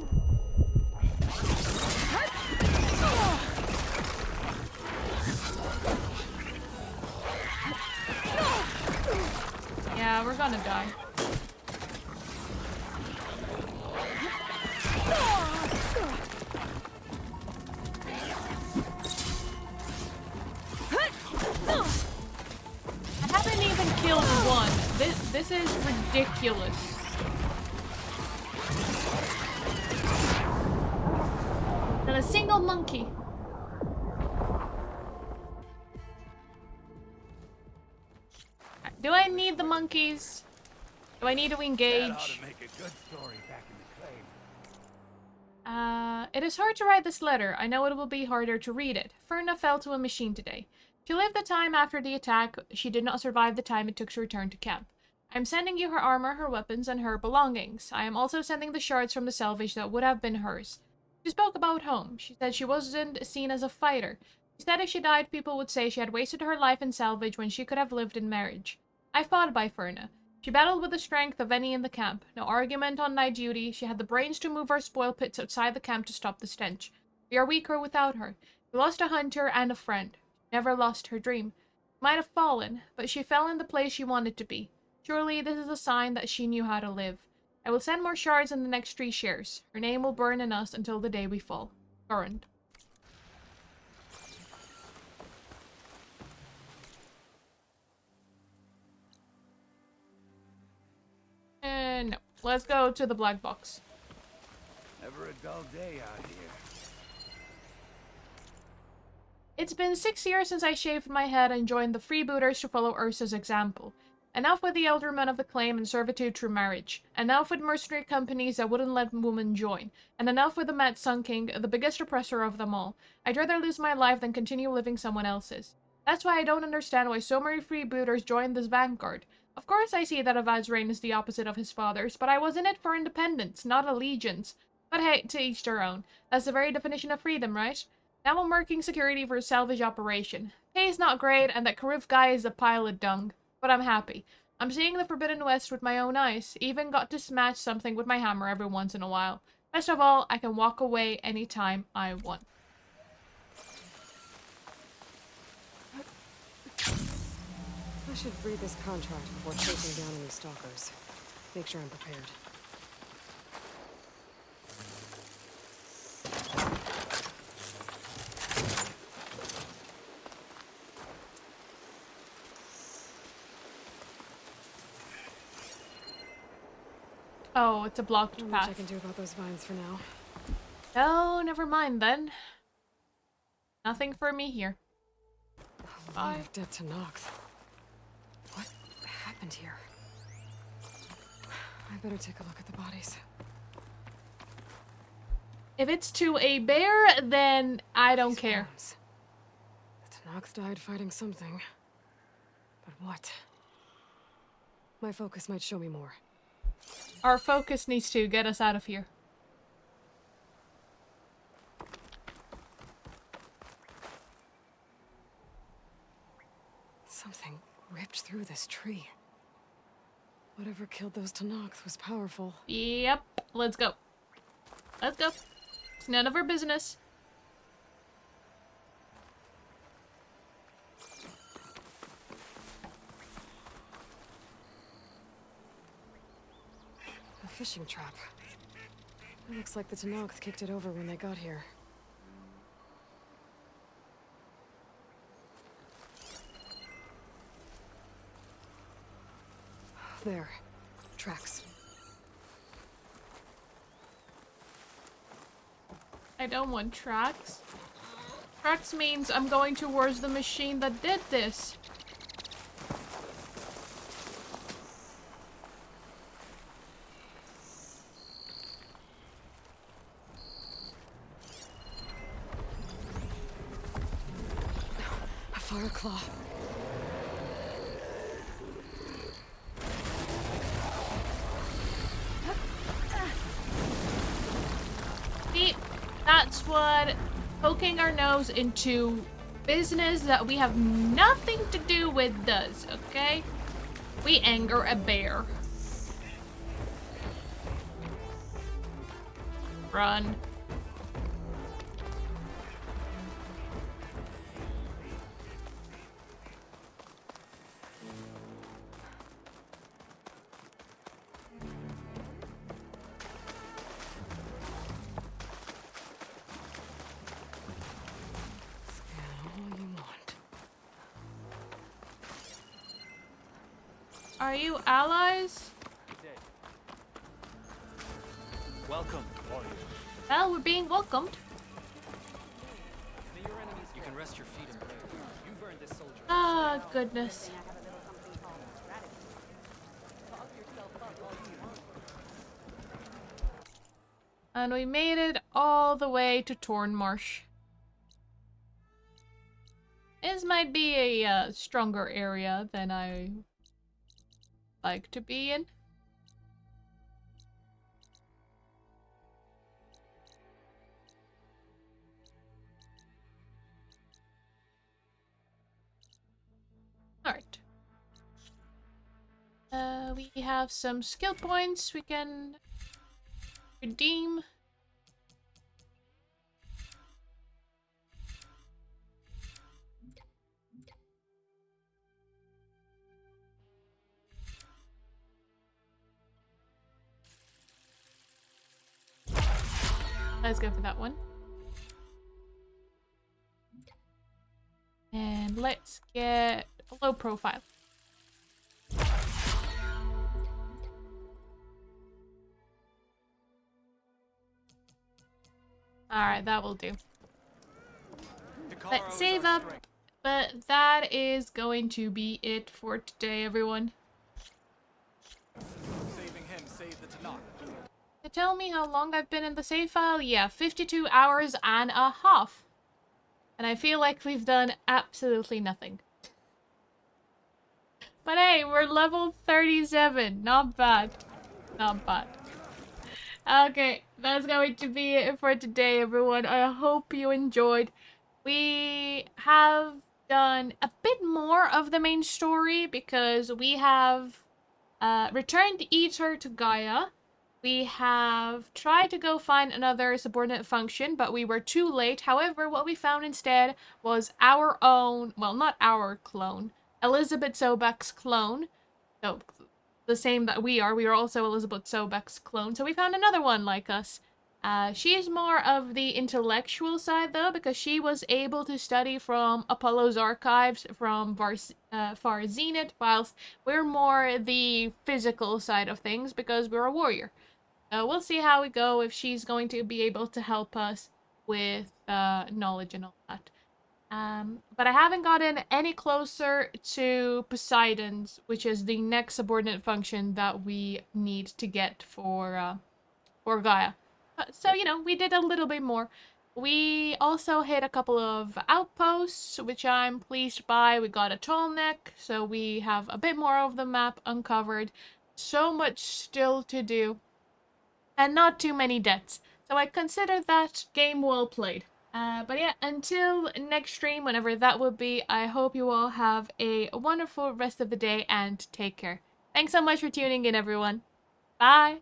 Yeah, we're gonna die. I haven't even killed one. This is ridiculous. Not a single monkey. Do I need the monkeys? Do I need to engage? That ought to make a good story back in the claim. It is hard to write this letter. I know it will be harder to read it. Ferna fell to a machine today. She lived the time after the attack. She did not survive the time it took to return to camp. I am sending you her armor, her weapons, and her belongings. I am also sending the shards from the salvage that would have been hers. She spoke about home. She said she wasn't seen as a fighter. She said if she died, people would say she had wasted her life in salvage when she could have lived in marriage. I fought by Ferna. She battled with the strength of any in the camp. No argument on night duty. She had the brains to move our spoil pits outside the camp to stop the stench. We are weaker without her. We lost a hunter and a friend. She never lost her dream. She might have fallen, but she fell in the place she wanted to be. Surely this is a sign that she knew how to live. I will send more shards in the next 3 shares. Her name will burn in us until the day we fall. Current. No. Let's go to the black box. Never a dull day out here. It's been 6 years since I shaved my head and joined the freebooters to follow Ursa's example. Enough with the elder men of the claim and servitude through marriage. Enough with mercenary companies that wouldn't let women join. And enough with the Mad Sun King, the biggest oppressor of them all. I'd rather lose my life than continue living someone else's. That's why I don't understand why so many freebooters joined this vanguard. Of course I see that Avad's reign is the opposite of his father's, but I was in it for independence, not allegiance. But hey, to each their own. That's the very definition of freedom, right? Now I'm working security for a salvage operation. Pay's not great, and that Karif guy is a pile of dung. But I'm happy. I'm seeing the Forbidden West with my own eyes. Even got to smash something with my hammer every once in a while. Best of all, I can walk away anytime I want. I should read this contract before chasing down any stalkers. Make sure I'm prepared. Oh, it's a blocked Not path. much I can do about those vines for now. Oh, never mind then. Nothing for me here. Bye. Dead to Nox. What happened here? I better take a look at the bodies. If it's to a bear, then I don't care. The Nox died fighting something. But what? My focus might show me more. Our focus needs to get us out of here. Something ripped through this tree. Whatever killed those Tanox was powerful. Yep, let's go. Let's go. It's none of our business. A fishing trap. It looks like the Tanox kicked it over when they got here. There. Tracks. I don't want tracks. Tracks means I'm going towards the machine that did this. A fire claw. See, that's what poking our nose into business that we have nothing to do with does, okay? We anger a bear. Run. Are you allies? Welcome. Well, we're being welcomed. You can rest your feet in prayer. You burned this soldier. Ah, goodness. And we made it all the way to Tornmarsh. This might be a stronger area than I like to be in. Alright. We have some skill points we can redeem. Let's go for that one. And let's get a low profile. Alright, that will do. The Let's save up. But that is going to be it for today, everyone. Saving him saved the Tanakh. To tell me how long I've been in the save file? Yeah, 52 hours and a half. And I feel like we've done absolutely nothing. But hey, we're level 37. Not bad. Not bad. Okay, that's going to be it for today, everyone. I hope you enjoyed. We have done a bit more of the main story because we have returned Ether to Gaia. We have tried to go find another subordinate function, but we were too late. However, what we found instead was our own, well, not our clone, Elizabeth Sobek's clone. So, the same that we are. We are also Elizabeth Sobek's clone. So we found another one like us. She's more of the intellectual side, though, because she was able to study from Apollo's archives from Far Zenith, whilst we're more the physical side of things because we're a warrior. We'll see how we go, if she's going to be able to help us with knowledge and all that. But I haven't gotten any closer to Poseidon's, which is the next subordinate function that we need to get for Gaia. So, you know, we did a little bit more. We also hit a couple of outposts, which I'm pleased by. We got a tallneck, so we have a bit more of the map uncovered. So much still to do. And not too many deaths. So I consider that game well played. But yeah, until next stream, whenever that will be, I hope you all have a wonderful rest of the day and take care. Thanks so much for tuning in, everyone. Bye!